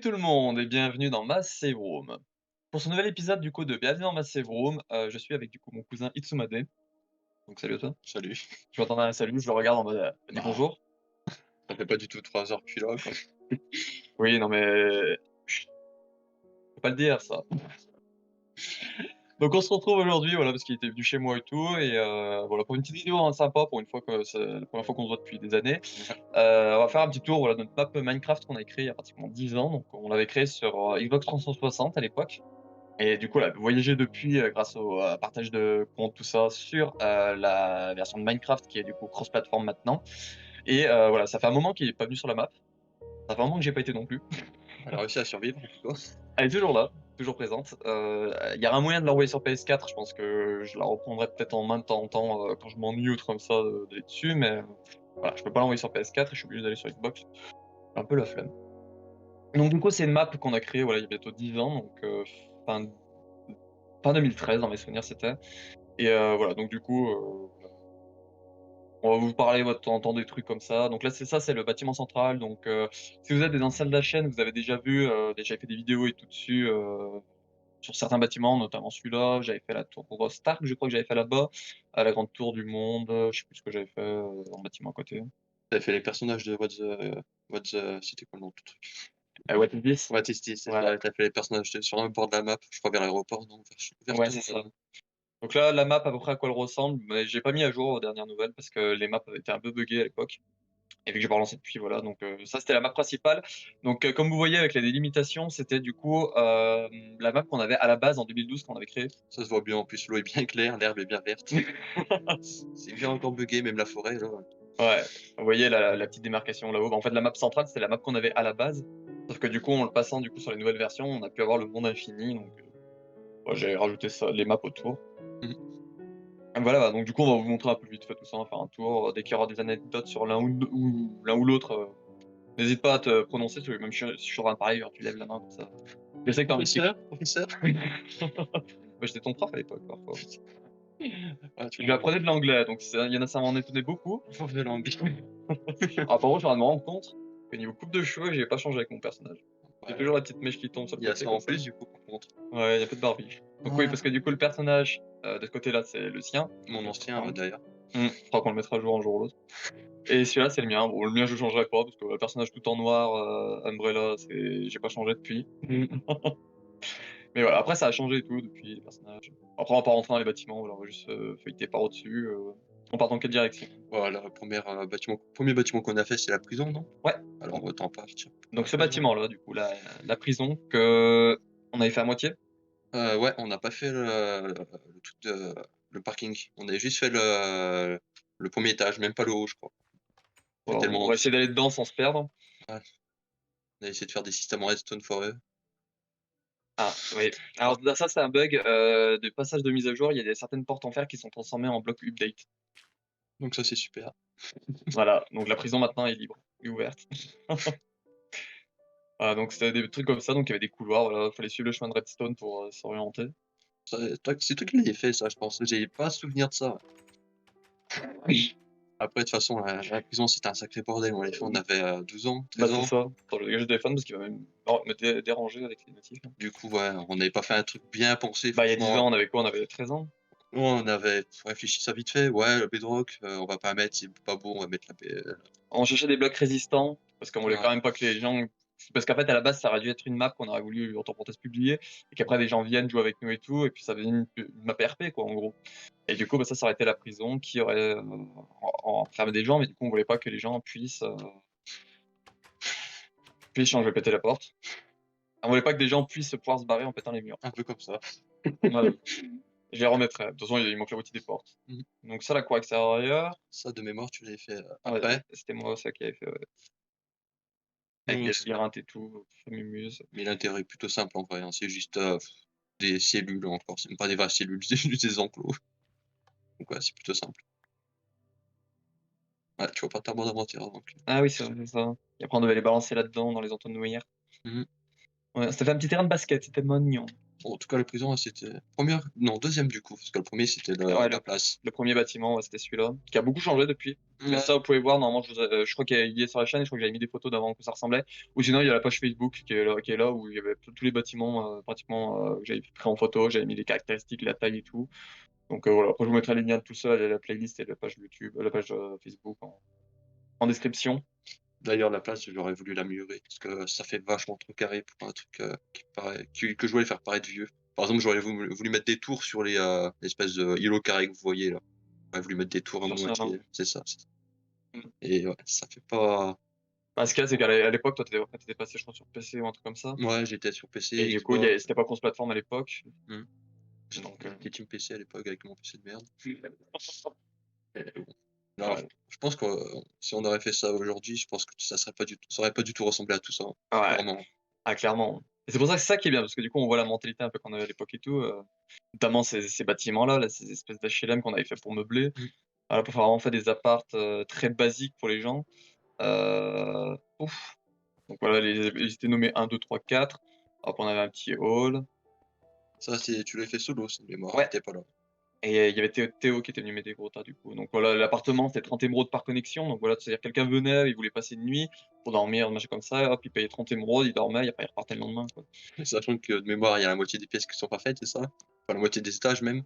Salut tout le monde et bienvenue dans ma Save Room. Pour ce nouvel épisode du coup de Bienvenue dans ma Save Room, je suis avec du coup mon cousin Itsumade. Donc salut à toi. Salut. Je m'attendais à un salut, je le regarde en mode dis Bah, bonjour. ça fait pas du tout 3 heures que je suis là, quoi. Oui, non mais chut, faut pas le dire ça. Donc on se retrouve aujourd'hui, voilà, parce qu'il était venu chez moi et tout, et voilà, pour une petite vidéo hein, sympa, pour une fois que c'est la première fois qu'on se voit depuis des années. Ouais. On va faire un petit tour voilà, de notre map Minecraft qu'on a créé il y a pratiquement 10 ans. Donc on l'avait créé sur Xbox 360 à l'époque. Et du coup, elle a voyagé depuis, grâce au, partage de comptes, tout ça, sur, la version de Minecraft qui est du coup cross-platform maintenant. Et voilà, ça fait un moment qu'il est pas venu sur la map. Ça fait un moment que j'ai pas été non plus. Elle a réussi à survivre, en tout cas. Elle est toujours là, toujours présente. Il y a un moyen de l'envoyer sur PS4, je pense que je la reprendrai peut-être en main de temps en temps, quand je m'ennuie ou truc comme ça, d'aller dessus, mais voilà, je peux pas l'envoyer sur PS4 et je suis obligé d'aller sur Xbox. J'ai un peu la flemme. Donc du coup, c'est une map qu'on a créée, voilà, il y a bientôt 10 ans, donc fin fin 2013 dans mes souvenirs c'était. Et voilà, donc du coup, on va vous parler de temps en temps des trucs comme ça. Donc là, c'est ça, c'est le bâtiment central. Donc, si vous êtes des anciens de la chaîne, vous avez déjà vu, j'avais fait des vidéos et tout dessus, sur certains bâtiments, notamment celui-là. J'avais fait la tour Stark, je crois que j'avais fait là-bas, la grande tour du monde, je sais plus ce que j'avais fait, dans le bâtiment à côté. Tu fait les personnages de c'était quoi le nom du truc? What is this? What is this? C'est Ouais, ça, tu fait les personnages de sur le bord de la map, je crois vers l'aéroport, non? Vers ouais, ton, c'est ça. Donc là, la map à peu près à quoi elle ressemble, mais j'ai pas mis à jour aux dernières nouvelles parce que les maps avaient été un peu buggées à l'époque. Et vu que j'ai pas relancé depuis, voilà, donc ça c'était la map principale. Donc comme vous voyez avec les délimitations, c'était du coup, la map qu'on avait à la base en 2012 quand on avait créé. ça se voit bien, en plus, l'eau est bien claire, l'herbe est bien verte. C'est bien encore buggé, même la forêt, là. Ouais, vous voyez la petite démarcation là-haut? Bah, en fait, la map centrale, c'était la map qu'on avait à la base, sauf que du coup, en le passant du coup sur les nouvelles versions, on a pu avoir le monde infini, donc ouais, j'ai rajouté ça les maps autour. Mmh. Voilà, bah, donc du coup, on va vous montrer un peu vite fait tout ça, on va faire un tour, dès qu'il y aura des anecdotes sur l'un ou l'autre, n'hésite pas à te prononcer, tu même si je suis en train de parler, genre tu lèves la main comme ça. Je sais que tu as envie de Professeur, professeur? Bah, j'étais ton prof à l'époque parfois. Ah, tu Je lui m'en apprenais de l'anglais, donc il y en a ça m'en étonnait beaucoup. prof de langue. Ah par contre, je viens de me rendre compte que niveau coupe de cheveux, j'ai pas changé avec mon personnage. J'ai Ouais, toujours la petite mèche qui tombe sur le il y a côté ça comme en ça. plus, du coup, par contre. Ouais, il y a peu de barbiche. Donc oui, Ouais. parce que du coup, le personnage, de ce côté-là, c'est le sien, Mon ancien, enfin, d'ailleurs. je crois qu'on le mettra à jour un jour ou l'autre. Et celui-là, c'est le mien. Bon, le mien, je changerai pas parce que le personnage tout en noir, Umbrella, j'ai pas changé depuis. Mais voilà, après ça a changé et tout depuis les personnages. Après, on va pas rentrer dans les bâtiments, voilà, on va juste, feuilleter par au-dessus, on part dans quelle direction? Voilà, la première bâtiment 1 bâtiment qu'on a fait, c'est la prison, non? Ouais, Alors autant partir donc ce après, ouais. bâtiment-là, du coup, la prison que on avait fait à moitié. Ouais, on n'a pas fait le truc de le parking. On avait juste fait le 1er étage, même pas le haut, je crois. C'est Voilà, on tellement va essayer d'aller dedans sans se perdre. ouais, on a essayé de faire des systèmes en redstone for eux. Ah, oui. Ouais, Alors ça, c'est un bug, de passage de mise à jour, il y a des certaines portes en fer qui sont transformées en blocs update. donc ça, c'est super. Voilà, donc la prison maintenant est libre et ouverte. Voilà, donc c'était des trucs comme ça, donc il y avait des couloirs, voilà, fallait suivre le chemin de redstone pour, s'orienter. Ça, toi c'est toi qui l'avais fait ça, je pense. J'ai pas souvenir de ça, ouais. Oui. Après de toute façon, la prison, c'était un sacré bordel. On l'avait fait, on avait, 12 ans, Bah, 13 c'est ans. ça. Attends, le gars, je téléphone parce qu'il va même me déranger avec les notifs, là. Du coup, ouais, on n'avait pas fait un truc bien pensé, Bah, il y a 10 franchement. ans, on avait quoi? On avait 13 ans? Nous, on avait réfléchi ça vite fait. Ouais, le bedrock, on va pas mettre, c'est pas beau, on va mettre la b On cherchait des blocs résistants parce qu'on voulait ouais, quand même pas que les gens parce qu'en fait, à la base, ça aurait dû être une map qu'on aurait voulu, entre parenthèses, publier et qu'après des gens viennent jouer avec nous et tout et puis ça faisait une map RP, quoi, en gros. Et du coup, bah, ça aurait été la prison qui aurait, enfermé des gens, mais du coup, on voulait pas que les gens puissent si on veut péter la porte. On voulait pas que des gens puissent pouvoir se barrer en pétant les murs. un peu comme ça. Voilà. Je les remettrai. De toute façon, il manque la moitié des portes. Mmh. Donc ça, la cour extérieure, Ça, de mémoire, tu l'avais fait, ouais, après. c'était moi ça qui avait fait, ouais. Avec Mmh, des c labyrinthes et tout, ça m'amuse. mais l'intérieur est plutôt simple en vrai, hein. C'est juste, des cellules encore, c'est même pas des vraies cellules, c'est juste des enclos. Donc ouais, c'est plutôt simple. Ouais, tu vois pas ta bonne aventure donc Ah oui, c'est ça. Et après, on devait les balancer là-dedans, dans les entonnoirs. mmh. Ouais, ça fait un petit terrain de basket, c'était mignon. En tout cas, la prison, c'était première, non, deuxième du coup, parce que le premier c'était Ouais, la place. le 1er bâtiment, ouais, c'était celui-là, qui a beaucoup changé depuis. Mais Ouais, ça, vous pouvez voir, normalement, je crois qu'il est sur la chaîne, et je crois que j'avais mis des photos d'avant que ça ressemblait. Ou sinon, il y a la page Facebook qui est là où il y avait tous les bâtiments, pratiquement, que j'avais pris en photo, j'avais mis les caractéristiques, la taille et tout. Donc voilà, après, je vous mettrai les liens de tout ça, la playlist et la page YouTube, la page Facebook en description. d'ailleurs la place, j'aurais voulu l'améliorer parce que ça fait vachement trop carré pour un truc, qui paraît que je voulais faire paraître vieux. Par exemple, j'aurais voulu mettre des tours sur les, l'espèce de îlot carré que vous voyez là. J'aurais voulu mettre des tours à Sur ça, hein. moitié, c'est ça, Mm. et ouais, ça fait pas. Bah, ce qu'il y a, c'est qu'à l'époque, toi, t'étais passé, je crois, sur PC ou un truc comme ça. Ouais, j'étais sur Et PC, du coup, Xbox, c'était pas cross-platform à l'époque. mmh. Donc, J'étais team PC à l'époque avec mon PC de merde. Et bon, là, ouais. je pense que, si on aurait fait ça aujourd'hui, je pense que ça aurait pas du tout ressemblé à tout ça, hein, Ouais. clairement. Ah, clairement. Et c'est pour ça que c'est ça qui est bien, parce que du coup, on voit la mentalité un peu qu'on avait à l'époque et tout, notamment ces bâtiments-là, là, ces espèces d'HLM qu'on avait fait pour meubler, Mmh. voilà, pour faire vraiment fait des apparts, très basiques pour les gens. Ouf, donc voilà, ils étaient nommés 1, 2, 3, 4. Après on avait un petit hall. Ça, tu l'as fait solo, c'est de mémoire, Ouais, j'étais pas là. et il y avait Théo qui était venu m'aider gros tas du coup. Donc voilà, l'appartement c'était 30 émeraudes par connexion, donc voilà, c'est-à-dire quelqu'un venait, il voulait passer une nuit pour dormir, machin comme ça, hop, il payait 30 émeraudes, il dormait, et après il repartait le lendemain, quoi. Sachant que de mémoire, il y a la moitié des pièces qui sont pas faites, c'est ça? Enfin, la moitié des étages même?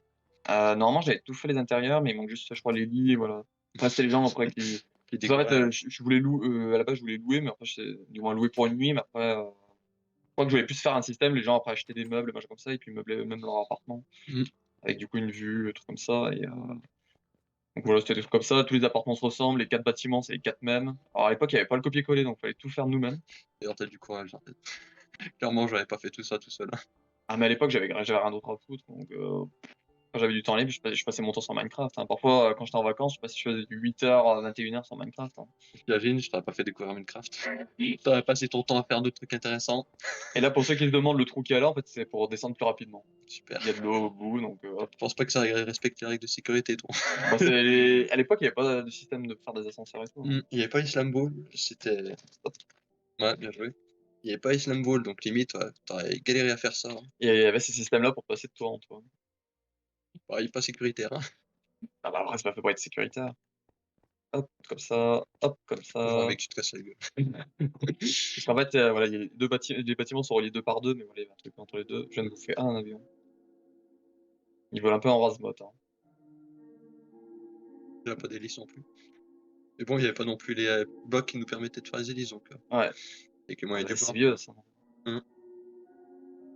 Normalement, j'avais tout fait les intérieurs, mais il manque juste, je crois, les lits et voilà. Après, c'était les gens après Qui parce qu'en fait, décoraient. je voulais à la base, je voulais louer, mais après, du moins louer pour une nuit, mais après, je crois que je voulais plus faire un système, les gens après achetaient des meubles, machin comme ça, et puis meublaient eux-mêmes leur appartement, Mmh. avec du coup une vue, trucs comme ça, et donc voilà, c'était des trucs comme ça. Tous les appartements se ressemblent, les 4 bâtiments, c'est les 4 mêmes. Alors à l'époque, il y avait pas le copier-coller, donc fallait tout faire nous-mêmes. D'ailleurs, tu du courage, hein. Clairement, j'aurais pas fait tout ça tout seul, hein. Ah, mais à l'époque, j'avais rien d'autre à foutre, donc quand j'avais du temps libre, je passais mon temps sur Minecraft, hein. Parfois, quand j'étais en vacances, je faisais du 8h à 21h sur Minecraft, hein. J'imagine, je t'aurais pas fait découvrir Minecraft. Tu aurais passé ton temps à faire d'autres trucs intéressants. Et là, pour ceux qui se demandent le trou qu'il y a là, en fait, c'est pour descendre plus rapidement. Super. Il y a de l'eau au bout, donc hop. Je pense pas que ça respecte les règles de sécurité, toi. Bah, à l'époque, il y avait pas de système de faire des ascenseurs et tout, hein. Il y avait pas Islam Ball, c'était ouais, bien joué. Il y avait pas Islam Ball, donc limite, ouais, tu galéré à faire ça, hein. Et il y avait ces systèmes-là pour passer de toit en toit. Pareil, pas sécuritaire, hein. Ah bah, après, c'est pas fait pour être sécuritaire. Hop, comme ça, hop, comme Genre, ça. mec, tu te casses la gueule. Parce qu'en fait, voilà, il y a les bâtiments sont reliés 2 par 2, mais voilà, il y avait un truc entre les 2. Je viens de bouffer un avion. Ils volent un peu en rase-motte, hein. Il y a pas d'hélice non plus. Mais bon, il y avait pas non plus les, blocs qui nous permettaient de faire les hélices, donc Ouais, avec les moyens bah, du c'est bord. vieux ça. Mmh.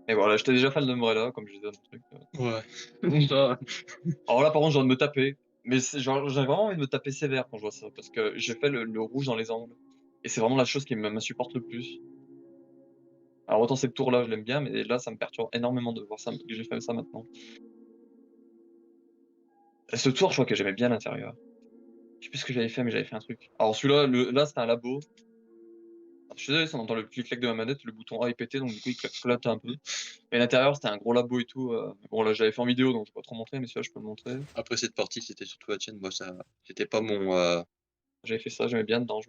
Et voilà, j'étais déjà fan d'Umbrella, comme je disais dans le truc. Ouais. Ça, Alors là, par contre, j'ai envie de me taper. Mais genre, j'ai vraiment envie de me taper sévère quand je vois ça, parce que j'ai fait le rouge dans les angles. Et c'est vraiment la chose qui m'insupporte le plus. Alors autant cette tour-là, je l'aime bien, mais là, ça me perturbe énormément de voir ça, que j'ai fait ça maintenant. Et ce tour, je crois que j'aimais bien l'intérieur. Je sais plus ce que j'avais fait, mais j'avais fait un truc. Alors celui-là, là, c'était un labo. Alors, je suis désolé si on entend le clic-clac de ma manette, le bouton A est pété, donc du coup, il claque un peu. Mais l'intérieur, c'était un gros labo et tout. Bon, là, j'avais fait en vidéo, donc je vais pas trop montrer, mais celui-là, je peux le montrer. après cette partie, c'était surtout la tienne. Moi, ça c'était pas mon, J'avais fait ça, j'aimais bien dedans,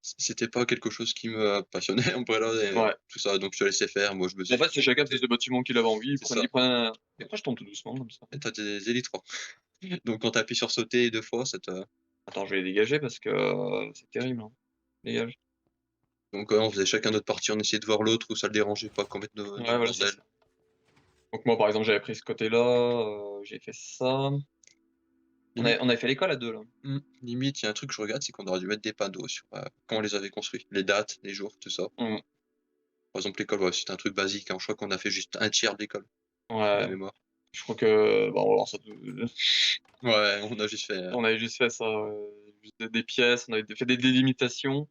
c'était pas quelque chose qui me passionnait, Umbrella et Ouais. tout ça, donc je te laissais faire. Moi, je me En faisais fait, c'est chacun faisait le bâtiment qu'il avait envie, c'est ça. il prenait un... Et après, je tombe tout doucement, comme ça. Et tu des élytres. Donc quand tu appuies sur sauter 2 fois, ça te Attends, je vais les dégager parce que c'est terrible, hein. Dégage. donc on faisait chacun notre partie, on essayait de voir l'autre où ça le dérangeait pas qu'on mette Ouais, notre voilà, c'est bordel. ça. Donc moi, par exemple, j'avais pris ce côté-là, j'ai fait ça. Limite On avait fait l'école à 2 là. limite, il y a un truc que je regrette, c'est qu'on aurait dû mettre des panneaux sur, quand on les avait construits, les dates, les jours, tout ça. Mmh. Par exemple, l'école, ouais, c'était un truc basique, hein, je crois qu'on a fait juste un tiers de l'école, de Ouais, mémoire. je crois que bon, alors ça Ouais, on a juste fait, on avait juste fait ça, juste des pièces, on avait fait des délimitations,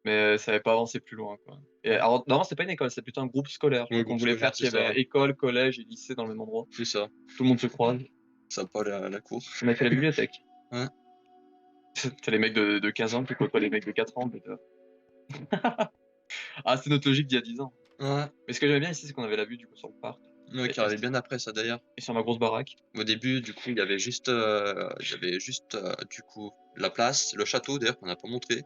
mais ça avait pas avancé plus loin, quoi. Et alors non, c'était pas une école, c'était plutôt un groupe scolaire. Je ouais, crois qu'on groupe voulait scolaire, faire c'est qu'il y ça, avait école, collège et lycée dans le même endroit. c'est ça. Tout le monde se croise. Sympa la cour. On avait fait la bibliothèque. Ouais, Tu les mecs de 15 ans qui côtoient les mecs de 4 ans, peut-être. Ah, c'est notre logique d'il y a 10 ans. ouais, Mais ce que j'aimais bien ici, c'est qu'on avait la vue, du coup, sur le parc ouais, qui arrivait bien après ça, d'ailleurs. et sur ma grosse baraque. Au début, du coup, il y avait juste, du coup, la place, le château d'ailleurs qu'on n'a pas montré,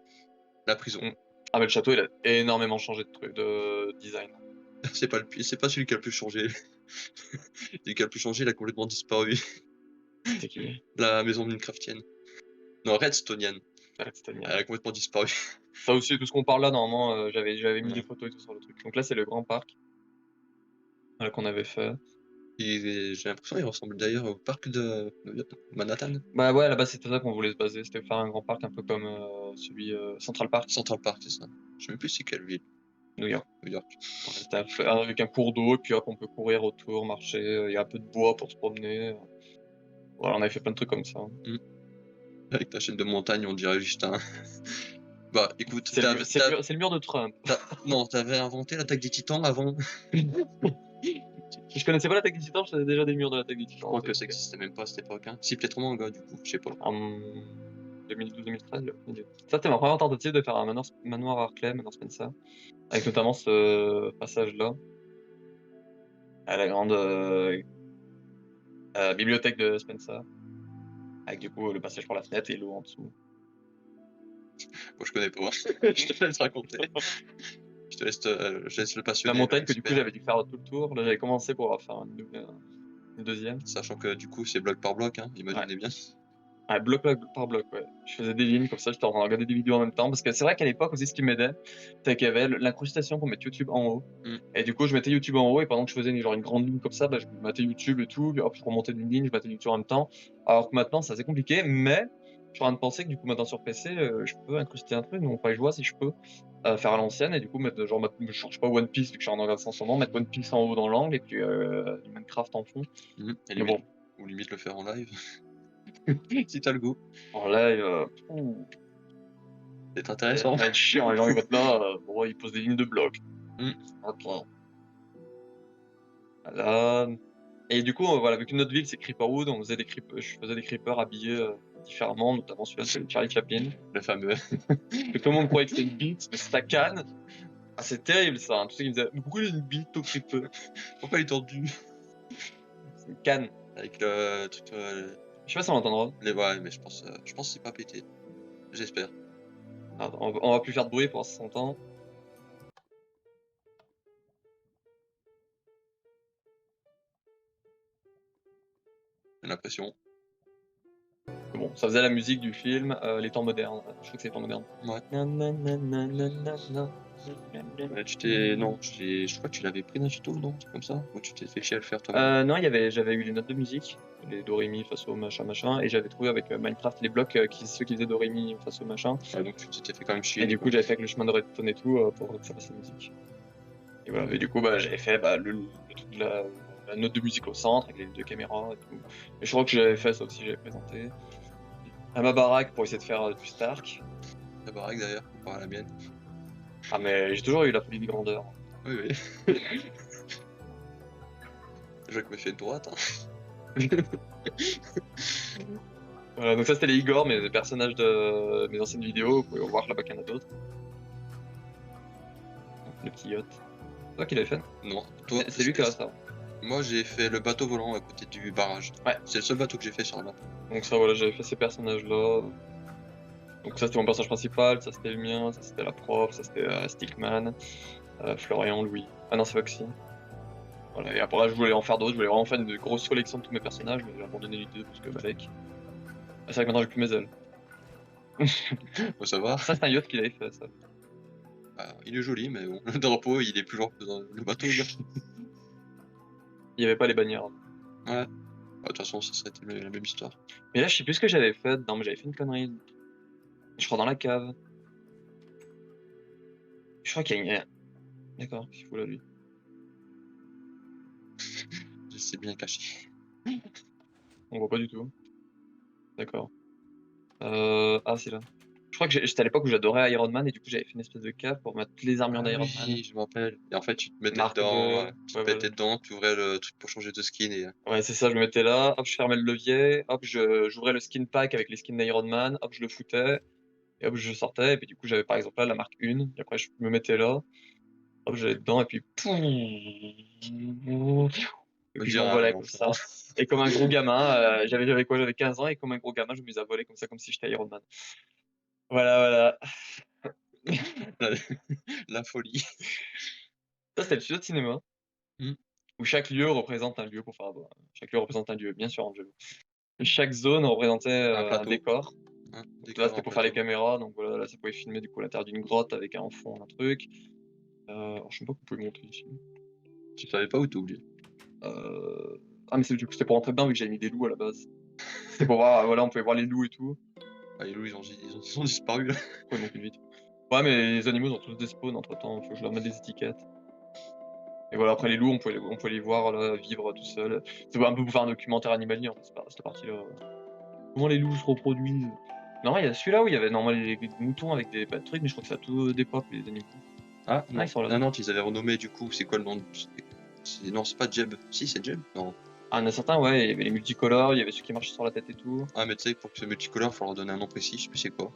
la prison. Mmh. Ah, mais le château, il a énormément changé de design. c'est pas celui qui a le plus changé. Celui qui a le plus changé, il a complètement disparu. C'est qui? La maison Minecraftienne. Non, Redstonienne. Redstonienne. Elle a complètement disparu. Ça aussi, tout ce qu'on parle là, normalement, j'avais mis Ouais. des photos et tout sur le truc. Donc là, c'est le grand parc, voilà, qu'on avait fait. Et j'ai l'impression qu'il ressemble d'ailleurs au parc de Manhattan. Bah, ouais, là-bas, c'était ça qu'on voulait se baser, c'était faire un grand parc un peu comme, celui, Central Park, Central Park, c'est ça. Je sais même plus c'est quelle ville. New York. New York. Ouais, c'était avec un cours d'eau et puis hop, on peut courir autour, marcher, il y a un peu de bois pour se promener, voilà, on avait fait plein de trucs comme ça. Mmh. Avec ta chaîne de montagne, on dirait juste un bah, écoute, C'est le mur de Trump. non, tu avais inventé l'attaque des Titans avant? Je connaissais pas l'attaque des Titans, je faisais déjà des murs de l'attaque des Je Titans, crois que ça existait même pas à cette époque, hein. Si, peut-être au manga du coup, je sais pas. en 2012-2013, j'ai aucune idée. Ça, c'était ma première tentative de faire un manoir Harkley, manoir Spencer, avec notamment ce passage-là, à la grande, bibliothèque de Spencer, avec du coup le passage par la fenêtre et l'eau en dessous. Moi, je connais pas. Je te laisse raconter. Je laisse le La passionné, montagne que du coup l'expert, j'avais dû faire tout le tour, là j'avais commencé pour faire une deuxième. sachant que du coup, c'est bloc par bloc, hein, Ouais. imaginez bien. Ouais, bloc par bloc, ouais. Je faisais des lignes comme ça, j'étais en train de regarder des vidéos en même temps. Parce que c'est vrai qu'à l'époque aussi, ce qui m'aidait, c'est qu'il y avait l'incrustation pour mettre YouTube en haut. Mmh. Et du coup, je mettais YouTube en haut et pendant que je faisais genre une grande ligne comme ça, bah, je mettais YouTube et tout. Puis hop, je remontais d'une ligne, je mettais YouTube en même temps. Alors que maintenant, c'est assez compliqué, mais je suis en train de penser que du coup, maintenant sur PC, je peux incruster un truc. Donc, je vois si je peux faire à l'ancienne et du coup, je cherche pas One Piece vu que je suis en regardant ça en ce moment, mettre One Piece en haut dans l'angle et puis du Minecraft en fond. Mmh, et Mais limite bon, ou limite le faire en live, si tu as le goût. en live, C'est ça intéressant. va être chiant, les gens ils vont être là, bon, ils posent des lignes de blocs. Mmh. OK. Voilà. Et du coup, voilà, vu que notre ville c'est Creeperwood, on faisait je faisais des creepers habillés, différemment, notamment celui-là, c'est Charlie Chaplin. Le fameux. Que tout le monde croyait que c'était une bite, mais c'est sa canne. Ah, c'est terrible ça, hein. Tous ceux qui me disaient: «Mais pourquoi il a une bite au creeper?» Pourquoi il est tordu? C'est une canne. Avec le truc, Je sais pas si on l'entendra. les ouais, mais je pense que c'est pas pété. J'espère. Attends, on va plus faire de bruit pour voir si ça s'entend. J'ai l'impression. Mais bon, ça faisait la musique du film, Les Temps modernes. Je crois que c'est Les Temps modernes. Ouais. Na na na na na na na. Tu t'es non, je crois que tu l'avais pris d'un tuto, non? Un truc comme ça? Ou tu t'es fait chier à le faire toi-même? Non, j'avais eu les notes de musique, les do ré mi fa sol machin machin, et j'avais trouvé avec Minecraft les blocs ceux qui faisaient do ré mi fa sol machin, Ouais, donc tu t'étais fait quand même chier et du du coup. coup j'avais fait avec le chemin de redstone et tout pour que ça fasse la musique. Et voilà, et du coup bah j'avais fait le truc de la note de musique au centre avec les deux caméras et tout. Et je crois que j'avais fait ça aussi, j'avais présenté. À ma baraque pour essayer de faire du Stark. La baraque d'ailleurs, comparé à la mienne. Ah mais j'ai toujours eu la folie de grandeur. Oui, oui. Je vois que me fait une droite, hein. Voilà, donc ça c'était les Igor, mes personnages de mes anciennes vidéos, vous pouvez voir là-bas qu'il y en a d'autres. Le petit yacht. C'est toi qui l'avais fait? Non, toi, C'est lui qui a ça. moi j'ai fait le bateau volant à côté du barrage. Ouais. C'est le seul bateau que j'ai fait sur la map. Donc ça voilà, j'avais fait ces personnages-là. Donc ça c'était mon personnage principal, ça c'était le mien, ça c'était la prof, ça c'était Stickman, Florian, Louis. Ah non, c'est Foxy. Voilà, et après je voulais en faire d'autres, je voulais vraiment faire une grosse collection de tous mes personnages, mais j'ai abandonné l'idée parce que avec. Ah, c'est vrai que maintenant j'ai plus mes ailes. Faut savoir. Ça c'est un yacht qu'il avait fait ça. Bah, il est joli, mais bon, le drapeau, il est plus lourd que le bateau. Il y avait pas les bannières. Ouais. Bah, de toute façon, ça serait la même histoire. Mais là je sais plus ce que j'avais fait dedans, mais j'avais fait une connerie. Je crois dans la cave. Je crois qu'il y a une. D'accord, qu'est-ce qu'il fout là lui? C'est bien caché. On voit pas du tout. D'accord. Ah c'est là. Je crois que j'étais à l'époque où j'adorais Iron Man et du coup j'avais fait une espèce de cave pour mettre toutes les armures Ah d'Iron Man. oui, je me rappelle. Et en fait, tu te mettais Marque dedans, de. tu te Ouais, voilà. mettais dedans, tu ouvrais le truc pour changer de skin et Ouais, c'est ça, je me mettais là, hop, je fermais le levier, hop, j'ouvrais le skin pack avec les skins d'Iron Man, hop, je le foutais, et hop, je sortais, et puis du coup, j'avais par exemple là la marque 1, et après, je me mettais là, hop, j'allais dedans, et puis. Et on puis je dirait un m'envolais comme ça. enfant. Et comme un gros gamin, j'avais quoi? J'avais 15 ans, et comme un gros gamin, je me mis à voler comme ça, comme si j'étais Iron Man. Voilà, voilà. La, la folie. Ça, c'était le studio de cinéma, Mmh. où chaque lieu représente un lieu pour faire chaque lieu représente un lieu, bien sûr, Angelo. Chaque zone représentait, Un un plateau, décor. hein, Donc là, décor, c'était un pour faire les plateau. caméras, donc voilà, là, ça pouvait filmer du coup l'intérieur d'une grotte avec un fond, un truc. Alors je sais même pas qu'on pouvait montrer ici. Tu savais pas ou tu oublié? Ah mais c'est du coup, c'était pour rentrer dedans vu que j'avais mis des loups à la base. C'était pour voir, voilà, on pouvait voir les loups et tout. Ah les loups ils ont disparu là. Ouais, donc vite. Ouais, mais les animaux ils ont tous despawn entre temps, faut que je leur mette des étiquettes. Et voilà, après les loups, on pouvait les voir là, vivre tout seuls. C'est un peu pour faire un documentaire animalier, en fait, cette partie-là. Comment les loups se reproduisent. Non, il y a celui-là où il y avait normalement les moutons avec des pas de trucs, mais je crois que ça a tout dépop les animaux. Ah Ah, non, ils sont là. ah non, tu les avais renommés du coup, c'est quoi le nom de non, c'est pas Jeb. Si, c'est Jeb? Non. Ah, il y en a certains, ouais, il y avait les multicolores, il y avait ceux qui marchaient sur la tête et tout. Ah mais tu sais, pour que ce multicolore, faut leur donner un nom précis, je sais plus c'est quoi.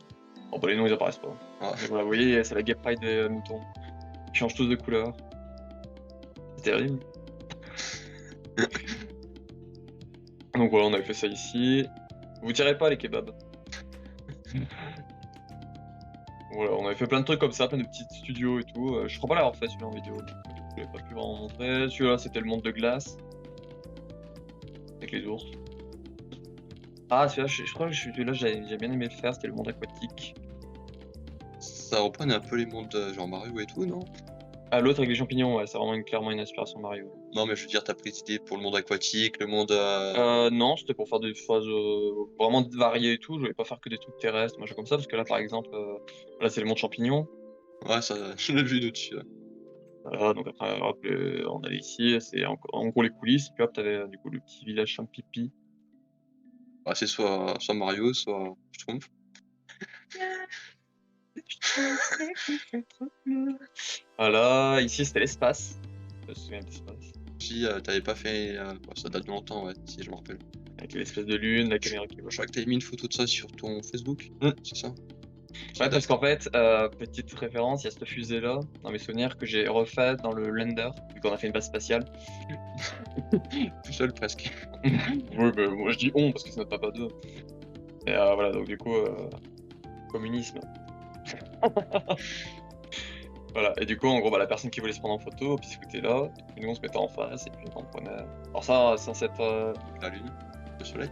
Bon, bah, les noms, ils apparaissent pas. Ah, Mais voilà, vous voyez, c'est la Gay Pride des moutons. Ils changent tous de couleur. C'est terrible. Donc voilà, on avait fait ça ici. Vous tirez pas les kebabs. Voilà, on avait fait plein de trucs comme ça, plein de petits studios et tout. Je crois pas l'avoir fait celui-là en vidéo. Je l'ai pas pu vraiment montrer. Celui-là, c'était le monde de glace. Avec les ours. Ah, celui-là, je crois que celui-là, j'ai bien aimé le faire, c'était le monde aquatique. ça reprenait un peu les mondes genre Mario et tout, non? Ah, l'autre avec les champignons, ouais, c'est vraiment clairement une inspiration Mario. Non mais je veux dire, t'as pris cette idée pour le monde aquatique, le monde Non, c'était pour faire des phases vraiment variées et tout. Je voulais pas faire que des trucs terrestres, machin comme ça, parce que là, par exemple, là, c'est le monde champignon. ouais, ça je l'ai vu dessus, ouais. Voilà, donc après, hop, on allait ici, c'est en gros les coulisses. Puis hop, t'avais du coup le petit village Champipi. Bah, c'est soit Mario, soit Schtroumpf. Voilà, ici c'était l'espace. Je me souviens de l'espace. Si, tu pas fait, bah, ça date de longtemps, ouais, si je me rappelle. Avec l'espèce de lune, la caméra qui Je vole. crois que tu mis une photo de ça sur ton Facebook, Mmh. c'est ça? Ça Ouais, parce date. qu'en fait, petite référence, il y a cette fusée-là, dans mes souvenirs, que j'ai refait dans le Lander, vu qu'on a fait une base spatiale. Tout seul presque. Oui, bah, moi je dis on parce que c'est notre papa 2. Et voilà, donc du coup, communisme. Voilà, et du coup, en gros, bah, la personne qui voulait se prendre en photo, puis ce côté-là, et nous on se mettait en face, et puis on prenait. Alors ça, c'est censé être. La lune, le soleil.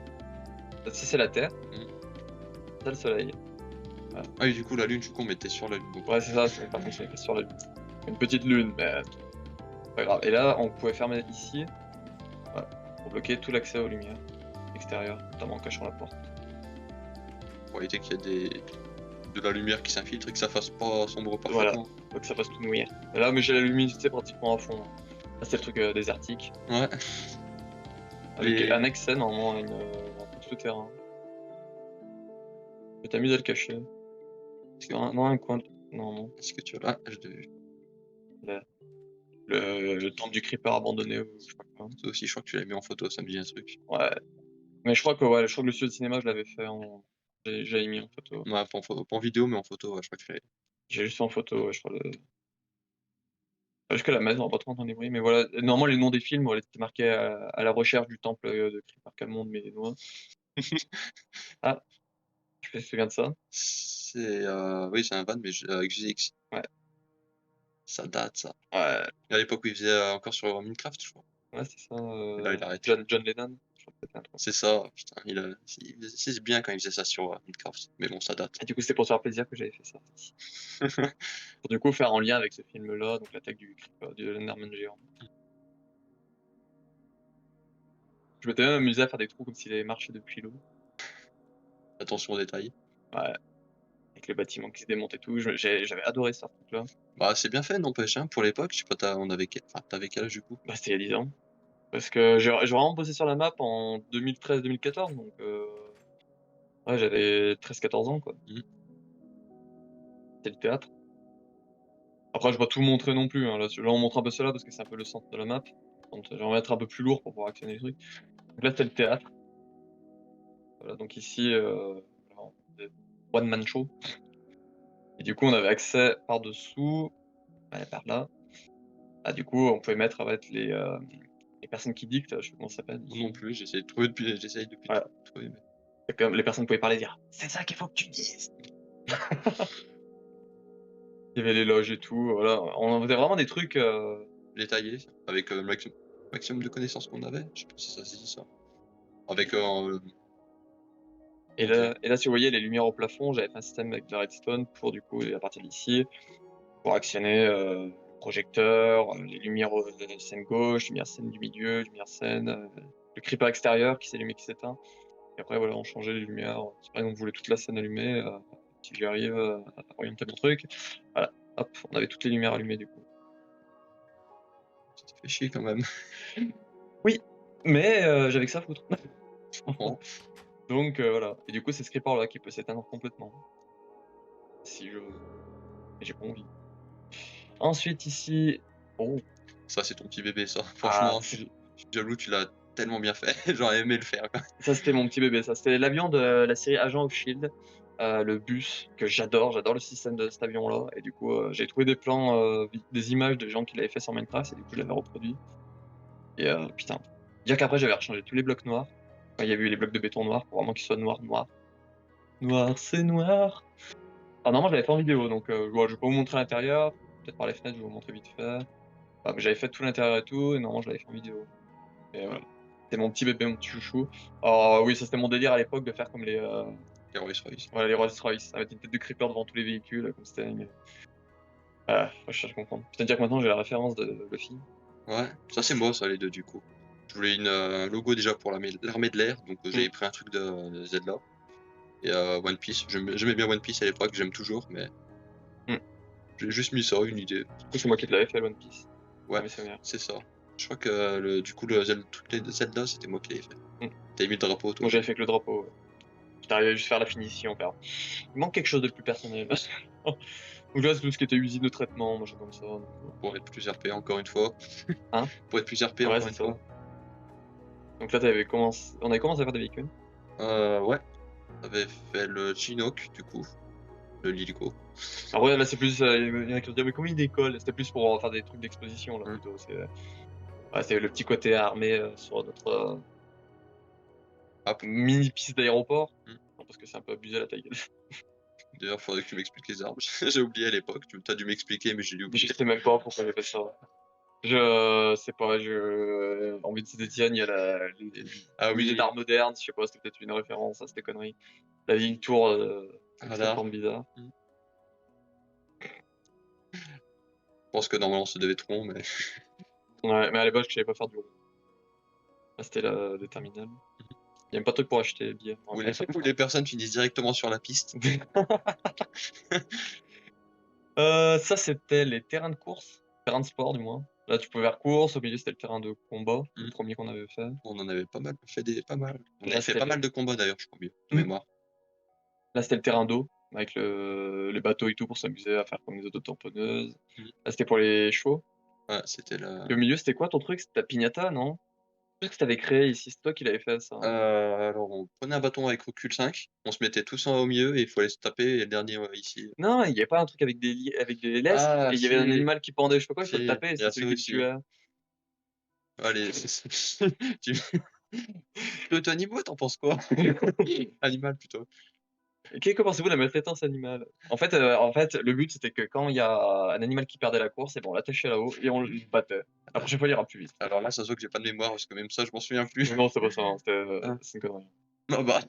Ça, c'est la Terre, Mmh. ça le Soleil. Ah oui, du coup, la lune, du coup, on mettait sur la lune, donc Ouais, c'est ça, c'est par contre, c'est sur la Lune. Une petite lune, mais pas grave. Et là, on pouvait fermer ici, voilà, pour bloquer tout l'accès aux lumières extérieures, notamment en cachant la porte. pour éviter qu'il y ait de la lumière qui s'infiltre et que ça fasse pas sombre Voilà, parfaitement. faut que ça fasse tout noir. Et là, mais j'ai la luminosité pratiquement à fond. Là, c'est le truc désertique. Ouais. Avec Et annexe normalement à un souterrain. Je t'amuse à le cacher. est-ce que Dans un coin. Non, non. est-ce que tu as là, je l'ai vu. Le, le temple du creeper abandonné, ou je sais pas quoi. Ça aussi, je crois que tu l'as mis en photo, ça me dit un truc. Ouais. Mais je crois que ouais, je crois que le studio de cinéma, je l'avais fait en. J'avais mis en photo. Ouais, pas en vidéo, mais en photo, ouais, je crois que tu l'avais. J'ai juste fait en photo, ouais, je crois. Jusqu'à la maison, on va pas trop entendre les bruits, mais voilà. Normalement, les noms des films, voilà, c'était marqué à la recherche du temple de Creeper Calmonde, mais noix. Ah, je me souviens de ça. C'est, oui, c'est un van, mais avec GX. Ouais. Ça date, ça. Ouais, À l'époque où il faisait, encore sur Minecraft, je crois. ouais, c'est ça. Et là, il a arrêté. John Lennon. Je crois que c'était un truc. C'est ça, putain, c'est bien quand il faisait ça sur, Minecraft, mais bon, ça date. Et du coup, c'était pour se faire plaisir que j'avais fait ça. Pour du coup faire en lien avec ce film-là, donc l'attaque du Creeper, du Enderman géant. Je m'étais même amusé à faire des trous comme s'il avait marché depuis l'eau. Attention aux détails. Ouais, avec le bâtiment qui se démonte et tout. J'avais adoré ce truc-là. Bah, c'est bien fait, n'empêche, hein, pour l'époque, je sais pas, tu quel âge, du coup? Bah, c'était il y a 10 ans. Parce que j'ai vraiment bossé sur la map en 2013-2014, donc ouais, j'avais 13-14 ans, quoi. Mmh. C'était le théâtre. Après, je vais pas tout montrer non plus, hein. Là, on montre un peu cela parce que c'est un peu le centre de la map. Donc, j'aimerais mettre un peu plus lourd pour pouvoir actionner les trucs. Donc là, c'était le théâtre. Voilà, donc ici, voilà, on faisait one man show. Et du coup, on avait accès par-dessous, ouais, par là. Ah, du coup, on pouvait mettre, en fait, les personnes qui dictent, je sais plus comment ça s'appelle Moi ici. non plus, j'essaye depuis Voilà. de trouver, mais Et comme les personnes pouvaient parler et dire: «C'est ça qu'il faut que tu dises!» Il y avait les loges et tout, voilà. On faisait vraiment des trucs, détaillé, avec le maximum de connaissances qu'on avait. Je sais pas si ça se dit ça. Avec Et comment dire? là, si vous voyez les lumières au plafond, j'avais fait un système avec de la redstone pour du coup, à partir d'ici, pour actionner, le projecteur, les lumières, de la scène gauche, lumière scène du milieu, lumière scène, le creeper extérieur qui s'allume et qui s'éteint. Et après voilà, on changeait les lumières. Si par exemple on voulait toute la scène allumée, si j'arrive, à orienter mon truc, voilà, hop, on avait toutes les lumières allumées du coup. Ça te fait chier quand même. Oui, mais j'avais que ça à foutre. Je comprends. Donc voilà, et du coup, c'est ce creeper là qui peut s'éteindre complètement, si je veux, mais j'ai pas envie. Ensuite ici, oh, Ça, c'est ton petit bébé, ça. ah, Franchement, je suis jaloux, tu l'as tellement bien fait. J'aurais aimé le faire, quoi. ça c'était mon petit bébé ça. C'était l'avion de la série Agent of Shield, le bus que j'adore le système de cet avion là, et du coup, j'ai trouvé des plans, des images de gens qui l'avaient fait sur Minecraft et du coup je l'avais reproduit et putain, dire qu'après j'avais rechangé tous les blocs noirs. Enfin, il y avait eu les blocs de béton noirs pour vraiment qu'ils soient noirs, noirs. Noir, c'est noir. Ah normalement je l'avais fait en vidéo donc ouais, je vais pas vous montrer l'intérieur, peut-être par les fenêtres je vais vous montrer vite fait. Ah mais j'avais fait tout l'intérieur et tout et normalement je l'avais fait en vidéo. Et voilà. C'était mon petit bébé, mon petit chouchou. Alors oui, ça c'était mon délire à l'époque de faire comme les, Les Rolls-Royce. voilà, les Rolls-Royce, avec une tête de creeper devant tous les véhicules, comme c'était animé. Ah, je cherche à comprendre. C'est-à-dire que maintenant j'ai la référence de Luffy. Ouais, ça c'est moi, ça, les 2 du coup. Je voulais un logo déjà pour l'armée de l'air, donc j'avais Mmh. pris un truc de Zelda et One Piece. J'aimais bien One Piece à l'époque, j'aime toujours, mais Mmh. j'ai juste mis ça, une idée. Du coup, c'est moi qui te l'avais fait, le One Piece. Ouais, Dans mes souvenirs. c'est ça. Je crois que le truc de Zelda, c'était moi qui l'avais fait. Mmh. Tu mis le drapeau, Moi toi. j'avais fait que le drapeau, ouais. J'étais arrivé à juste faire la finition, faire. Il manque quelque chose de plus personnel. Donc là, c'est tout ce qui était usine de traitement, machin comme ça. Donc, Pour être plus RP encore une fois. hein? Pour être plus RP Ouais, encore c'est une ça. fois. Donc là, on avait commencé à faire des véhicules. Ouais, j'avais fait le Chinook, du coup, le l'hélico. Alors ouais, là, c'est plus, il y en a qui vont se dire: «Mais comment il décolle?» C'était plus pour faire des trucs d'exposition, là, Mmh. plutôt. Ouais, c'est le petit côté armé, sur notre, Hop. mini piste d'aéroport. Mmh. Non, parce que c'est un peu abusé la taille. D'ailleurs, faudrait que tu m'expliques les arbres. J'ai oublié à l'époque, tu as dû m'expliquer, mais j'ai dû Je oublier. sais même pas pourquoi j'ai fait ça. Je sais pas, en Méditerranée, il y a Ah le musée oui, d'art moderne, je sais pas, c'était peut-être une référence à cette connerie. La vieille tour, avec sa radar. forme bizarre. Mmh. Je pense que normalement ça devait être rond, mais Ouais, mais à l'époque, je savais pas faire du rond. Là, c'était le terminal. Il y a même pas de truc pour acheter des billets. On va où faire ça plus tard. les personnes finissent directement sur la piste. Ça, c'était les terrains de course, terrains de sport du moins. Là, tu pouvais faire course, au milieu, c'était le terrain de combat, le Mmh. premier qu'on avait fait. On en avait pas mal fait pas mal. On avait Là, fait c'était pas le mal de combats d'ailleurs, je crois bien, de mmh, mémoire. là, c'était le terrain d'eau avec les bateaux et tout pour s'amuser à faire comme les auto-tamponneuses. Mmh. Là, c'était pour les chevaux. Ouais, c'était la Et au milieu, c'était quoi ton truc? C'était ta piñata, non? Je sais que tu avais créé ici, c'est toi qui l'avais fait ça, hein? alors on prenait un bâton avec recul 5, on se mettait tous en au milieu et il fallait se taper et le dernier, ici. Non, il y avait pas un truc avec des laisses Ah et il y avait un si, animal qui pendait, je sais pas quoi, il faut le si, taper et il y a c'est ça celui qui le aussi. tuait. Allez, tu Plutôt animaux, tu en penses quoi? Animal plutôt. Que pensez-vous de la maltraitance animale? En fait, le but, c'était que quand il y a un animal qui perdait la course et ben, on l'attachait là-haut et on le battait. La prochaine fois, il ira plus vite. Alors là, ça se voit que j'ai pas de mémoire parce que même ça, je m'en souviens plus. Non, c'est pas ça, hein, Hein? c'est une connerie. Ah bah,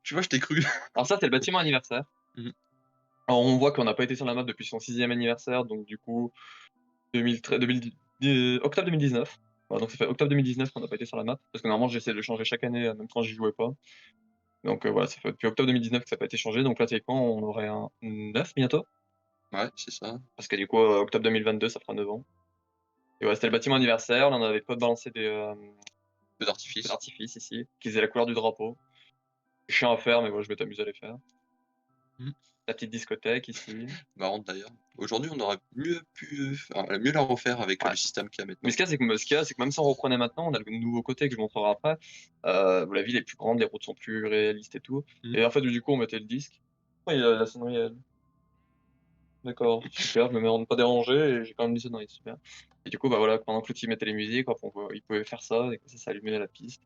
tu vois, je t'ai cru. Alors ça, c'est le bâtiment anniversaire. Mmh. Alors on voit qu'on n'a pas été sur la map depuis son 6e anniversaire, donc du coup 2010 octobre 2019. Voilà, donc ça fait octobre 2019 qu'on n'a pas été sur la map, parce que normalement j'essaie de le changer chaque année, même quand j'y jouais pas. Donc voilà, ça fait depuis octobre 2019 que ça a pas été changé, donc là techniquement on aurait un 9 bientôt, Ouais, c'est ça. parce que du coup, octobre 2022 ça fera 9 ans. Et ouais, c'était le bâtiment anniversaire, là on avait pas balancé Feu des feux d'artifice. d'artifice ici, qui faisaient la couleur du drapeau. C'est chiant à faire, mais bon, je m'étais amusé à les faire. Mmh. La petite discothèque ici. Marrante d'ailleurs. Aujourd'hui, on aurait mieux la refaire avec Ouais. le système qu'il y a Mais maintenant. ce qu'il y a, c'est que même si on reprenait maintenant, on a le nouveau côté que je montrerai après, la ville est plus grande, les routes sont plus réalistes et tout. Mmh. Et en fait, du coup, on mettait le disque. Oh, il y a la sonnerie, elle. D'accord, super, je me mets en ne pas déranger et j'ai quand même mis sonnerie, super. Et du coup, bah voilà, pendant que l'outil mettait les musiques, hop, il pouvait faire ça, et comme ça s'allumait à la piste.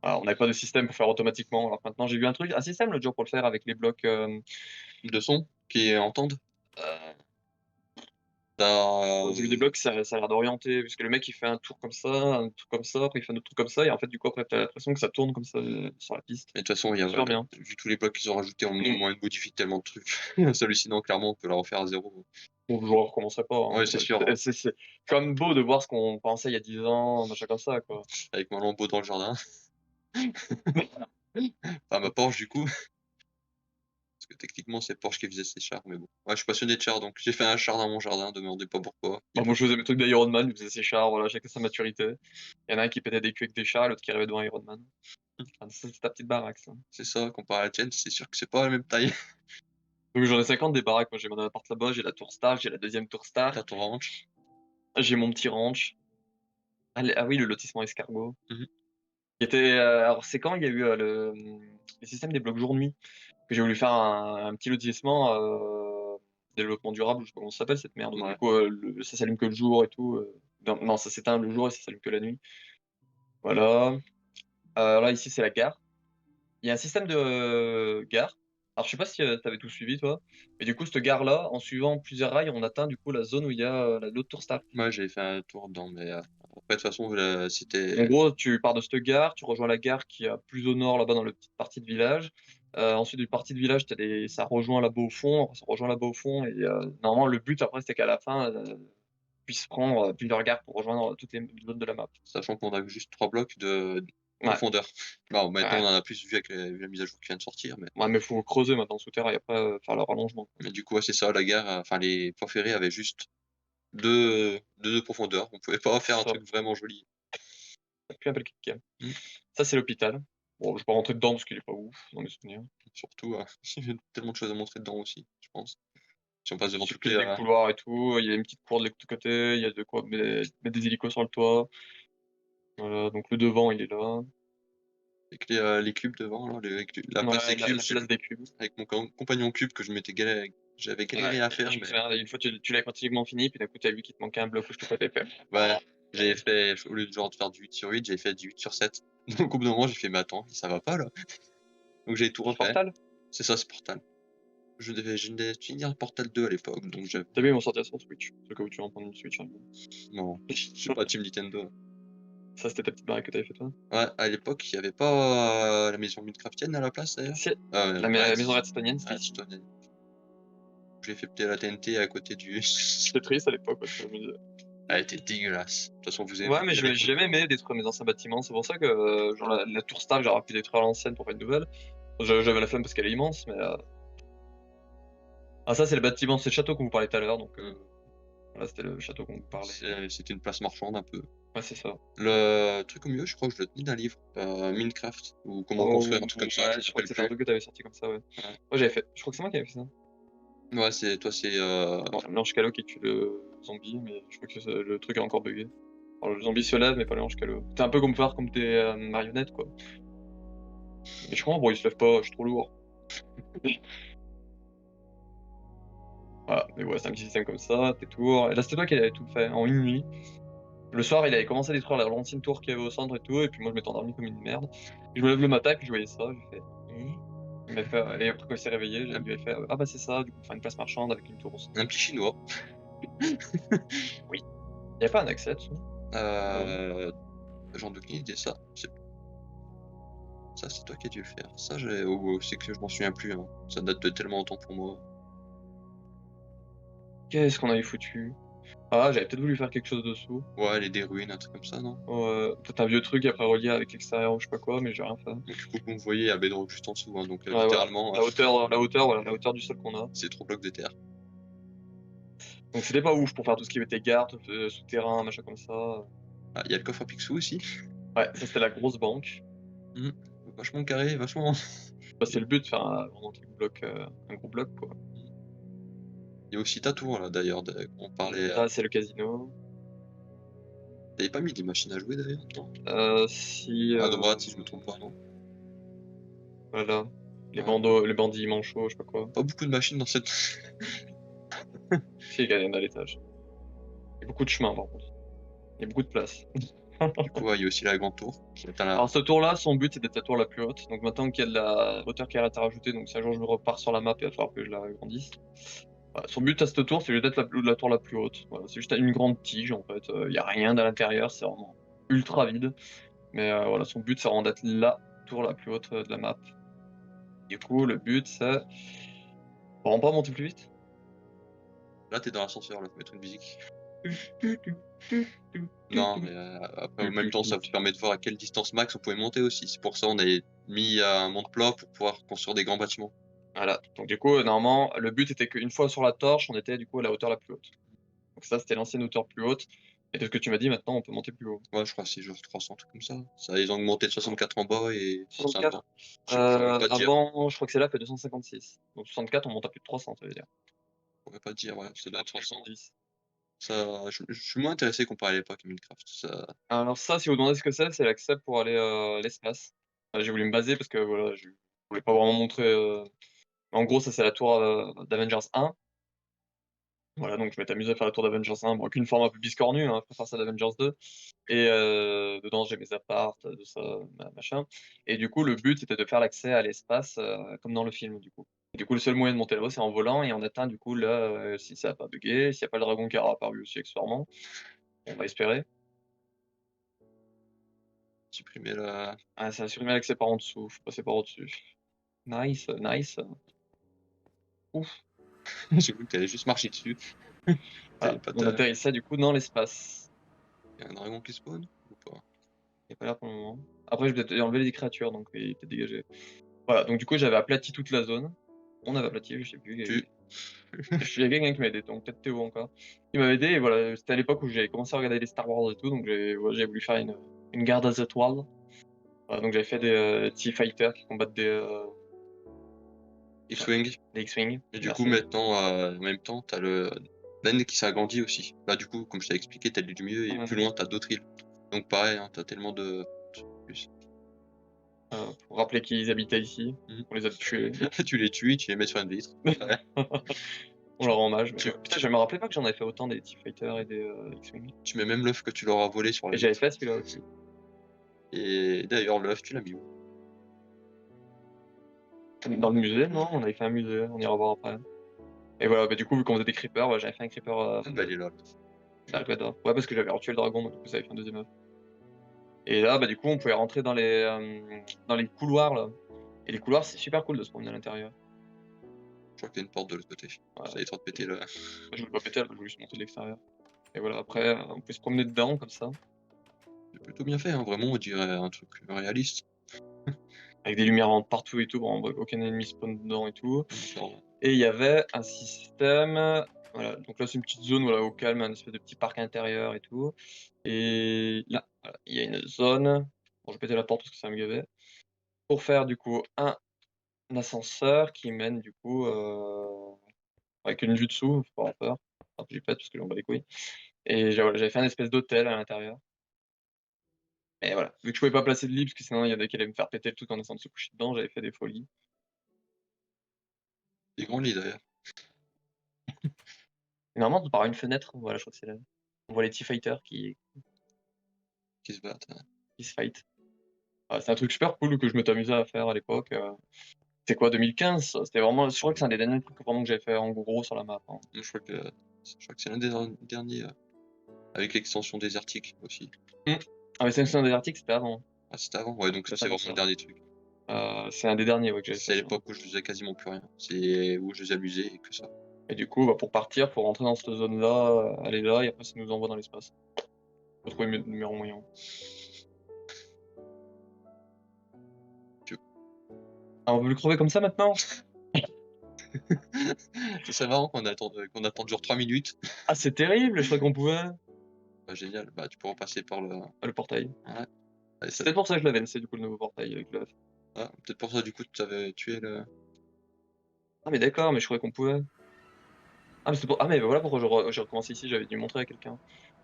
Alors, on n'avait pas de système pour faire automatiquement, alors que maintenant j'ai vu un système l'autre jour pour le faire avec les blocs, De son qui entendent? heu, Au début des blocs, ça a l'air d'orienter, parce que le mec il fait un tour comme ça, un truc comme ça, après il fait un autre truc comme ça, et en fait, du coup, après, tu as l'impression que ça tourne comme ça, sur la piste. Mais de toute façon, il y a Super bien. vu tous les blocs qu'ils ont rajoutés en Mmh. moins de modifie tellement de trucs. C'est hallucinant, clairement, on peut la refaire à 0. Bon, je recommencerai pas, hein, Ouais, c'est sûr, hein, c'est quand même beau de voir ce qu'on pensait il y a 10 ans, machin comme ça, quoi. avec mon lambeau dans le jardin. Enfin, ma Porsche, du coup, parce que techniquement, c'est Porsche qui faisait ses chars, mais bon. Ouais, je suis passionné de chars, donc j'ai fait un char dans mon jardin, demandez pas pourquoi. Bah, moi, je faisais mes trucs d'Iron Man, il faisait ses chars, voilà, chacun sa maturité. Il y en a un qui pétait des culs avec des chars, l'autre qui arrivait devant Iron Man. Ah, ça, c'est ta petite baraque, ça. C'est ça, comparé à la tienne, c'est sûr que c'est pas la même taille. Donc j'en ai 50 des baraques, moi j'ai mon appart là-bas, j'ai la tour Star, j'ai la deuxième tour Star, T'as ton ranch. j'ai mon petit ranch. Ah oui, le lotissement escargot. Mmh. Qui était, alors c'est quand il y a eu, le système des blocs jour-nuit, que j'ai voulu faire un petit lotissement, développement durable, je sais pas comment ça s'appelle cette merde, où du Ouais. coup, ça s'allume que le jour et tout, non, ça s'éteint le jour et ça s'allume que la nuit. Voilà. Là ici c'est la gare. Il y a un système de gare. Alors je sais pas si, tu avais tout suivi toi, mais du coup cette gare-là, en suivant plusieurs rails, on atteint du coup la zone où il y a, l'autre tour Star. Moi, j'avais fait un tour dedans, mais après, de toute façon, En c'était gros, tu pars de cette gare, tu rejoins la gare qui est plus au nord là-bas dans la petite partie de village. Ensuite, du partie de village, ça rejoint là-bas au fond, après ça rejoint là-bas au fond et normalement le but après c'était qu'à la fin, puisse prendre, plusieurs gares pour rejoindre toutes les zones de la map. sachant qu'on a juste 3 blocs de Ouais, profondeur. Bon, maintenant, on ouais, en a plus vu avec la mise à jour qui vient de sortir, ouais, mais faut creuser maintenant sous terre et après, faire le rallongement. mais du coup, ouais, c'est ça, la gare, enfin, les voies ferrées avaient juste 2 de profondeur. On pouvait pas faire C'est un ça, truc vraiment joli. plus un peu le kick. Mmh. Ça, c'est l'hôpital. Bon, je vais pas rentrer dedans parce qu'il est pas ouf dans mes souvenirs. Surtout, il y a tellement de choses à montrer dedans aussi, je pense. Si on passe devant Surtout toutes qu'il y a des couloirs et tout, il y a une petite cour de l'autre côté, il y a de quoi mettre des hélicos sur le toit. Voilà, donc le devant, il est là. avec les cubes devant là, la place des Ouais, cubes, la place des cubes. avec mon compagnon cube que j'avais Ouais, galéré à faire, je me mais souviens, une fois tu l'avais pratiquement fini, puis d'un coup tu as vu qu'il te manquait un bloc où je te pouvais faire. ouais, j'avais fait au lieu de genre de faire du 8/8, j'avais fait du 8/7. Donc au bout d'un moment, j'ai fait: «Mais attends, ça va pas là?» Donc j'ai tout refait. Portal? C'est ça, c'est Portal. Je devais finir Portal 2 à l'époque, donc Tu vu, ils vont sortir sur Switch, au cas où tu veux en prendre une Switch, hein. non, je suis pas team Nintendo. Ça, c'était ta petite baraque que t'avais fait toi? Ouais, à l'époque, il y avait pas, la maison Minecraftienne à la place d'ailleurs? Si, Ah la maison redstonienne, c'était ici. Redstone. J'ai fait péter la TNT à côté du J'étais triste à l'époque parce que je me disais elle était dégueulasse. De toute façon, vous ouais, mais verrez j'ai tout. jamais aimé détruire mes anciens bâtiments, c'est pour ça que, genre la tour Stark, j'aurais pu détruire à l'ancienne pour faire une nouvelle. J'avais la flemme parce qu'elle est immense, mais ah ça, c'est le bâtiment, c'est le château qu'on vous parlait tout à l'heure, donc Mmh. voilà, c'était le château qu'on vous parlait. C'était une place marchande un peu. Ouais, c'est ça. Le truc au milieu, je crois que je le tenais d'un livre, Minecraft ou comment Oh construire un truc comme ça, je ouais, me je crois rappelle que c'était un plus. truc que t'avais sorti comme ça, ouais. Ouais. Moi, j'avais fait je crois que c'est moi qui avais fait ça. Ouais, c'est toi, c'est, Non, l'ange Calo qui tue le zombie, mais je crois que le truc est encore buggé. Alors le zombie se lève, mais pas l'ange Calo. C'est un peu comme faire comme des, marionnettes, quoi. Mais je comprends, bon, il se lève pas, je suis trop lourd. Voilà, mais ouais, c'est un petit système comme ça, tes tours. Et là, c'était toi qui avais tout fait en une nuit. Le soir, il avait commencé à détruire la l'ancienne tour qu'il y avait au centre et tout, et puis moi, je m'étais endormi comme une merde. Et je me lève le matin, puis je voyais ça, j'ai fait: «Hein?» Il m'a fait et après quand il s'est réveillé, je un lui ai fait: «Ah bah, c'est ça, du coup, faire une place marchande avec une tour au centre». un petit chinois. Oui. Il y a pas un accès dessous? Non. Heu, J'en aucune idée, ça, c'est toi qui as dû le faire. Ça, j'ai ou c'est que je m'en souviens plus, hein. Ça date de tellement longtemps pour moi. Qu'est-ce qu'on avait foutu? Ah, j'avais peut-être voulu faire quelque chose dessous. Ouais, des ruines, un truc comme ça, non? Peut-être un vieux truc après relié avec l'extérieur ou je sais pas quoi, mais j'ai rien fait. Donc du coup, comme vous voyez, il y a Bedrock juste en dessous, hein, donc Ouais, voilà. littéralement, Voilà, la hauteur du sol qu'on a. c'est 3 blocs de terre. Donc c'était pas ouf pour faire tout ce qui était garde, souterrain, machin comme ça. Ah, il y a le coffre à Picsou aussi. Ouais, ça c'était la grosse banque. Mmh. Vachement carré, vachement Bah, c'est le but de faire vraiment un gros bloc, quoi. il y a aussi ta tour là d'ailleurs, on parlait, Là, c'est le casino. tu pas mis des machines à jouer d'ailleurs? Non? Si, À droite, si je me trompe pas, non? voilà, Ouais. les bandits manchots, je sais pas quoi. Pas beaucoup de machines dans cette Si, il y en a à l'étage. Il y a beaucoup de chemin, par contre. Il y a beaucoup de place. du coup, ouais, il y a aussi la grande tour qui est à la Alors, cette tour-là, son but, c'est d'être la tour la plus haute. Donc, maintenant qu'il y a de la hauteur qui arrête à rajouter, donc si un jour je repars sur la map, il va falloir que je la agrandisse. Bah, son but à cette tour, c'est juste d'être la tour la plus haute. Voilà, c'est juste une grande tige en fait. Il y a rien à l'intérieur, c'est vraiment ultra vide. Mais voilà, son but, c'est vraiment d'être la tour la plus haute de la map. Du coup, le but, c'est. On va pas monter plus vite? Là, t'es dans l'ascenseur, là, faut mettre une musique. Tu, tu, tu, tu, tu, tu, Non, tu, mais après, en tu, même tu, temps, tu, ça vous tu. permet de voir à quelle distance max on pouvait monter aussi. C'est pour ça on avait mis un monde plat pour pouvoir construire des grands bâtiments. Voilà. Donc du coup, normalement, le but était qu'une fois sur la torche, on était du coup à la hauteur la plus haute. Donc ça, c'était l'ancienne hauteur plus haute. Et de ce que tu m'as dit, maintenant, on peut monter plus haut. Ouais, je crois que c'est genre 300, trucs comme ça. Ça, ils ont augmenté de 64 en bas et 500 64. devant. Je saurais pas te dire. Avant, je crois que c'est là, fait 256. Donc 64, on monte à plus de 300, ça veut dire. Je pourrais pas te dire, ouais, c'est de 300. 310. Ça, je suis moins intéressé comparé à l'époque à Minecraft. Ça, Alors ça, si vous demandez ce que c'est l'accès pour aller à l'espace. J'ai voulu me baser parce que voilà, je voulais pas vraiment montrer. En gros, ça c'est la tour d'Avengers 1. Voilà, donc je m'étais amusé à faire la tour d'Avengers 1, bon, avec une forme un peu biscornue, hein, je préfère ça d'Avengers 2. Et dedans, j'ai mes apparts, de ça, machin. Et du coup, le but, c'était de faire l'accès à l'espace, comme dans le film, du coup. Et du coup, le seul moyen de monter là-haut, c'est en volant, et on atteint, du coup, là, si ça a pas bugué, s'il n'y a pas le dragon qui aura apparu aussi, accessoirement, on va espérer. supprimer la. Ah, ça a supprimé l'accès par en dessous, je suis passé par au-dessus. Nice, nice. Ouf. J'ai cru que t'allais juste marcher dessus. Voilà, T'allais pas on te. atterrissait, du coup, dans l'espace. Y a un dragon qui spawn ou pas? Il n'y a pas l'air pour le moment. Après, j'ai peut-être enlevé les créatures, donc il est peut-être dégagé. Voilà, donc du coup, j'avais aplati toute la zone. On avait aplati, je sais plus. Tu. Il y a quelqu'un qui m'a aidé, donc peut-être Théo encore. Il m'avait aidé, et voilà, c'était à l'époque où j'avais commencé à regarder les Star Wars et tout, donc j'avais voulu faire une garde à étoiles. Voilà, donc j'avais fait des TIE Fighters qui combattent X-Wing. des X-Wing. Et du coup, Merci. maintenant, en même temps, t'as le l'île qui s'agrandit aussi. Là, du coup, comme je t'avais expliqué, t'as l'île du milieu et plus Ouais. loin, t'as d'autres îles. Donc pareil, hein, t'as tellement de plus. Pour rappeler qu'ils habitaient ici, Mhm. on les a tués. Tu les tues, tu les mets sur une vitre. Ouais. On leur rend hommage. Mais Tu, putain, tu, je me rappelais pas que j'en avais fait autant des TIE Fighters et des X-Wing. tu mets même l'œuf que tu leur as volé sur la Et j'avais vitre. fait celui-là aussi. Et d'ailleurs, l'œuf, tu l'as mis où? Dans le musée, non? On avait fait un musée, on ira voir après. Et voilà, bah, du coup, vu qu'on faisait des creepers, ouais, j'avais fait un creeper Ah, bah, elle est là. Dark Vador. Ouais, parce que j'avais retué le dragon, donc du coup, ça avait fait un deuxième œuf. Et là, bah, du coup, on pouvait rentrer dans les couloirs, là. Et les couloirs, c'est super cool de se promener à l'intérieur. Je crois qu'il y a une porte de l'autre côté. Voilà. Ça est en train de péter là. Je voulais pas péter, je voulais juste monter de l'extérieur. Et voilà, après, on pouvait se promener dedans, comme ça, C'est plutôt bien fait, hein. Vraiment, on dirait un truc réaliste. avec des lumières en partout et tout. Bon, aucun ennemi spawn dedans et tout. Genre, Et il y avait un système. Voilà, donc là, c'est une petite zone, voilà, au calme, un espèce de petit parc intérieur et tout. Et là, voilà, il y a une zone. Bon, je vais péter la porte parce que ça me gavait. Pour faire, du coup, un ascenseur qui mène, du coup, avec une vue dessous, faut pas avoir peur. Enfin, je pète parce que j'en bats les couilles. Et voilà, j'avais fait un espèce d'hôtel à l'intérieur. Et voilà, vu que je pouvais pas placer de lit, parce que sinon il y en a qui allaient me faire péter le truc en essayant de se coucher dedans, j'avais fait des folies. des grands lits d'ailleurs, Et normalement, par une fenêtre, voilà, je crois que c'est là. On voit les TIE Fighters qui se battent, hein. qui se fight. Ouais, c'est un truc super cool que je m'étais amusé à faire à l'époque. C'est quoi, 2015? Ça c'était vraiment, je crois que c'est un des derniers trucs vraiment que j'avais fait en gros sur la map, hein. Je crois que c'est l'un des derniers, avec l'extension désertique aussi. Hmm. Ah, mais c'est un des articles, c'était avant. Ah, c'était avant? Ouais, donc C'était c'est avant vraiment le ça. dernier truc. C'est un des derniers ouais, que j'avais fait C'est à sur. l'époque où je faisais quasiment plus rien. C'est où je faisais amuser et que ça. Et du coup, bah, pour partir, faut rentrer dans cette zone-là, aller là, et après ça nous envoie dans l'espace. Faut trouver le meilleur moyen. Tu Ah, on veut le crever comme ça maintenant? Ce serait marrant qu'on attende genre 3 minutes. Ah, c'est terrible, je croyais qu'on pouvait. Bah, génial, bah, tu pourras passer par le Ah, le portail. ouais, allez, C'est peut-être pour ça que je l'avais laissé, du coup, le nouveau portail avec le. peut-être pour ça, du coup, tu avais tué le Ah, mais d'accord, mais je croyais qu'on pouvait. Ah, mais c'est pour. Ah, mais voilà pourquoi j'ai recommencé ici, j'avais dû montrer à quelqu'un.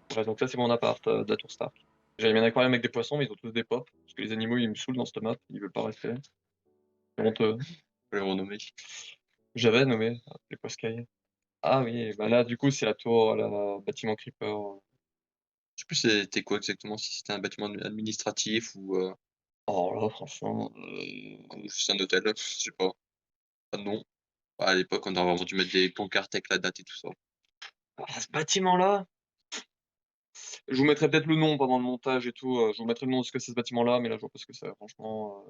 Voilà, donc là, c'est mon appart de la tour Stark. J'avais mis un aquarium avec des poissons, mais ils ont tous des pops. Parce que les animaux, ils me saoulent dans cette map, ils veulent pas rester. C'est honteux. le renommé. J'avais nommé les Poscailles. Ah oui, bah là, du coup, c'est la tour, la bâtiment Creeper. Je sais plus c'était quoi exactement, si c'était un bâtiment administratif Oh là, franchement. ou juste un hôtel, je sais pas. Pas de nom. À l'époque, on aurait vraiment dû mettre des pancartes avec la date et tout ça. Ah, ce bâtiment-là, je vous mettrai peut-être le nom pendant le montage et tout, je vous mettrai le nom de ce que c'est ce bâtiment-là, mais là, je vois pas ce que c'est franchement,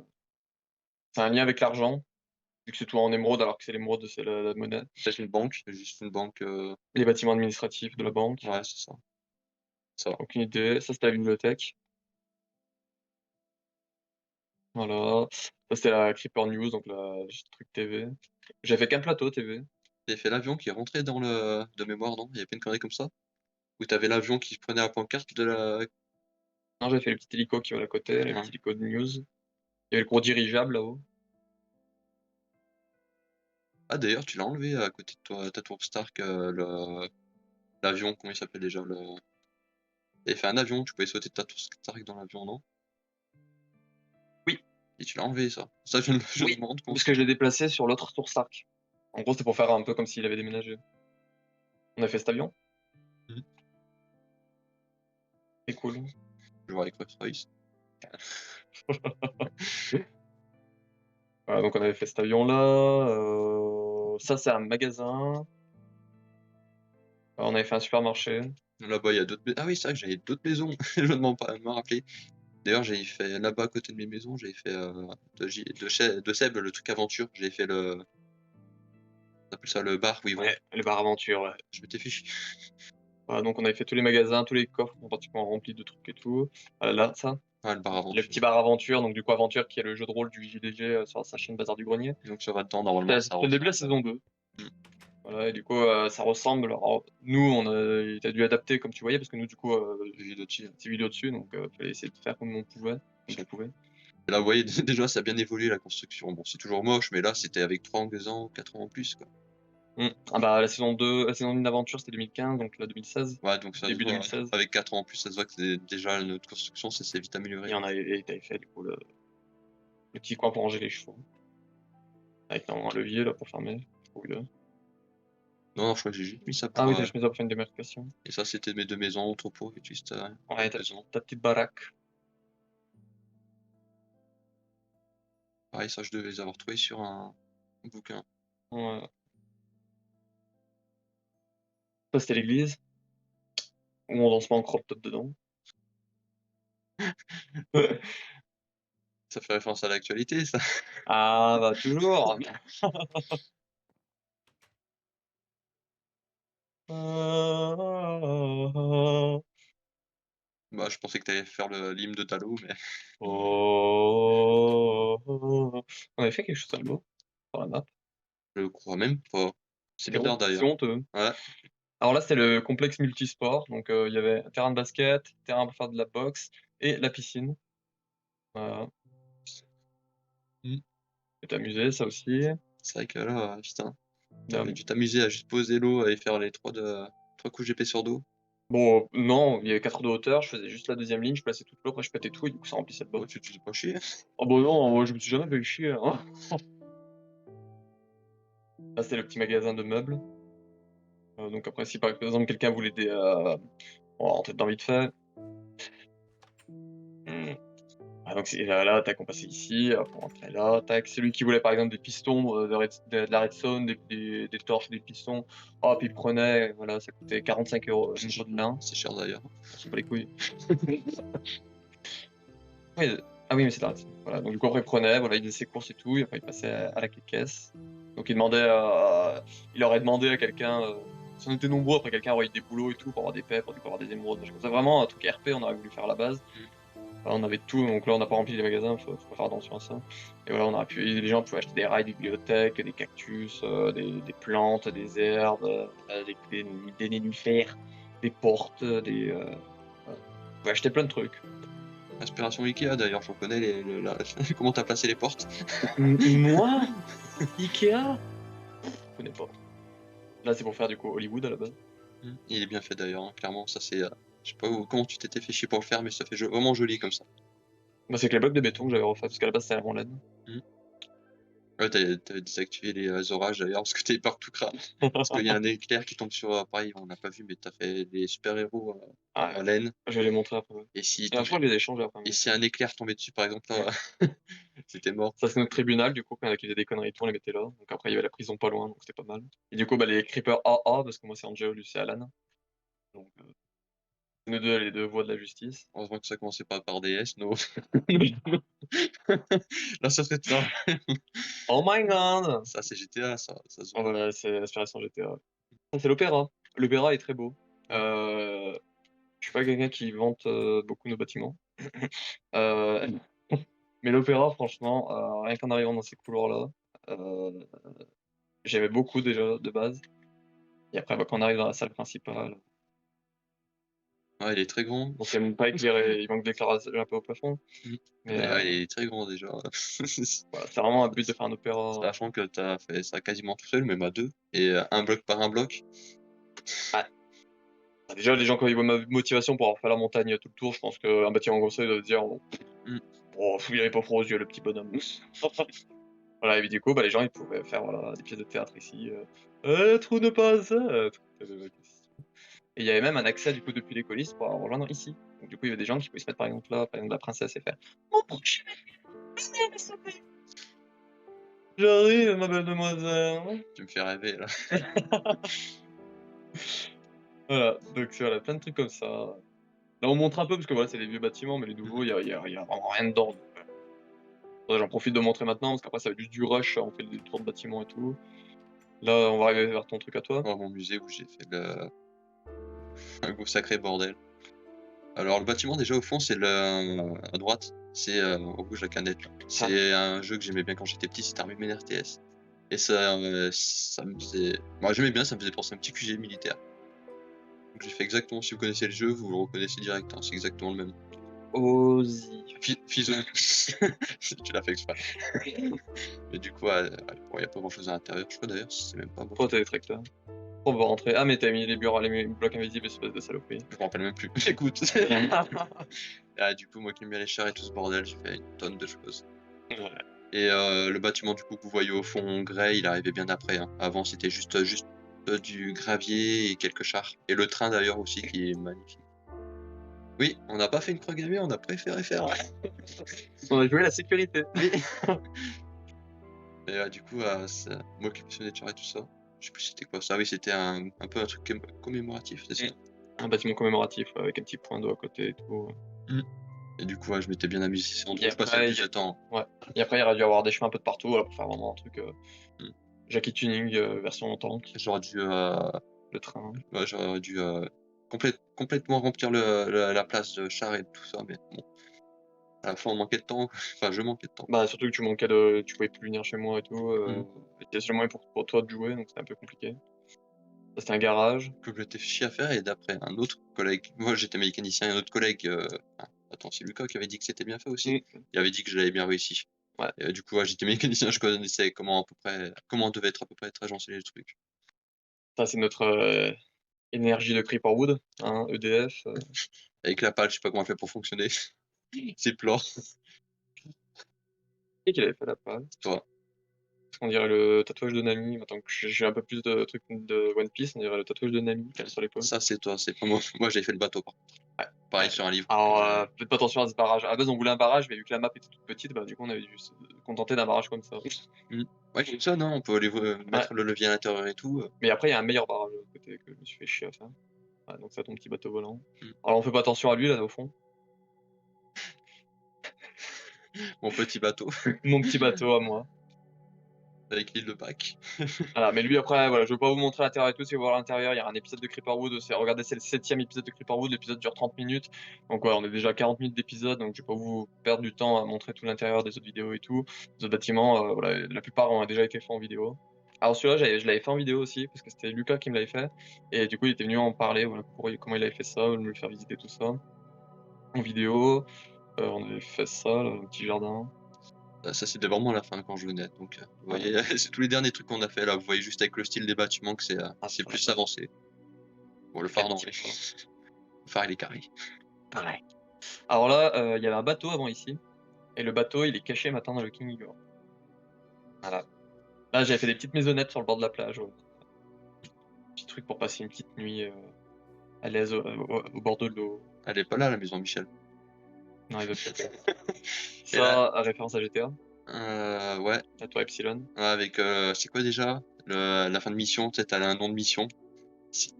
c'est un lien avec l'argent, vu que c'est tout en émeraude alors que c'est l'émeraude, c'est la monnaie. Peut-être une banque, juste une banque, Les bâtiments administratifs de la banque, ouais, c'est ça. Ça. aucune idée. Ça, c'était la bibliothèque. Voilà. Ça, c'était la Creeper News, donc le truc TV. J'ai fait qu'un plateau TV. J'avais fait l'avion qui rentrait dans le de mémoire, non? Il y avait pas une connerie comme ça? Où tu avais l'avion qui prenait la pancarte de la Non, j'avais fait le petit hélico qui vole à côté, les ouais. petits hélicos de news. Il y avait le gros dirigeable là-haut. Ah d'ailleurs, tu l'as enlevé à côté de toi ta tour Stark, l'avion, comment il s'appelle déjà? Tu avais fait un avion, tu pouvais sauter de ta tour Stark dans l'avion, non? Oui, Et tu l'as enlevé ça. Ça je viens de oui, me rendre parce compte. que je l'ai déplacé sur l'autre tour Stark. En gros, c'était pour faire un peu comme s'il avait déménagé. On a fait cet avion, Mmh. c'est cool. Je vois avec Rolls-Royce. Voilà, donc on avait fait cet avion-là. Ça, c'est un magasin. On avait fait un supermarché. Là-bas, il y a d'autres ah oui, c'est vrai que j'avais d'autres maisons, je viens de m'en rappeler. D'ailleurs, j'avais fait là-bas à côté de mes maisons, j'avais fait, de Seb, le truc aventure, j'avais fait on appelle ça le bar où ils vont. Ouais, le bar aventure, ouais. Je m'étais fait chier. Voilà, donc on avait fait tous les magasins, tous les coffres sont pratiquement remplis de trucs et tout. Là, ça, Ouais, le bar le aventure. petit bar aventure, donc du coup aventure qui est le jeu de rôle du JDG sur sa chaîne Bazar du Grenier. Donc ça va dedans normalement, ça C'est le rentre. début de la saison 2. Mmh. Voilà, et du coup, ça ressemble. Alors, nous, il a dû adapter comme tu voyais, parce que nous, du coup, J'ai vu d'autres dessus. c'est vidéo dessus, donc fallait essayer de faire comme on pouvait, comme tu pouvais. Et là, vous voyez, déjà, ça a bien évolué la construction. Bon, c'est toujours moche, mais là, c'était avec 3 ans, 4 ans en plus, quoi. Ah bah, la saison 2, la saison 1 d'aventure, c'était 2015, donc là, 2016, Ouais, donc ça se début voit, ouais. 2016. Avec 4 ans en plus, ça se voit que déjà notre construction, ça s'est vite amélioré. Et et t'avais fait, du coup, le petit coin pour ranger les chevaux, avec un levier, là, pour fermer. Trop bien. Non, non, je crois que j'ai juste mis ça Ah pour, oui, t'as mis ça pour faire une démarcation. et ça, c'était mes 2 maisons, entrepôt et juste, Ouais, maison. ta petite baraque. Pareil, ça, je devais les avoir trouvés sur un bouquin. Ouais. Ça, c'était l'église, où on danse pas en crop top dedans. Ça fait référence à l'actualité, ça. Ah bah, toujours! Bah, je pensais que t'allais faire l'hymne de Talo, mais Oh, on avait fait quelque chose de beau sur la map. je crois même pas. C'est bizarre C'est d'ailleurs. honteux. Ouais, Alors là, c'était le complexe multisport, donc il y avait un terrain de basket, terrain pour faire de la boxe et la piscine. Voilà. mmh, Tu t'amuser, ça aussi. c'est vrai que là, putain, tu Dam dû t'amuser à juste poser l'eau et faire les 3 couches d'épaisseur d'eau. bon, non, il y avait 4 de hauteur, je faisais juste la deuxième ligne, je plaçais toute l'eau, après je pétais tout et du coup ça remplissait le Oh, bas. tu te fais pas chier. Oh bah non, moi je me suis jamais fait chier, hein. Là, c'était le petit magasin de meubles. Donc après, si par exemple quelqu'un voulait on va rentrer dedans vite fait. Mmh. Ah donc c'est là, tac, on passait ici, hop, on rentrait là, tac. Celui qui voulait par exemple des pistons, de la redstone, des torches, des pistons, hop, il prenait, voilà, ça coûtait 45 € le morceau de lin, C'est cher d'ailleurs. on s'en bat les couilles. Oui, ah oui, mais c'est la redstone. Voilà, donc du coup après il prenait, voilà, il faisait ses courses et tout, et après il passait à la caisse. Donc il aurait demandé à quelqu'un, si on était nombreux, après quelqu'un aurait eu des boulots et tout, pour avoir des pets, pour avoir des émeraudes, des choses comme ça. Vraiment un truc RP, on aurait voulu faire à la base. Mmh. Voilà, on avait tout, donc là on n'a pas rempli les magasins, faut faire attention à ça. Et voilà, on aurait pu les gens pouvaient acheter des rails, des bibliothèques, des cactus, des plantes, des herbes, des nénuphars, des portes, voilà. On pouvait acheter plein de trucs. Inspiration IKEA d'ailleurs, j'en connais comment tu as placé les portes. Moi? IKEA? Je connais pas. Là, c'est pour faire du coup Hollywood à la base. Mmh. Il est bien fait d'ailleurs, hein, clairement, ça c'est, je sais pas comment tu t'étais fait chier pour le faire, mais ça fait vraiment joli comme ça. Moi, c'est que les blocs de béton que j'avais refait, parce qu'à la base, c'était en laine. Mmh. Ouais, tu désactivé les orages d'ailleurs, parce que tu partout crame. Parce qu'il y a un éclair qui tombe sur, pareil, on l'a pas vu, mais tu as fait des super héros, Ah en ouais, laine je vais les montrer après, ouais. et s'il Et je tombait crois que je les ai échangés après, et mais si un éclair tombait dessus par exemple là, C'était mort. Ça, c'est notre tribunal, du coup, quand il y en a qui faisaient des conneries et tout, on les mettait là. Donc après, il y avait la prison pas loin, donc c'était pas mal. Et du coup, bah, les creepers AA, parce que moi, c'est Angelo, lui, c'est Alan. Donc, nous deux, les deux voix de la justice. Heureusement que ça commençait pas par DS, no. Là, ça serait ça. Oh my god! Ça, c'est GTA, ça se Oh, voit. voilà, c'est l'inspiration GTA. Ça, c'est l'opéra. L'opéra est très beau. Je suis pas quelqu'un qui vante beaucoup nos bâtiments. Euh, mais l'opéra, franchement, rien qu'en arrivant dans ces couloirs-là, euh, j'aimais beaucoup déjà de base. Et après, bah, quand on arrive dans la salle principale, Ouais, il est très grand. bon, c'est même pas éclairé, il manque d'éclairage un peu au plafond. Mais Mais ouais, il est très grand déjà. voilà, c'est vraiment un but de faire un opéra. Sachant que tu as fait ça quasiment tout seul, même à 2 et un bloc par un bloc. Ah, déjà, les gens, quand ils voient ma motivation pour avoir fait la montagne tout le tour, je pense qu'un bâtiment comme ça, ils doivent se dire bon, Mmh. oh, il avait pas froid aux yeux, le petit bonhomme. Voilà, et du coup, bah, les gens, ils pouvaient faire voilà, des pièces de théâtre ici. Être ou ne pas être. Et il y avait même un accès, du coup, depuis les coulisses pour rejoindre ici. Donc, du coup, il y avait des gens qui pouvaient se mettre, par exemple, là, par exemple, la princesse, et faire mon prochain j'arrive, ma belle demoiselle. Tu me fais rêver là. Voilà, donc voilà, plein de trucs comme ça. Là, on montre un peu parce que voilà, c'est des vieux bâtiments, mais les nouveaux, il y a vraiment rien dedans. Donc, ouais, j'en profite de montrer maintenant parce qu'après, ça va être juste du rush. On fait des tours de bâtiments et tout. Là, on va arriver vers ton truc à toi. Oh, mon musée où j'ai fait un gros sacré bordel. Alors le bâtiment déjà au fond c'est à droite, c'est, au rouge la canette là. Ah, C'est un jeu que j'aimais bien quand j'étais petit, c'était Army Men RTS et ça me faisait moi j'aimais bien, ça me faisait penser à un petit QG militaire. Donc j'ai fait exactement si vous connaissez le jeu, vous le reconnaissez direct, hein, c'est exactement le même. Ozzy. Fils tu l'as fait exprès. Mais du coup, bon, il y a pas grand chose à l'intérieur, je crois d'ailleurs, c'est même pas moi. Pourquoi t'as des tracteurs? On va rentrer. Ah, mais t'as mis les bureaux, les blocs invisibles, espèce de saloperie. Je me rappelle même plus. Écoute. Ah, du coup, moi qui aime bien les chars et tout ce bordel, j'ai fait une tonne de choses. Ouais. Et le bâtiment du coup que vous voyez au fond en grès, il arrivait bien après, hein. Avant c'était juste, du gravier et quelques chars. Et le train d'ailleurs aussi qui est magnifique. Oui, on n'a pas fait une croix gammée, on a préféré faire On a joué la sécurité. oui. Et du coup, ça moi qui passionnais de chars et tout ça, je sais plus c'était quoi ça. Oui, c'était un peu un truc commémoratif, c'est ça? Un bâtiment commémoratif avec un petit point d'eau à côté et tout. Mmh. Et du coup, ouais, je m'étais bien amusé, c'est Et l'endroit où je passais le après, plus de temps. ouais. Et après, il aurait dû y avoir des chemins un peu de partout voilà, pour faire vraiment un truc Mmh. Jackie Tuning version tank, J'aurais dû, le train. ouais, j'aurais dû, complètement remplir la place de chars et tout ça, mais bon, à la fin on manquait de temps, enfin je manquais de temps. Bah, surtout que tu manquais de. Tu pouvais plus venir chez moi et tout. Mmh. Et c'était seulement pour toi de jouer, donc c'était un peu compliqué. Ça, c'était un garage. Que je m'étais fait chier à faire et d'après un autre collègue moi j'étais mécanicien et un autre collègue, attends, c'est Lucas qui avait dit que c'était bien fait aussi? Mm. Il avait dit que je l'avais bien réussi. Ouais. Et du coup, ouais, j'étais mécanicien, je connaissais comment devait être à peu près être agencé les trucs. Ça, c'est notre énergie de Creeperwood, hein, EDF. Avec la pale, je sais pas comment elle fait pour fonctionner. C'est plat. Qui qu'il avait fait la page? Toi. On dirait le tatouage de Nami. Maintenant que j'ai un peu plus de trucs de One Piece, on dirait le tatouage de Nami qu'elle a sur l'épaule. Ça, c'est toi, c'est pas moi. Moi, j'avais fait le bateau, par contre. Ouais. Pareil Ouais. sur un livre que Alors, j'ai faites pas attention à ce barrage. À la base, on voulait un barrage, mais vu que la map était toute petite, bah, du coup, on avait dû se contenter d'un barrage comme ça. mmh. Ouais, comme ça, non, on peut aller Ouais. mettre le levier à l'intérieur et tout, Mais après, il y a un meilleur barrage à côté que je me suis fait chier à faire. Ouais, donc ça, ton petit bateau volant. Mmh. Alors, on fait pas attention à lui, là, au fond. Mon petit bateau Mon petit bateau à moi. avec l'île de Pâques. Voilà, mais lui, après, voilà, je vais pas vous montrer l'intérieur et tout. Si vous voulez voir l'intérieur, il y a un épisode de Creeperwood. Regardez, c'est le 7e épisode de Creeperwood. L'épisode dure 30 minutes. Donc, ouais, on est déjà à 40 minutes d'épisode. Donc, je vais pas vous perdre du temps à montrer tout l'intérieur des autres vidéos et tout. Les autres bâtiments, voilà, la plupart ont déjà été faits en vidéo. Alors, celui-là, je l'avais fait en vidéo aussi, parce que c'était Lucas qui me l'avait fait. Et du coup, il était venu en parler, voilà, comment il avait fait ça, me le faire visiter tout ça. En vidéo, on avait fait ça, là, un petit jardin. Ça, c'était vraiment à la fin quand je venais, donc vous Ouais. voyez, c'est tous les derniers trucs qu'on a fait là, vous voyez juste avec le style des bâtiments que Ah, c'est ça plus va. avancé. Bon, le phare, non, mais le phare, il est carré. Pareil. Alors là, il y avait un bateau avant ici. Et le bateau, il est caché maintenant dans le King Igor. Voilà. Là, j'avais fait des petites maisonnettes sur le bord de la plage. Ouais. Petit truc pour passer une petite nuit à l'aise au bord de l'eau. Elle est pas là, la maison Michel. Non, il veut peut-être. Et là Ça, à référence à GTA. Ouais, la tour Epsilon. ouais, avec, c'est quoi déjà? La fin de mission, tu sais, tu un nom de mission. C'est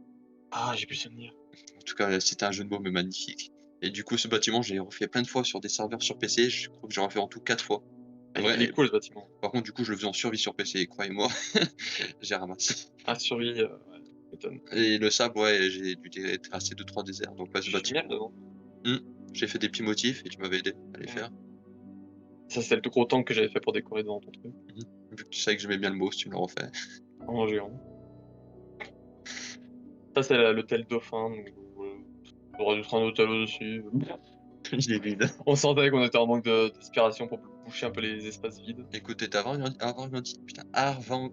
Ah, j'ai plus souvenir. En tout cas, c'était un jeu de mots, mais magnifique. Et du coup, ce bâtiment, j'ai refait plein de fois sur des serveurs sur PC. Je crois que j'ai refait en tout 4 fois. Ah, En il est vrai, cool ce bâtiment. par contre, du coup, je le faisais en survie sur PC et croyez-moi, j'ai ramassé. Ah, survie, ouais, m'étonne. Et le sable, ouais, j'ai dû tracer 2-3 déserts. Donc là, ce J'ai mis bâtiment, dedans. mmh, j'ai fait des petits motifs et tu m'avais aidé à les Mmh. faire. Ça, c'était le tout gros tank que j'avais fait pour décorer devant ton truc, Mmh. Vu que tu savais que j'aimais bien le mot, si tu me le refais. en géant. Ça, c'est l'hôtel Dauphin, donc on aurait dû prendre un hôtel au-dessus. Il est vide. On sentait qu'on était en manque d'inspiration pour boucher un peu les espaces vides. Écoute, t'étais avant-gardiste, putain, avant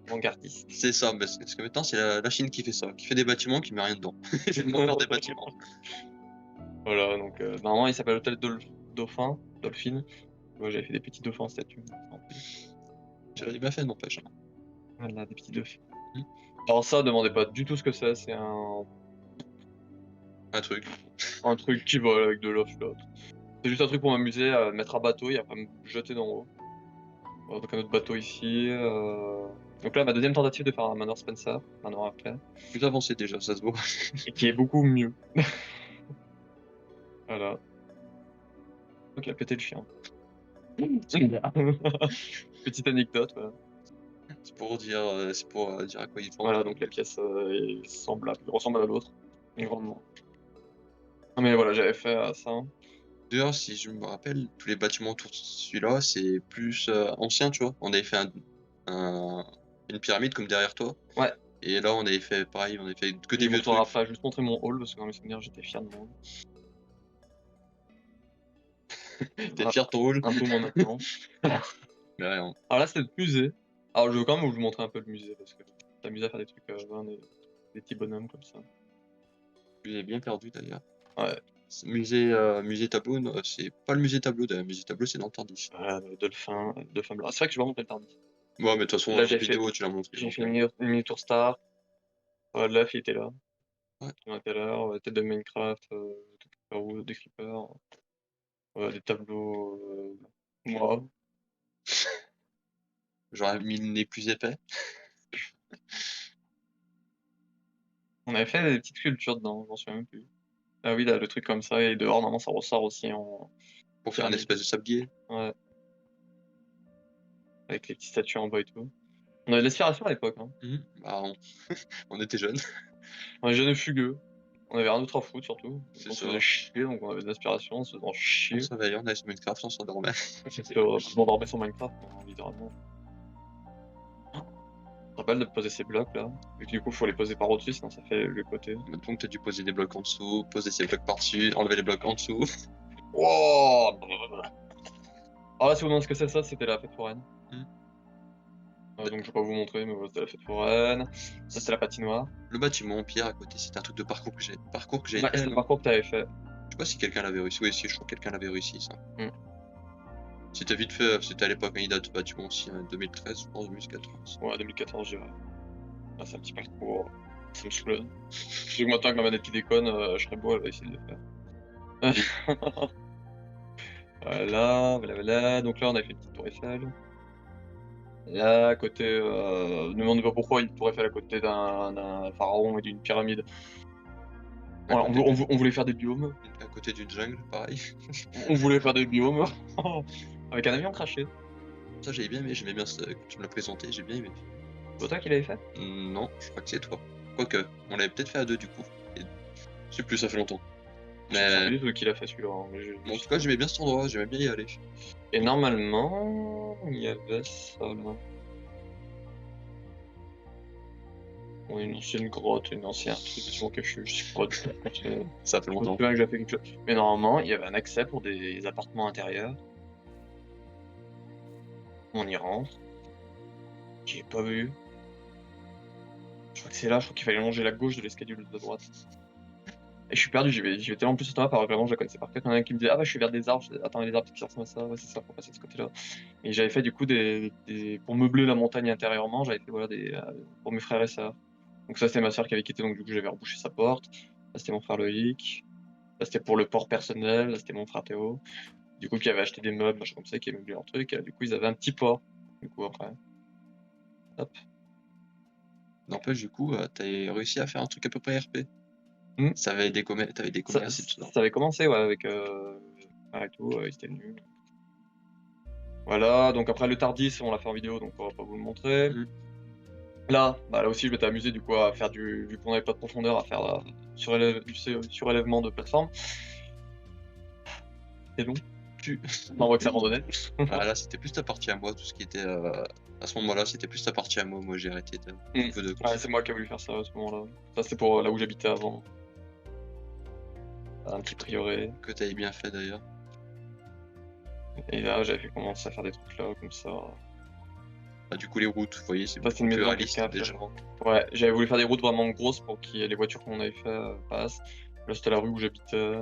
Avant-gardiste. c'est ça, parce que maintenant, c'est la Chine qui fait ça, qui fait des bâtiments, qui met rien dedans. Ils vont faire des bâtiments. Voilà, donc normalement, il s'appelle hôtel Dauphin, Dolphin. Moi, j'avais fait des petits dauphins en statue. J'avais bien fait, n'empêche, hein. Voilà, des petits dauphins. Mmh. Alors ça, demandez pas du tout ce que c'est Un truc. un truc qui vole avec de l'eau flotte. C'est juste un truc pour m'amuser à mettre un bateau et après me jeter d'en haut. Voilà, donc un autre bateau ici. Donc là, ma deuxième tentative de faire un manoir Spencer, manoir après, Plus avancé déjà, ça se voit. et qui est beaucoup mieux. Voilà. Donc il a pété le chien. Petite anecdote, voilà. C'est pour, dire à quoi il pense. Voilà, donc la pièce est semblable, ressemble à l'autre, grandement. Non mais voilà, j'avais fait ça. D'ailleurs, si je me rappelle, tous les bâtiments autour de celui-là, c'est plus, ancien, tu vois? On avait fait un une pyramide comme derrière toi Ouais, et là, on avait fait pareil, on avait fait que je des vous vieux montrerai trucs. après, juste montrer mon hall parce que dans mes souvenirs, j'étais fier de mon hall. Tu fier de ton rôle? Un peu moins maintenant. Mais rien, Alors là, c'était le musée. Alors je veux quand même vous montrer un peu le musée parce que t'amuses à faire des trucs, voilà, des petits bonhommes comme ça. je l'ai bien perdu d'ailleurs. Ouais, Musée Tableau, c'est pas le musée Tableau d'ailleurs, musée Tableau, c'est dans le Tardis. voilà, Dolphin blanc. C'est vrai que je vais montrer le Tardis. Ouais, mais de toute façon, Là, en vidéo, tu l'as montré j'ai donc fait une mini tour star. L'œuf, il était là. ouais. On a tout à l'heure, tête de Minecraft, des creepers, des tableaux, moi. J'aurais mis le nez plus épais On avait fait des petites sculptures dedans, je m'en souviens même plus. Ah oui, là, le truc comme ça, et dehors, normalement, ça ressort aussi en pour faire un pyramide. espèce de sablier. Ouais, avec les petites statues en bois et tout. On avait de l'inspiration à l'époque, hein. Mmh. Bah, on était jeunes, On était jeunes et fugueux. On avait rien d'autre à foutre, surtout. c'est On se faisait ça. chier, donc on avait de l'inspiration, on se faisait On chier. se réveillait, on allait sur Minecraft, on s'endormait. C'était horrible. Je m'endormais sur Minecraft, littéralement. Je me rappelle de poser ces blocs là. Et du coup, faut les poser par au-dessus, sinon ça fait le côté. Donc tu as dû poser des blocs en dessous, poser ces blocs par-dessus, enlever les blocs en dessous. Wouah! Alors là, si vous demandez ce que c'est ça, c'était la fête foraine. Mmh. Donc je vais pas vous montrer, mais voilà, c'était la fête foraine. Ça, c'était la patinoire. Le bâtiment en pierre à côté, c'était un truc de parcours que j'avais Ouais, fait, c'était le non? parcours que t'avais fait. Je sais pas si quelqu'un l'avait réussi. Oui, si, je crois que quelqu'un l'avait réussi ça. Mmh. C'était vite fait, c'était à l'époque, hein, il date ce bâtiment aussi, hein, 2013, je pense, 2014. Ouais, 2014, je dirais. Ah, c'est un petit parcours. Ça me saoule. Je sais que maintenant, avec ma manette qui déconne, je serais beau, elle va essayer de le faire. Voilà, voilà, voilà. Donc là, on a fait une petite tour Eiffel. Là, à côté, ne me demandez pas pourquoi une tour Eiffel à côté d'un pharaon et d'une pyramide. À Voilà, côté d'une on voulait faire des biomes. à côté d'une jungle, pareil. On voulait faire des biomes. Avec un avion craché. Ça, j'avais bien aimé, j'aimais bien ce quand tu me l'as présenté, j'ai bien aimé. C'est toi qui l'avais fait? Non, je crois que c'est toi. Quoique, on l'avait peut-être fait à 2 du coup et je sais plus, ça fait longtemps. Je me souviens Mais plus du tout qui l'a fait celui-là, hein, mais en tout cas, j'aimais bien cet endroit, j'aimais bien y aller. et normalement, il y avait ça là. Ouais, une ancienne grotte, une ancienne truc bâtiment caché, je sais pas du tout. Ça fait Je me longtemps. souviens que j'ai fait quelque chose. Mais normalement, il y avait un accès pour des appartements intérieurs. On y rentre. J'ai pas vu. Je crois que c'est là, je crois qu'il fallait longer la gauche de l'escalier de la droite. Et je suis perdu, j'y vais tellement plus automate par vraiment je la connaissais par cœur. Il y en a un qui me disait: «Ah bah je suis vers des arbres», je fais: «Attends, les arbres qui ressemblent à ça, ouais c'est ça, faut passer de ce côté-là». Et j'avais fait du coup pour meubler la montagne intérieurement, j'avais fait voilà pour mes frères et sœurs. Donc ça c'était ma sœur qui avait quitté, donc du coup j'avais rebouché sa porte. Là c'était mon frère Loïc. Là c'était pour le port personnel, là c'était mon frère Théo. Du coup, qui avaient acheté des meubles, machin comme ça, qui avaient meublé leur truc. Du coup, ils avaient un petit port. Du coup, après. Hop. N'empêche, du coup, t'as réussi à faire un truc à peu près RP. Hmm. T'avais des commerces et tout ça. Ça avait commencé, ouais, avec et tout, ils étaient venus. Voilà, donc après le Tardis, on l'a fait en vidéo, donc on va pas vous le montrer. Mhm. Là, là aussi, je m'étais amusé du coup à faire vu qu'on n'avait pas de profondeur, à faire du surélèvement de plateforme. C'est long. On voit que ça randonnait. Ah, là, c'était plus ta partie à moi, tout ce qui était. À ce moment-là, c'était plus ta partie à moi. Moi, j'ai arrêté de niveau de Ouais, c'est moi qui ai voulu faire ça à ce moment-là. Ça, c'était pour là où j'habitais avant. Un petit prieuré. que t'avais bien fait d'ailleurs. Et là, j'avais fait commencer à faire des trucs là, comme ça. Ah, du coup, les routes, vous voyez, c'est Ça, c'est beaucoup une plus maison réaliste cap, déjà. Ouais, j'avais voulu faire des routes vraiment grosses pour que les voitures qu'on avait fait passent. Là, c'était la rue où j'habitais.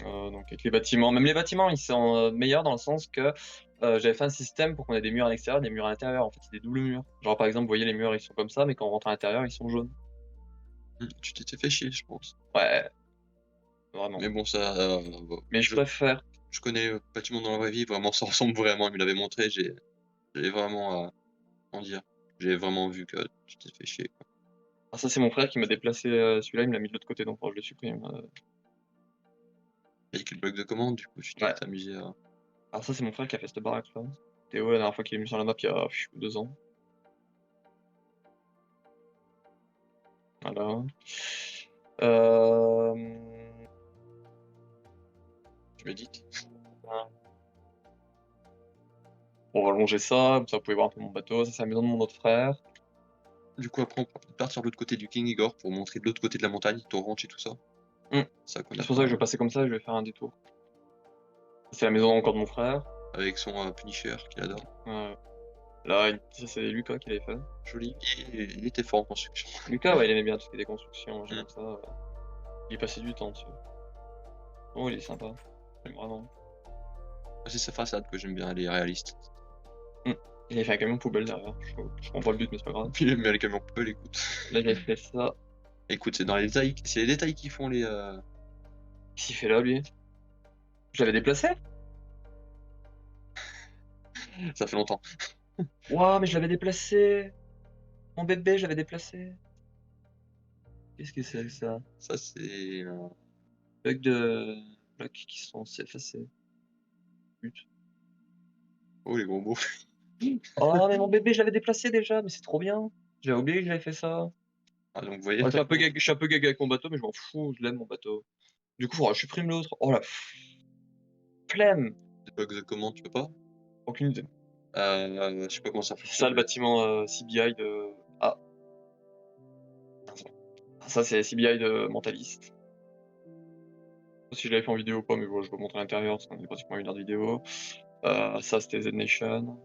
Donc avec les bâtiments, même les bâtiments, ils sont meilleurs dans le sens que j'avais fait un système pour qu'on ait des murs à l'extérieur, des murs à l'intérieur. En fait, c'est des doubles murs. Genre par exemple, vous voyez les murs, ils sont comme ça, mais quand on rentre à l'intérieur, ils sont jaunes. Tu t'étais fait chier, je pense. Ouais, vraiment. Mais bon, ça. Bon, Mais je préfère. je connais Bâtiment dans la vraie vie, vraiment, ça ressemble vraiment. Il me l'avait montré, j'ai vraiment. Comment dire? J'ai vraiment vu que tu t'es fait chier, quoi. Ah, ça, c'est mon frère qui m'a déplacé celui-là, il me l'a mis de l'autre côté, donc je le supprime. Avec le bloc de commande, du coup, tu t'es Ouais. amusé à. Alors ça, c'est mon frère qui a fait cette baraque-là. Théo, la dernière fois qu'il est venu sur la map, il y a 2 ans. Voilà. Euh... Tu médites. On va longer ça, comme ça vous pouvez voir un peu mon bateau. Ça, c'est la maison de mon autre frère. Du coup, après, on peut partir de l'autre côté du King Igor pour montrer de l'autre côté de la montagne, ton ranch et tout ça. Ça qu'on a C'est pour ça pas, que je vais passer comme ça et je vais faire un détour. C'est la maison encore de mon frère. avec son Punisher qu'il adore. Là, ça c'est Lucas qui l'avait fait. Joli. Il était fort en construction. Lucas, ouais, il aimait bien tout ce qui était construction, machin Mm. comme ça. Il passait du temps dessus. Oh, il est sympa. J'aime vraiment. C'est sa façade que j'aime bien, elle est réaliste. Il avait fait un camion poubelle derrière. Je comprends pas le but, mais c'est pas grave. Il aime bien les camions poubelles, écoute. Là, il avait fait ça. Écoute, c'est dans les détails, c'est les détails qui font les. Qu'est-ce qu'il fait là, lui? Je l'avais déplacé? Ça fait longtemps. Ouah, mais je l'avais déplacé! Mon bébé, je l'avais déplacé. Qu'est-ce que c'est que ça? Ça, c'est. Bugs de blocs qui sont effacés. But. Oh, les gros mots. Oh, mais mon bébé, je l'avais déplacé déjà, mais c'est trop bien. J'avais oublié que j'avais fait ça. Ah, donc, vous voyez. Ouais, je suis un peu gaga avec mon bateau, mais je m'en fous, je l'aime mon bateau. Du coup, faudra que je supprime l'autre. Oh la flemme! Les bugs de commande, tu peux pas. Aucune idée. Je sais pas comment ça C'est fonctionne. ça le bâtiment CBI de. Ah, ça c'est CBI de Mentalist. Je sais pas si je l'avais fait en vidéo ou pas, mais bon, je vais vous montrer l'intérieur parce qu'on est pratiquement à 1 heure de vidéo. Ça c'était Z Nation.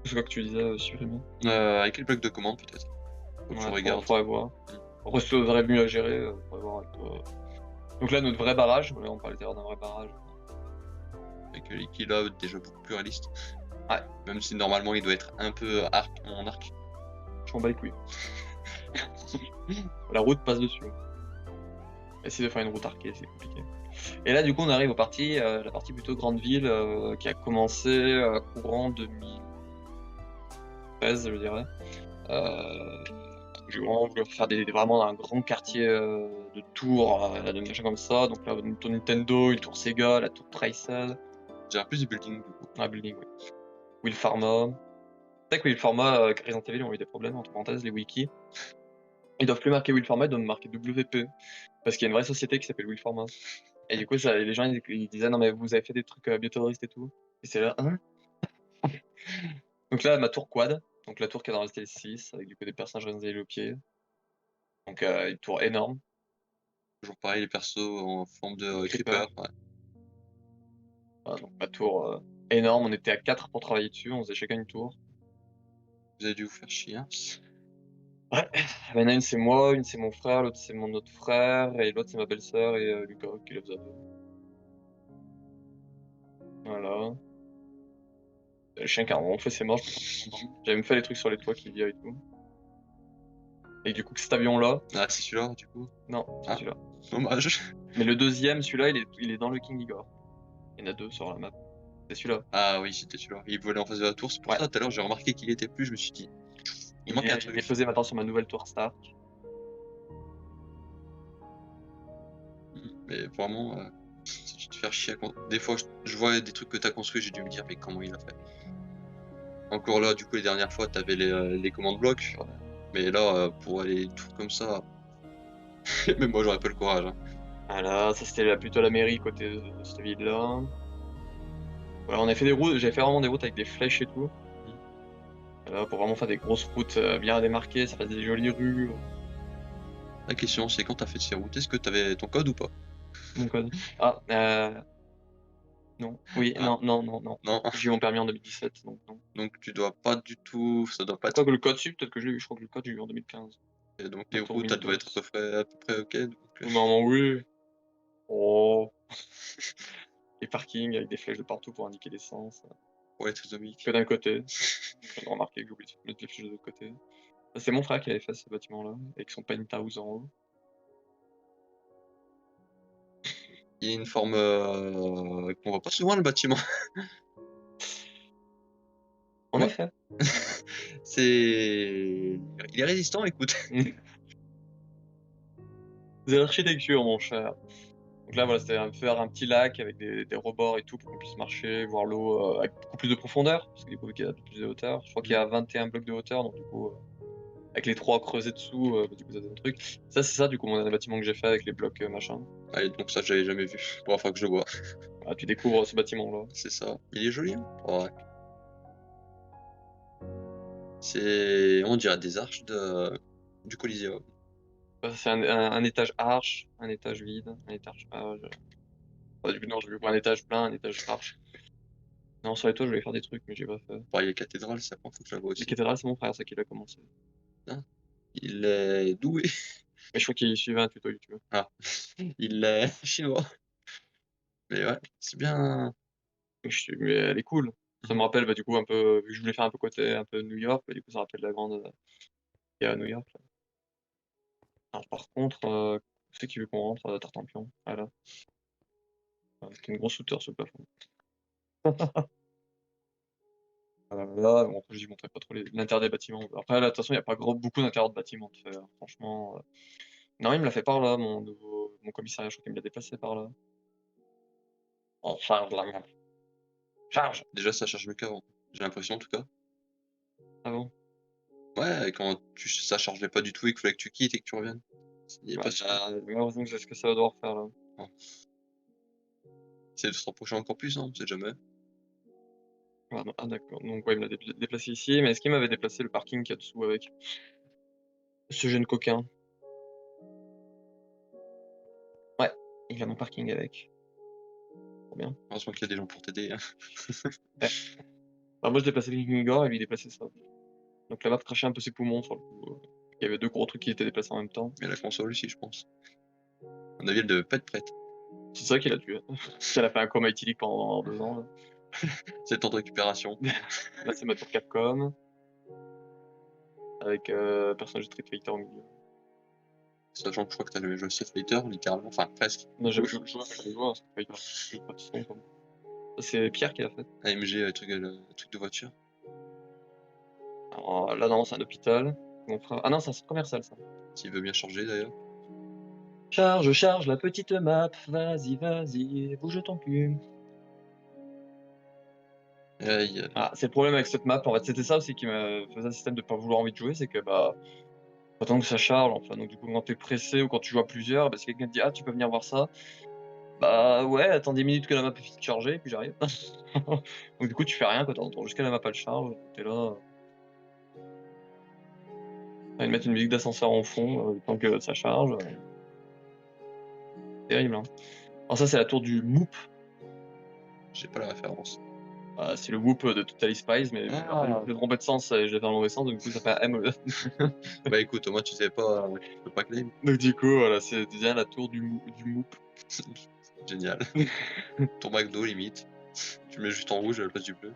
C'est quoi que tu disais, supprimer? Avec les blocs de commande, peut-être. Faut que je regarde. Faudrait voir. Après, si tu aurais mieux à gérer, faudrait voir avec toi. Donc là, notre vrai barrage, on parlait tout à l'heure d'un vrai barrage. Avec qui là, déjà beaucoup plus réaliste. Ouais. Même si normalement il doit être un peu en arc. Je m'en bats les couilles. La route passe dessus. Essayer de faire une route arquée, c'est compliqué. Et là, du coup, on arrive la partie plutôt grande ville, qui a commencé courant 2013, je dirais. J'ai vraiment voulu faire vraiment un grand quartier de tours, de machins comme ça. Donc là, une tour Nintendo, une tour Sega, la tour Tricel. J'ai plus de building du coup. Un building, oui. Will Pharma. C'est vrai que Will Pharma, Resident Evil ont eu des problèmes, entre parenthèses, les wikis. Ils doivent plus marquer Will Pharma, ils doivent marquer WP. Parce qu'il y a une vraie société qui s'appelle Will Pharma. Et du coup, les gens ils disaient non, mais vous avez fait des trucs bioterroristes et tout. Et c'est là, hein? Donc là, ma tour quad. Donc la tour qui est dans Resident Evil 6, avec du coup des personnages Resident Evil au pied. Donc une tour énorme. Toujours pareil, les persos en forme de Creeper. creeper. Ouais. Voilà, donc ma tour énorme, on était à 4 pour travailler dessus, on faisait chacun une tour. Vous avez dû vous faire chier. Hein. Ouais, il y en a une c'est moi, une c'est mon frère, l'autre c'est mon autre frère, et l'autre c'est ma belle-sœur et Lucas qui le faisait. Voilà. Le chien qui a vraiment fait ses morts, j'avais même fait les trucs sur les toits qu'il y a et tout. Et du coup, cet avion-là. Ah, c'est celui-là du coup. Non, c'est Ah. celui-là. Dommage. Mais le deuxième, celui-là, il est dans le King Igor. Il y en a 2 sur la map. C'est celui-là. Ah oui, c'était celui-là. Il volait en face de la tour, c'est pour Ouais. ça, tout à l'heure, j'ai remarqué qu'il était plus, je me suis dit: «Il manque un Il est truc». posé maintenant sur ma nouvelle tour Stark. Mais vraiment, si tu te faire chier à des fois, je vois des trucs que tu as construits, j'ai dû me dire: «Mais comment il a fait?» Encore là, du coup, les dernières fois, tu avais les commandes blocs, Ouais. mais là, pour aller tout comme ça, même moi, j'aurais pas le courage, hein. Voilà, ça c'était plutôt la mairie côté de cette ville-là. Voilà, on a fait des routes, j'avais fait vraiment des routes avec des flèches et tout. Mmh. Pour vraiment faire des grosses routes bien démarquées, ça fait des jolies rues. La question, c'est quand tu as fait ces routes, est-ce que tu avais ton code ou pas? Mon code. Ah, non. Oui, Ah, non, non, non, non. non, J'ai eu mon permis en 2017, donc non. donc tu dois pas du tout ça doit pas être Quoique le code si, peut-être que je l'ai eu, je crois que le code j'ai eu en 2015. et donc tes La tour routes, elles doivent être Windows. à peu près OK, donc Normalement oui. Oh, les parkings avec des flèches de partout pour indiquer l'essence. ouais, trisomique. Que d'un côté. Je viens de remarquer que j'ai oublié de mettre les flèches de l'autre côté. Ça, c'est mon frère qui avait fait ce bâtiment-là, avec son penthouse en haut. Il y a une forme, qu'on voit pas souvent le bâtiment. En Ouais, effet. c'est il est résistant, écoute. C'est l'architecture, mon cher. Donc là, voilà, c'était faire un petit lac avec des rebords et tout pour qu'on puisse marcher, voir l'eau avec beaucoup plus de profondeur, parce que du coup, vu qu'il y a plus de hauteur. Je crois qu'il y Mmh. a 21 blocs de hauteur, donc du coup, avec les 3 creusés dessous, bah, du coup, ça donne un truc. Ça, c'est ça, du coup, mon dernier bâtiment que j'ai fait avec les blocs machin. Ah et donc ça, j'avais jamais vu. Première fois que je le vois. Ah, tu découvres ce bâtiment-là. C'est ça. Il est joli, hein? Ouais. C'est on dirait des arches du Coliseum. Ça, c'est un étage arche, un étage vide, un étage bah, du coup, non, j'ai vu un étage plein, un étage arche. Non, sur les toits, je voulais faire des trucs, mais j'ai pas fait. Pareil, les cathédrales, c'est la première fois que je la vois Les aussi. cathédrales, c'est mon frère, ça qui l'a commencé. Ah, il est doué. Mais je crois qu'il suivait un tuto YouTube. Ah, il est chinois. Mais ouais, c'est bien. Mais elle est cool. Ça Mmh. me rappelle, bah, du coup, un peu, vu que je voulais faire un peu côté un peu New York, bah, du coup, ça rappelle la grande, qu'il y a à New York, là. Alors par contre, c'est qui veut qu'on rentre, Tartampion? Ah là, avec une grosse hauteur sur le plafond. Là, bon après je lui montrais pas trop l'intérieur des bâtiments. Après là, de toute façon, il y a pas beaucoup d'intérieur de bâtiments de faire, franchement, non, il me l'a fait par là, mon commissariat, je crois qu'il me l'a déplacé par là. On charge la map. Charge! Déjà, ça charge mieux qu'avant. J'ai l'impression, en tout cas. Ah bon? Ouais, quand ça chargeait pas du tout et qu'il fallait que tu quittes et que tu reviennes. Il est Bah, pas super. j'ai l'impression que c'est ce que ça va devoir faire là. Ouais. C'est de se rapprocher encore plus, hein, on sait jamais. Ah non, ah d'accord, donc ouais, il me l'a déplacé ici, mais est-ce qu'il m'avait déplacé le parking qu'il y a dessous avec? Ce jeune coquin. Ouais, il a mon parking avec. Trop bien. Heureusement qu'il y a des gens pour t'aider, hein. Ouais. Bah, moi je déplaçais le King Igor et lui il déplaçait ça. Donc la map crachait un peu ses poumons sur le coup, il y avait 2 gros trucs qui étaient déplacés en même temps. Et la console aussi, je pense. À mon avis, elle devait pas être prête. C'est ça qui l'a tué. Elle a fait un coma éthylique pendant 2 ans là. C'est le temps de récupération. Là c'est ma tour Capcom avec, personnage de Street Fighter au milieu. Sachant que je crois que tu as jamais joué à Street Fighter, littéralement, enfin presque. Non, j'avais joué à Street Fighter, j'ai pas de son quoi. Ça c'est Pierre qui l'a fait. AMG, truc de voiture. Alors là non, c'est un hôpital. Mon frère ah non, c'est un centre commercial ça. S'il veut bien changer d'ailleurs. Charge, charge la petite map, vas-y, vas-y, bouge ton cul. Aïe, Ah, c'est le problème avec cette map, en fait, c'était ça aussi qui me faisait le système de pas vouloir envie de jouer, c'est que, bah, faut attendre que ça charge, enfin, donc du coup, quand tu es pressé ou quand tu joues à plusieurs, bah, si quelqu'un te dit: «Ah, tu peux venir voir ça», bah, ouais, attends 10 minutes que la map ait fini de charger et puis j'arrive. Donc du coup, tu fais rien quoi, tu attends jusqu'à la map elle charge, tu es là, tu mettre une musique d'ascenseur en fond, le temps que ça charge, terrible, hein. Alors ça, c'est la tour du Moop, j'ai pas la référence. c'est le Whoop de Totally Spies, mais Ah! je l'ai trompé de sens, je l'ai fait dans le mauvais sens, donc du coup, ça fait un M. Bah écoute, au moins tu sais pas, tu peux pas claim. Donc du coup, voilà, c'est bien la tour du Moop. Génial. Ton McDo limite. Tu mets juste en rouge à la place du bleu.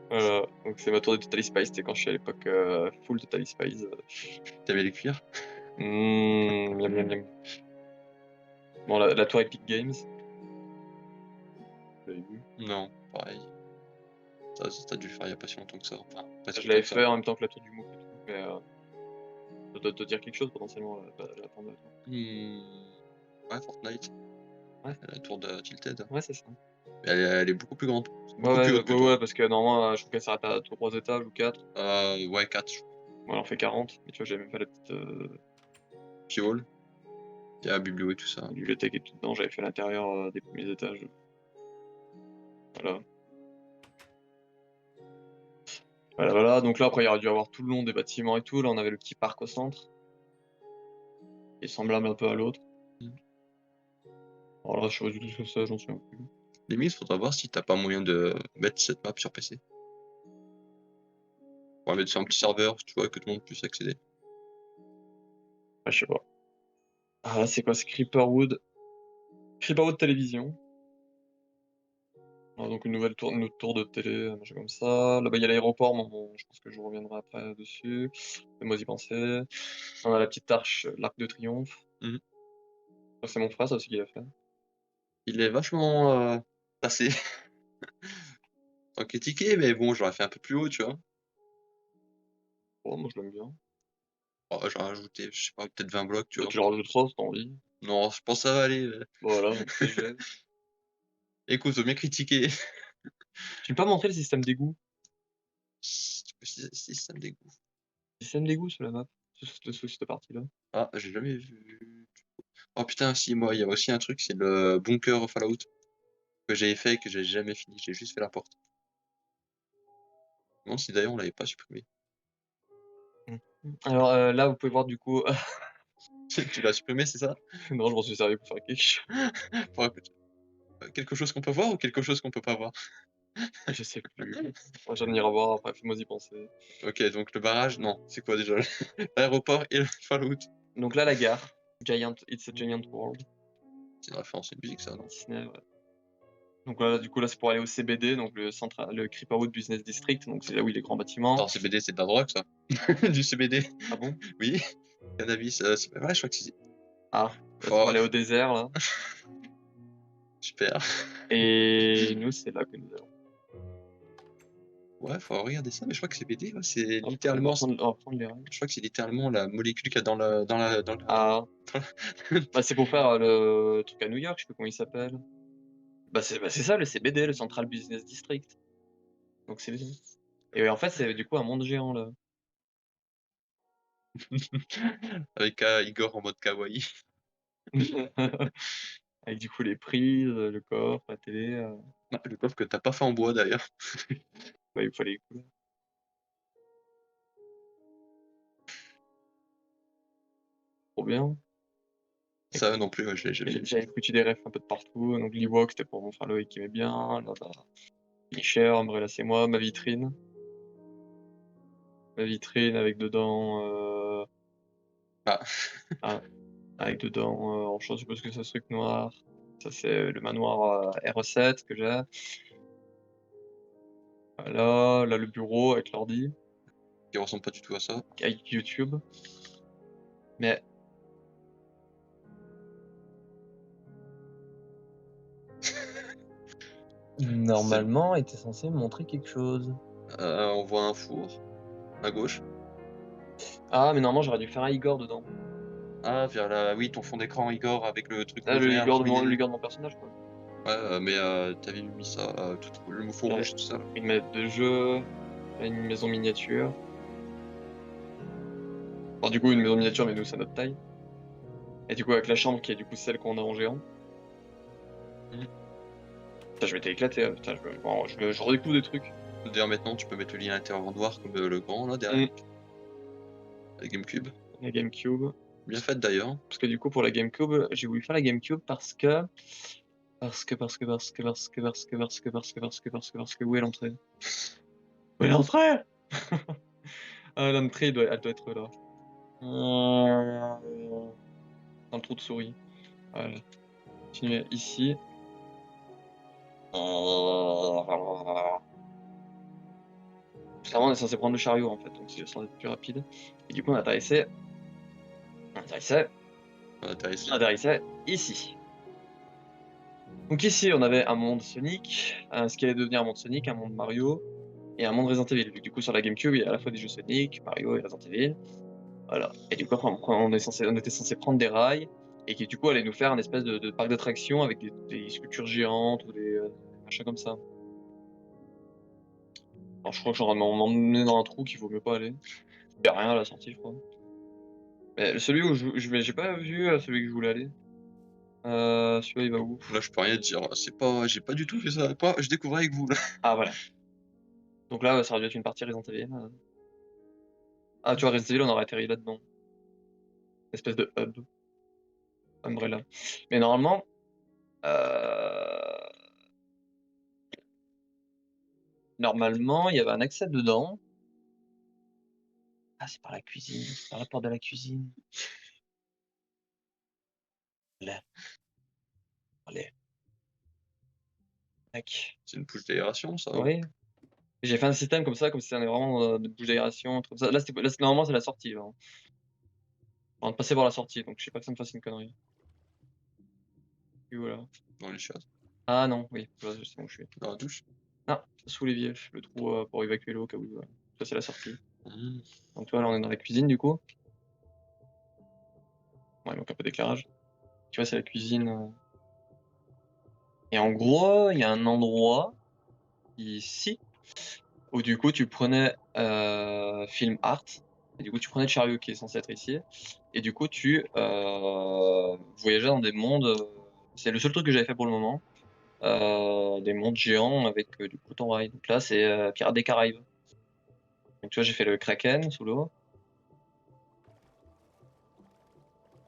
Voilà, donc c'est ma tour de Totally Spies, c'était quand je suis à l'époque, full Totally Spies, Tu les cuirs? miam miam miam. Bon, la tour Epic Games. Vous l'avez vu? Non, pareil. Ça, t'as dû le faire il y a pas si longtemps que ça. Enfin, pas si Je longtemps l'avais que ça. fait en même temps que la tour du Mouf et tout, mais ça doit te dire quelque chose potentiellement, la tour de la tour. Ouais, Fortnite. Ouais. La tour de Tilted. Ouais, c'est ça. Mais elle est beaucoup plus grande. Ouais, Beaucoup plus haute plutôt. ouais, parce que normalement, je trouve qu'elle s'arrête à 3 étages ou 4. Ouais, 4, je crois. Moi, elle en fait 40. Mais tu vois, j'avais même fait la petite Petit hall. Il y a la biblio et tout ça. bibliothèque et tout dedans. J'avais fait l'intérieur des premiers étages. Voilà. Voilà. Donc là, après, il y aurait dû avoir tout le long des bâtiments et tout. Là, on avait le petit parc au centre, qui est semblable un peu à l'autre. Mm. Alors là, je sais pas du tout ce que c'est, j'en souviens plus. Limite, faudra voir si t'as pas moyen de mettre cette map sur PC. On va mettre sur un petit serveur, tu vois, que tout le monde puisse accéder. Ah, je sais pas. Ah, là, c'est quoi? C'est Creeperwood. Creeperwood Télévision. Ah, donc une autre tour de télé, un machin comme ça. Là-bas, il y a l'aéroport, mais bon, je pense que je reviendrai après dessus. Fais-moi y penser. On a la petite arche, l'Arc de Triomphe. Mhm. Ça, c'est mon frère, ça aussi, qu'il a fait. Il est vachement passé. Tant critiqué, mais bon, j'aurais fait un peu plus haut, tu vois. Oh, moi, je l'aime bien. Oh, j'aurais rajouté, je sais pas, peut-être 20 blocs, tu Bah, vois. tu le rajouteras si t'as envie. Non, je pense que ça va aller. Voilà, on sait jamais. Écoute, faut bien critiquer. Tu peux pas montrer le système d'égout? Si ça me dégoûte. Système d'égout sur la map, sur cette partie-là. Ah, j'ai jamais vu. Oh putain, si, moi, il y a aussi un truc, c'est le bunker Fallout que j'avais fait et que j'ai jamais fini. J'ai juste fait la porte. Non, si d'ailleurs on l'avait pas supprimé. Alors là, vous pouvez voir du coup. Tu l'as supprimé, c'est ça? Non, je m'en suis servi pour faire quelque chose. Pour quelque chose qu'on peut voir ou quelque chose qu'on peut pas voir? Je sais plus. Ouais, j'en irai voir après, fais-moi y penser. Ok, donc le barrage, non, c'est quoi déjà? L'aéroport et le Fallout. Donc là, la gare. It's a Giant World. C'est une référence à une musique, ça, non? Disney, ouais. Donc là, du coup, là, c'est pour aller au CBD, donc le Creeperwood Business District, donc c'est là où il y a les grands bâtiments. Non, CBD, c'est de la drogue, ça. Du CBD. Ah bon? Oui. Cannabis, c'est pas vrai, je crois que c'est. Ah, là, c'est pour Oh, aller au désert, là. super. Et nous, c'est là que nous allons. Ouais, faut regarder ça, mais je crois que CBD, ouais, c'est On littéralement. va prendre les règles. Je crois que c'est littéralement la molécule qu'il y a Ah, bah c'est pour faire le truc à New York, je sais plus comment il s'appelle. Bah c'est ça, le CBD, le Central Business District. Donc c'est et en fait, c'est du coup un monde géant, là. Avec Igor en mode kawaii. Avec du coup les prises, le coffre, la télé, Le coffre que t'as pas fait en bois d'ailleurs. bah, il fallait les couleurs. Trop bien. Ça non plus, ouais, je l'ai jamais vu. J'avais foutu des refs un peu de partout, donc l'Ewok, c'était pour mon frère Loïc qui aimait bien, là, bah, Michel, Umbrella, c'est moi, ma vitrine. Ma vitrine avec dedans, Ah, ah, avec dedans, en chose, je suppose que c'est ce truc noir. Ça, c'est le manoir R7 que j'ai. Voilà, là, le bureau avec l'ordi, qui ressemble pas du tout à ça. avec YouTube. Mais normalement, il était censé me montrer quelque chose. On voit un four à gauche. Ah, mais normalement, j'aurais dû faire un Igor dedans. Ah, vers la. Oui, ton fond d'écran Igor avec le truc Ah, le ouvert, la Igor cheminée. de mon personnage, quoi. Ouais, mais t'avais mis ça, tout le fond J'avais rouge, tout ça. une maître de jeu, une maison miniature. Enfin, du coup, une maison miniature, mais nous, c'est notre taille. Et du coup, avec la chambre qui est du coup celle qu'on a en géant. Mhm. Putain, je m'étais éclaté, putain, je redécouvre des trucs. D'ailleurs, maintenant, tu peux mettre le lien à l'intérieur en noir comme le grand là derrière. La GameCube. La GameCube. Bien faite d'ailleurs. Parce que du coup, pour la GameCube, j'ai voulu faire la GameCube parce que, où est l'entrée? Où est l'entrée? Ah, l'entrée, elle doit être là. Dans le trou de souris. Voilà. Continuez ici. Clairement, on est censé prendre le chariot en fait, donc c'est censé être plus rapide. Et du coup, on atterrissait On atterrisse. ici. Donc ici, on avait un monde Sonic, ce qui allait devenir un monde Sonic, un monde Mario et un monde Resident Evil. Du coup, sur la GameCube, il y a à la fois des jeux Sonic, Mario et Resident Evil. Voilà. Et du coup, après, on était censé prendre des rails et qui, du coup, allait nous faire un espèce de parc d'attractions avec des sculptures géantes ou des machins comme ça. Alors, je crois que j'en m'emmener dans un trou qu'il vaut mieux pas aller. Il y a rien à la sortie, je crois. Mais celui où j'ai pas vu celui que je voulais aller. Celui-là, il va où? Là, je peux rien dire. C'est pas, j'ai pas du tout fait ça. Pas, je découvre avec vous là. Ah, voilà. Donc là, ça aurait dû être une partie Resident Evil. Ah, tu vois, Resident Evil, on aurait atterri là-dedans. Espèce de hub, umbrella. Mais normalement, euh, normalement, il y avait un accès dedans. Ah, c'est par la cuisine, c'est par la porte de la cuisine. Là, allez, tac. C'est une bouche d'aération, ça. Oui. J'ai fait un système comme ça, comme si c'était vraiment de bouche d'aération, un truc comme ça. Normalement, c'est la sortie, là, hein. On va passer par la sortie, donc je sais pas que ça me fasse une connerie. Et voilà. Dans les chiottes. Ah non, oui, je sais où je suis. Dans la douche. Ah, sous l'évier, le trou pour évacuer l'eau au cas où. Ça, c'est la sortie. Mmh. Donc, toi, là, on est dans la cuisine, du coup. Ouais, donc un peu d'éclairage. Tu vois, c'est la cuisine. Et en gros, il y a un endroit ici où du coup tu prenais Film Art et du coup tu prenais le chariot qui est censé être ici et du coup tu voyageais dans des mondes. C'est le seul truc que j'avais fait pour le moment. Des mondes géants avec du coup ton rail. Donc là c'est Pirates des Caraïbes. Donc tu vois j'ai fait le Kraken sous l'eau.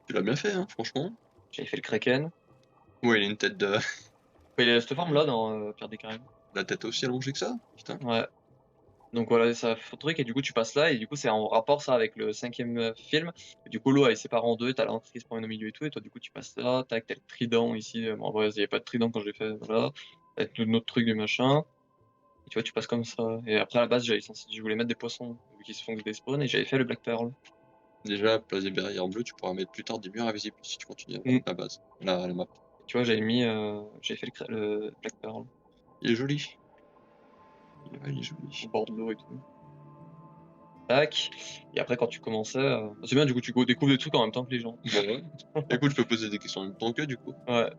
Tu l'as bien fait, hein, franchement. J'avais fait le Kraken. Ouais, il a une tête de. Il y a cette forme là dans Pirates des Caraïbes. La tête aussi allongée que ça? Putain. Ouais. Donc voilà, ça fait truc et du coup tu passes là et du coup c'est en rapport ça avec le cinquième film. Et du coup l'eau elle est séparée en deux, t'as l'entrée qui se promène au milieu et tout, et toi du coup tu passes là, tac, t'as le trident ici. Bon, en vrai il y avait pas de trident quand j'ai fait, voilà. Avec notre truc du machin. Et tu vois tu passes comme ça. Et après à la base je voulais mettre des poissons vu qu'ils se font que des spawns et j'avais fait le Black Pearl. Déjà, place des barrières bleues, tu pourras mettre plus tard des murs invisibles si tu continues Mm. la base, la map. Tu vois j'avais fait le Black Pearl Il est joli. Ouais, il est joli. au bord de l'eau et tout. Tac. Et après quand tu commençais, c'est bien du coup tu découvres des trucs en même temps que les gens. Bah ouais. Écoute, je peux poser des questions en même temps que du coup. Ouais.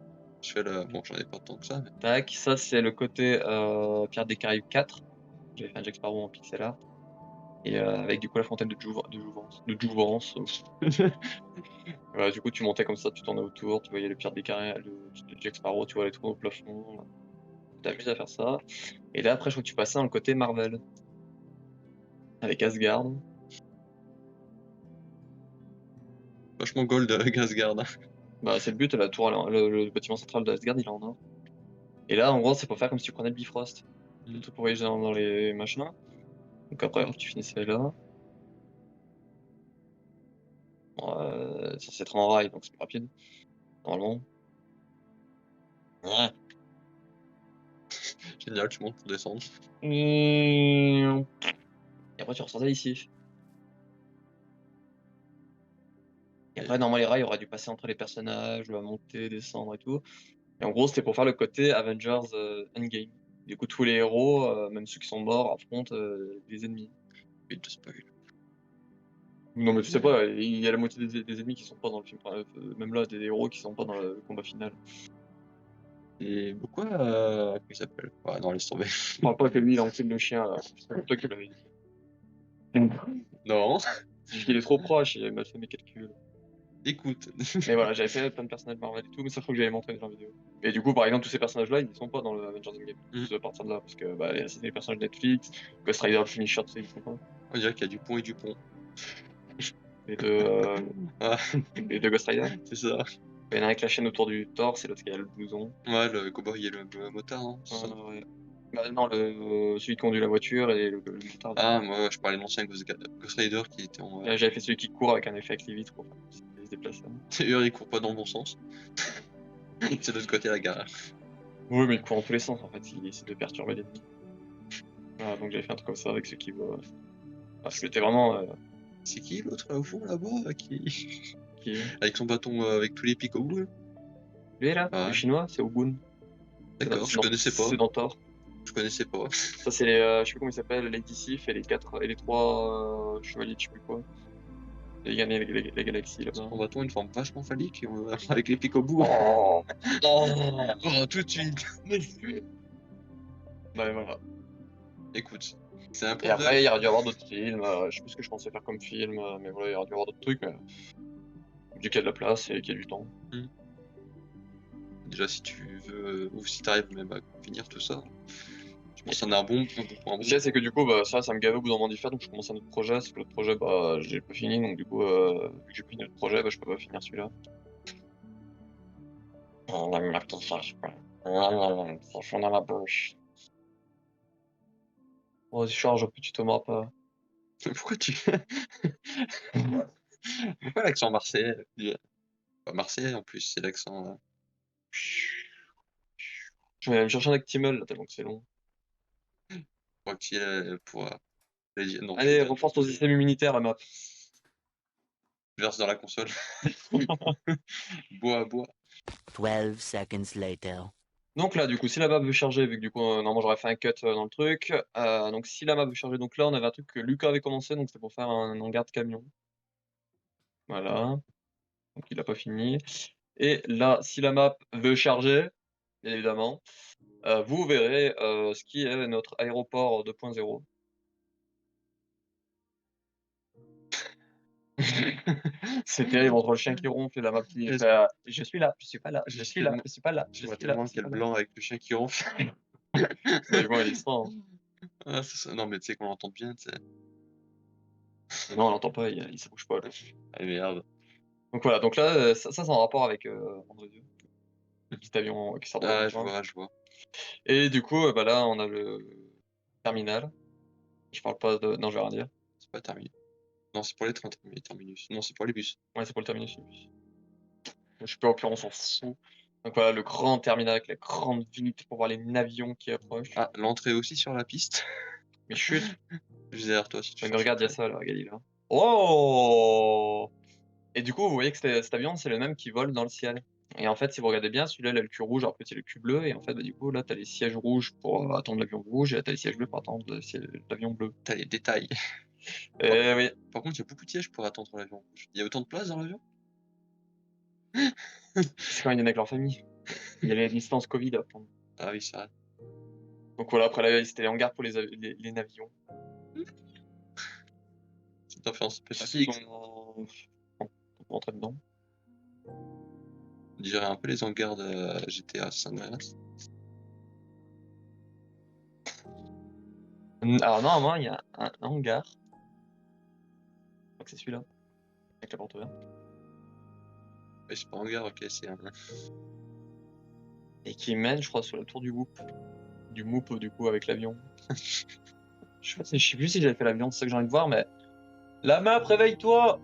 Je fais le. Bon, j'en ai pas tant que ça, mais. Tac, ça c'est le côté Pirates des Caraïbes 4. J'avais fait un Jack Sparrow en pixel art. Et avec du coup la fontaine de Jouvence. Voilà, du coup tu montais comme ça, tu tournais autour, tu voyais le Pirates des Caraïbes, le Jack Sparrow, tu vois les trous au plafond. Tu t'amuses à faire ça. Et là après je crois que tu passais dans le côté Marvel. Avec Asgard. Vachement gold, Gasgard. Bah c'est le but, la tour, le bâtiment central d'Asgard il est en or. Et là en gros c'est pour faire comme si tu prenais le Bifrost. Le truc pour voyager dans les machins. Donc après hop, tu finissais là. Bon, c'est censé être en rail donc c'est plus rapide. Normalement. Ouais. Génial, tu montes pour descendre. Et après, tu ressortais ici. Et après, normalement, les rails auraient dû passer entre les personnages, monter, descendre et tout. Et en gros, c'était pour faire le côté Avengers Endgame. Du coup, tous les héros, même ceux qui sont morts, affrontent des ennemis. Il te spoil. Non, mais tu sais pas, il y a la moitié des ennemis qui sont pas dans le film. Enfin, même là, des héros qui sont pas dans le combat final. Et pourquoi. Comment il s'appelle? Ouais, non, laisse tomber. Je parle pas que lui, il a encule le chien, là. C'est toi qui l'avais dit. Non, C'est juste qu'il est trop proche, il a mal fait mes calculs. écoute. Mais voilà, j'avais fait plein de personnages Marvel et tout, mais ça faut que j'avais montré dans la vidéo. Et du coup, par exemple, tous ces personnages-là, ils ne sont pas dans le Avengers Endgame. Mm. C'est à partir de là, parce que bah, c'est des personnages Netflix, Ghost Rider, le Punisher, tu sais, ils sont pas. On dirait qu'il y a du pont et du pont. Les deux, euh, Ah, les deux Ghost Rider. c'est ça. Il y en a un avec la chaîne autour du torse et l'autre qui a le blouson. Ouais, le cowboy et le motard, hein, c'est ça. Ouais. Bah, non, celui qui conduit la voiture et le motard. Ah, moi, je parlais de l'ancien Ghost Rider qui était en. Là, j'avais fait celui qui court avec un effet avec les vitres pour se déplacer. D'ailleurs, il court pas dans le bon sens. C'est de l'autre côté la gare. Oui, mais il court en tous les sens en fait, il essaie de perturber l'ennemi. Voilà, donc j'avais fait un truc comme ça avec ceux qui voient. Parce que c'était vraiment. C'est qui l'autre là au fond là-bas qui. Qui... Avec son bâton avec tous les pics au bout là? Lui là, le Ouais. chinois, c'est Ogun. D'accord, je connaissais pas. C'est dans Thor. Je connaissais pas. Ça, c'est les. Je sais plus comment ils s'appellent, les Sith et les 3 chevaliers, je sais plus quoi. Et gagner les galaxies là-bas. On va trouver une forme vachement phallique avec les pics au bout. Oh, Oh, tout de suite. bah voilà. Écoute, c'est un Et point après, il y aurait dû y avoir d'autres films. Je sais plus ce que je pensais faire comme film, mais voilà, il y aurait dû y avoir d'autres trucs. Mais vu qu'il y a de la place et qu'il y a du temps. Déjà, si tu veux, ou si t'arrives même à finir tout ça, je pense que c'en a un bon pour un bon. Ce qu'il y a, c'est que du coup, bah, ça me gavait au bout d'un moment d'y faire, donc je commence un autre projet. Sauf que l'autre projet, bah, j'ai pas fini, donc du coup, vu que j'ai fini l'autre projet, bah, je peux pas finir celui-là. Ça fond dans la bouche. Oh, vas-y, charge, plus tu t'aimeras pas. Pourquoi tu. Pourquoi l'accent marseillais? Pas marseillais en plus, c'est l'accent. Je vais aller me chercher un Actimel, là, tellement que c'est long. Pour. Non, je vais Allez, dire. renforce ton système immunitaire, la map. Verse dans la console. Bois, bois. 12 seconds later. Donc là, du coup, si la map veut charger, vu que du coup, normalement j'aurais fait un cut dans le truc. Donc si la map veut charger, donc là, on avait un truc que Lucas avait commencé, donc c'était pour faire un hangar de camion. Voilà. Donc il a pas fini. Et là, si la map veut charger, bien évidemment, vous verrez ce qui est notre aéroport 2.0. C'est terrible entre le chien qui ronfle et la map qui fait je suis là, je suis pas là, je suis là, je suis pas là, je Je vois suis là. tellement quel blanc avec le chien qui ronfle. Bah, il est sans. Ah, c'est ça. Non, mais tu sais qu'on l'entend bien, tu sais. Non, on l'entend pas, il se bouge pas. Là. Ah, merde. Donc voilà, donc là, ça c'est en rapport avec André le petit avion qui sort de Ah, l'atmosphère. je vois. Et du coup, bah là, on a le terminal. Je parle pas de. Non, je vais rien dire. C'est pas terminé. Non, c'est pour les trains, terminus. Non, c'est pour les bus. Ouais, c'est pour le terminus. Je sais pas, au pire, on s'en fout. Donc voilà, le grand terminal avec la grande vitre pour voir les avions qui approchent. Ah, l'entrée aussi sur la piste. Mais chut! Je vais derrière toi si tu Mais cherches. regarde, il y a ça là, regarde là. Oh! Et du coup, vous voyez que cet avion, c'est le même qui vole dans le ciel. Et en fait, si vous regardez bien, celui-là, il a le cul rouge, alors que c'est le cul bleu. Et en fait, bah, du coup, là, t'as les sièges rouges pour attendre l'avion rouge, et là, t'as les sièges bleus pour attendre l'avion bleu. T'as les détails. Et oui, Par contre, il y a beaucoup de sièges pour attendre l'avion. Il y a autant de place dans l'avion? c'est quand ils viennent avec leur famille. Il y avait les distances Covid à prendre. Ah oui, c'est vrai. Donc voilà, après là, c'était les hangars pour les navions. C'est un fait en Ils spécifique. sont- On peut rentrer dedans. On dirait un peu les hangars de GTA San Andreas. Alors normalement, il y a un hangar. Je crois que c'est celui-là, avec la porte ouverte. Mais c'est pas un hangar, ok, c'est un. Et qui mène, je crois, sur le tour du Whoop. Du Moop, du coup, avec l'avion. Je sais plus si j'avais fait l'avion, c'est ça que j'ai envie de voir, mais. La map, réveille-toi!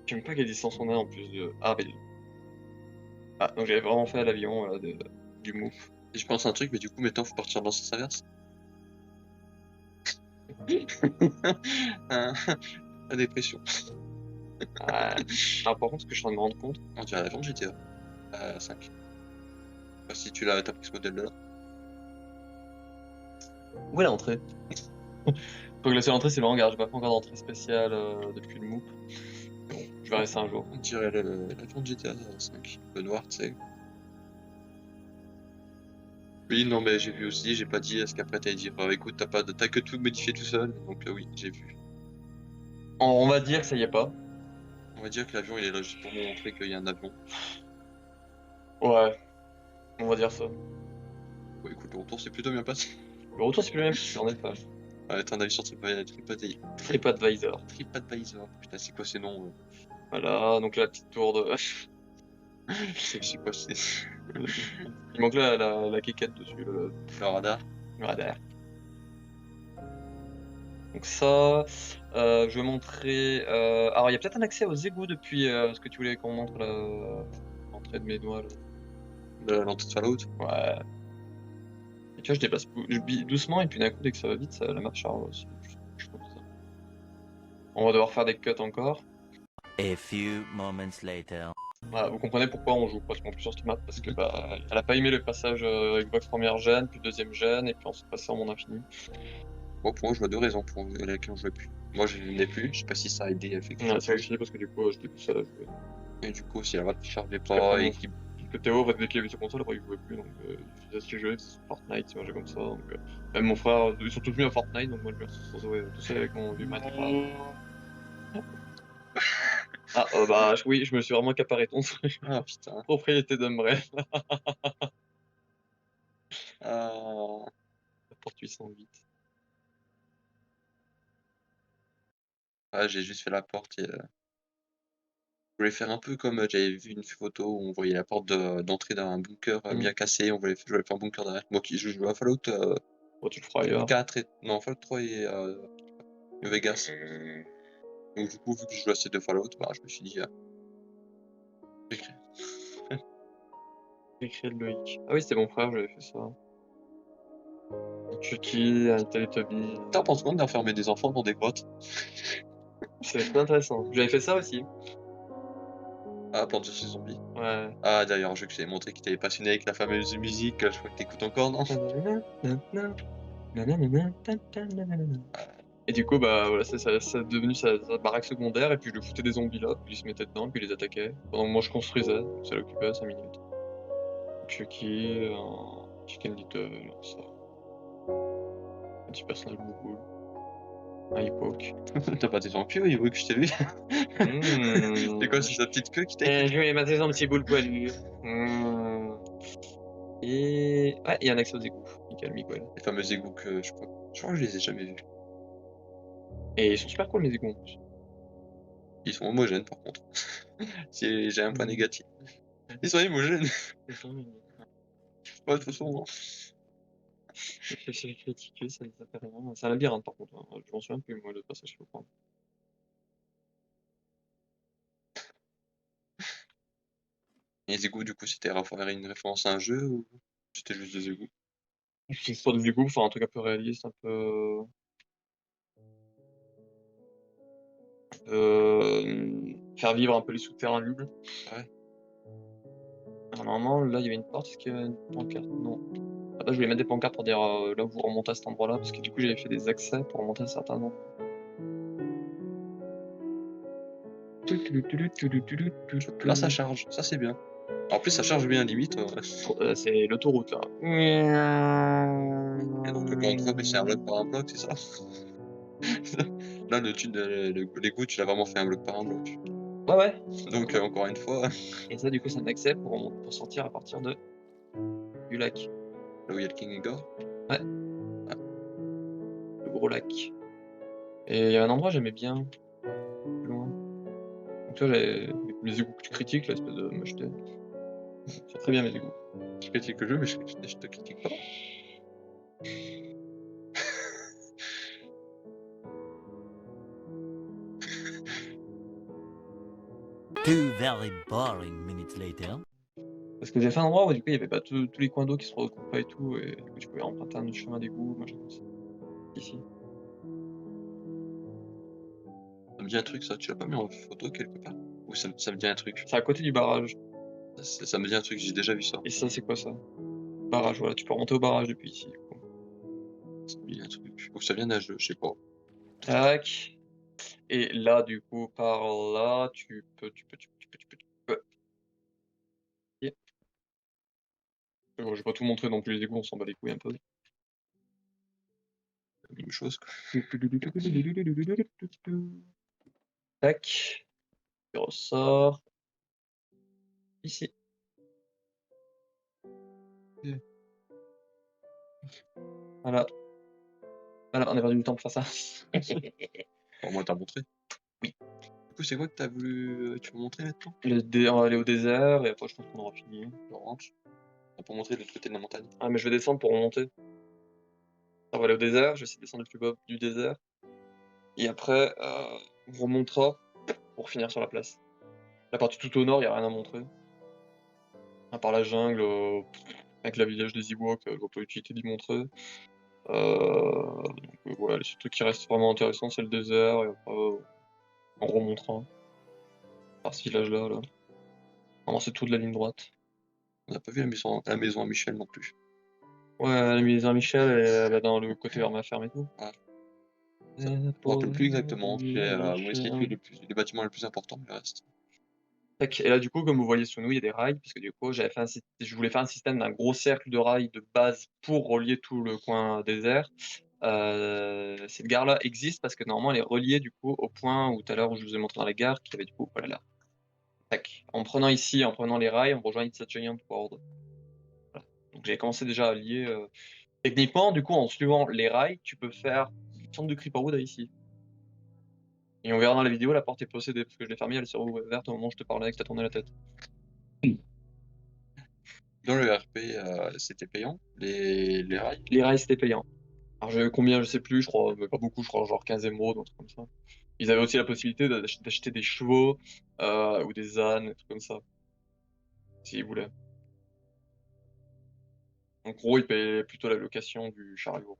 Je sais même pas quelle distance on a en plus de. Ah, mais. Ah, donc j'avais vraiment fait l'avion du Moop. Et je pense à un truc, mais du coup, maintenant, faut partir dans le sens inverse. La dépression. Ah, par contre, ce que je suis en train de me rendre compte. On dirait l'avion de GTA 5. Si tu t'as pris ce modèle-là. Où est l'entrée? Faut que la seule entrée, c'est le hangar. J'ai pas fait encore d'entrée spéciale depuis le Moop. Bon, je verrai ça un jour. On dirait l'avion de GTA 5. Le noir, tu sais. Oui, non, mais j'ai vu aussi, j'ai pas dit, est-ce qu'après t'allais dire, écoute, t'as que tout modifié tout seul, donc oui, j'ai vu. On va dire que ça y est pas. On va dire que l'avion il est là juste pour montrer qu'il y a un avion. Ouais, on va dire ça. Ouais, écoute, le retour c'est plutôt bien passé. Le retour, c'est plus le même, j'en ai pas. Ouais, t'as un avis sur TripAdvisor. TripAdvisor. Putain, c'est quoi ces noms? Voilà, donc la petite tour de. Je sais quoi, c'est. Il manque là la quéquette dessus, le Le radar. Donc ça, je vais montrer. Alors il y a peut-être un accès aux égouts depuis ce que tu voulais qu'on montre l'entrée de mes doigts. Là. L'entrée de Fallout. Ouais. Et tu vois, je déplace doucement et puis d'un coup, dès que ça va vite, la map charge aussi. Je trouve ça. On va devoir faire des cuts encore. A few moments later. Voilà, vous comprenez pourquoi on joue presque plus sur cette map, parce que bah, elle a pas aimé le passage Xbox première gen, puis deuxième gen, et puis ensuite passé en monde infini. Bon, pour moi, je vois 2 raisons pour lesquelles on jouait plus. Moi, je n'ai plus, je sais pas si ça a aidé Ouais, effectivement. ça aussi, parce que du coup, j'étais plus seul à jouer. Et du coup, si la map ne chargeait Parce qu'après, pas et mon qu'il. que Théo, dès qu'il avait sur console, après il jouait plus, donc il faisait ce qu'il jouait, c'est Fortnite, il mangeait comme ça. Donc, même mon frère, ils sont tous mis à Fortnite, donc moi je me retrouve tout seul avec mon vieux Minecraft. Ah, bah oui, je me suis vraiment accaparé ton truc. Ah putain. Propriété d'Umbrella, Ah, la porte 808. ouais, j'ai juste fait la porte et je voulais faire un peu comme j'avais vu une photo où on voyait la porte d'entrée d'un bunker bien cassé, je voulais faire un bunker derrière. Moi qui je joue à Fallout Oh, tu le feras ailleurs. 4 et. Non, Fallout 3 et New Vegas. Donc du coup, vu que je joue assez de Fallout, bah, je me suis dit, j'écris. Écrit de Loïc. Ah oui, c'était mon frère, j'avais fait ça. Chucky, un Teletubby. T'en penses quoi d'enfermer des enfants dans des grottes? C'est très intéressant. J'avais fait ça aussi. Ah, Plants vs Zombies. Ouais. Ah, d'ailleurs, un jeu que je t'avais montré qui t'avait passionné avec la fameuse musique, je crois que t'écoutes encore, non? Et du coup, bah voilà, c'est devenu sa baraque secondaire, et puis je lui foutais des zombies là, puis il se mettait dedans, puis il les attaquait. Pendant que moi je construisais, ça l'occupait 5 minutes. Chucky, un Chicken Little, ça. Un petit personnage beaucoup cool. Un hippoque. T'as pas tes en queue, il veut que je t'ai vu. C'est quoi, c'est sa petite queue qui t'a Je vais mettre un petit boule poilu. Et. Ouais, il y a un accès aux égouts. Nickel, Miguel. Les fameux égouts que je crois que je les ai jamais vus. Et ils sont super cool les égouts en plus. Ils sont homogènes par contre. Si j'ai un point négatif. Ils sont homogènes. Ouais, de toute façon, C'est critiqué, ça fait rien. C'est un labyrinthe par contre, hein. Je m'en souviens plus moi le passage qu'il faut prendre. les égouts, du coup, c'était une référence à un jeu ou c'était juste des égouts? C'est une sorte d'égout, enfin un truc un peu réaliste, un peu. Faire vivre un peu les souterrains nuls. Ouais. Alors, normalement, là il y avait une porte, est-ce qu'il y avait une pancarte? Non. Ah bah, je voulais mettre des pancartes pour dire là où vous remontez à cet endroit-là, parce que du coup j'avais fait des accès pour remonter à certains endroits. Là, ça charge, ça c'est bien. En plus, ça charge bien, limite. C'est l'autoroute là. Et donc, le drop, c'est un bloc par un bloc, c'est ça? Là, l'égout, tu l'as vraiment fait un bloc par un bloc. Ouais, ouais. Donc, encore une fois, Et ça, du coup, c'est un accès pour sortir à partir du lac. là où il y a le King Igor. Le gros lac. Et il y a un endroit que j'aimais bien, plus loin. Donc, tu vois, j'avais les égouts que tu critiques, l'espèce de mocheté. C'est très bien, mes égouts. Je critique le jeu, mais je te critique pas. Two very boring minutes later. Parce que j'ai fait un endroit où, du coup, il n'y avait pas tous les coins d'eau qui se recoupaient et tout, et du coup, tu pouvais emprunter un autre chemin d'égout, machin comme ça. Ici. Ça me dit un truc, ça, tu l'as pas mis en photo quelque part? Ou ça me dit un truc? C'est à côté du barrage. Ça me dit un truc, j'ai déjà vu ça. Et ça, c'est quoi ça? Barrage, voilà, tu peux remonter au barrage depuis ici. Du coup. Ça me dit un truc. Ou ça vient d'un jeu, je sais pas. Tac. Et là, du coup, par là, tu peux. Ok. Bon, je vais pas tout montrer non plus les égouts, on s'en bat les couilles un peu. La même chose, quoi. Tac. Tu ressors. Ici. Voilà. Voilà, on a perdu du temps pour faire ça. Au moins, t'as montré. Oui. Du coup, c'est quoi que t'as voulu. Tu veux montrer maintenant? On va aller au désert et après je pense qu'on aura fini. Je rentre. On peut montrer de l'autre côté de la montagne. Ah, mais je vais descendre pour remonter. On va aller au désert, je vais essayer de descendre le plus bas du désert. Et après, on remontera pour finir sur la place. La partie tout au nord, il n'y a rien à montrer. À part la jungle, avec la village des Ewoks, je vois pas l'utilité d'y montrer. Donc, ouais, les seuls trucs qui restent vraiment intéressants, c'est le désert, et après, on remontera. Par ce village-là, là. Vraiment, c'est tout de la ligne droite. On n'a pas vu la maison à Michel non plus. Ouais, la maison Michel, elle est dans le côté vers ma ferme et tout. Ouais. Je me rappelle plus exactement. Où est-ce qu'il y a Michel. les bâtiments les plus importants, mais le reste. Tac. Et là, du coup, comme vous voyez sous nous, il y a des rails, parce que du coup, je voulais faire un système d'un gros cercle de rails de base pour relier tout le coin désert. Cette gare-là existe parce que normalement, elle est reliée du coup au point où tout à l'heure où je vous ai montré dans la gare, qui avait du coup, voilà là. Tac. En prenant ici, en prenant les rails, on rejoint It's a Giant World. Voilà. Donc j'avais commencé déjà à lier. Techniquement, du coup, en suivant les rails, tu peux faire du centre de Creeperwood à ici. Et on verra dans la vidéo, la porte est possédée parce que je l'ai fermée, elle s'est ouverte au moment où je te parlais, que t'as tourné la tête. Dans le RP, c'était payant, les rails. Les rails, c'était payant. Alors, combien, je sais plus, je crois, mais pas beaucoup, je crois, genre 15 émeraudes, un truc comme ça. Ils avaient aussi la possibilité d'acheter des chevaux, ou des ânes, des trucs comme ça, s'ils voulaient. En gros, ils payaient plutôt la location du chariot.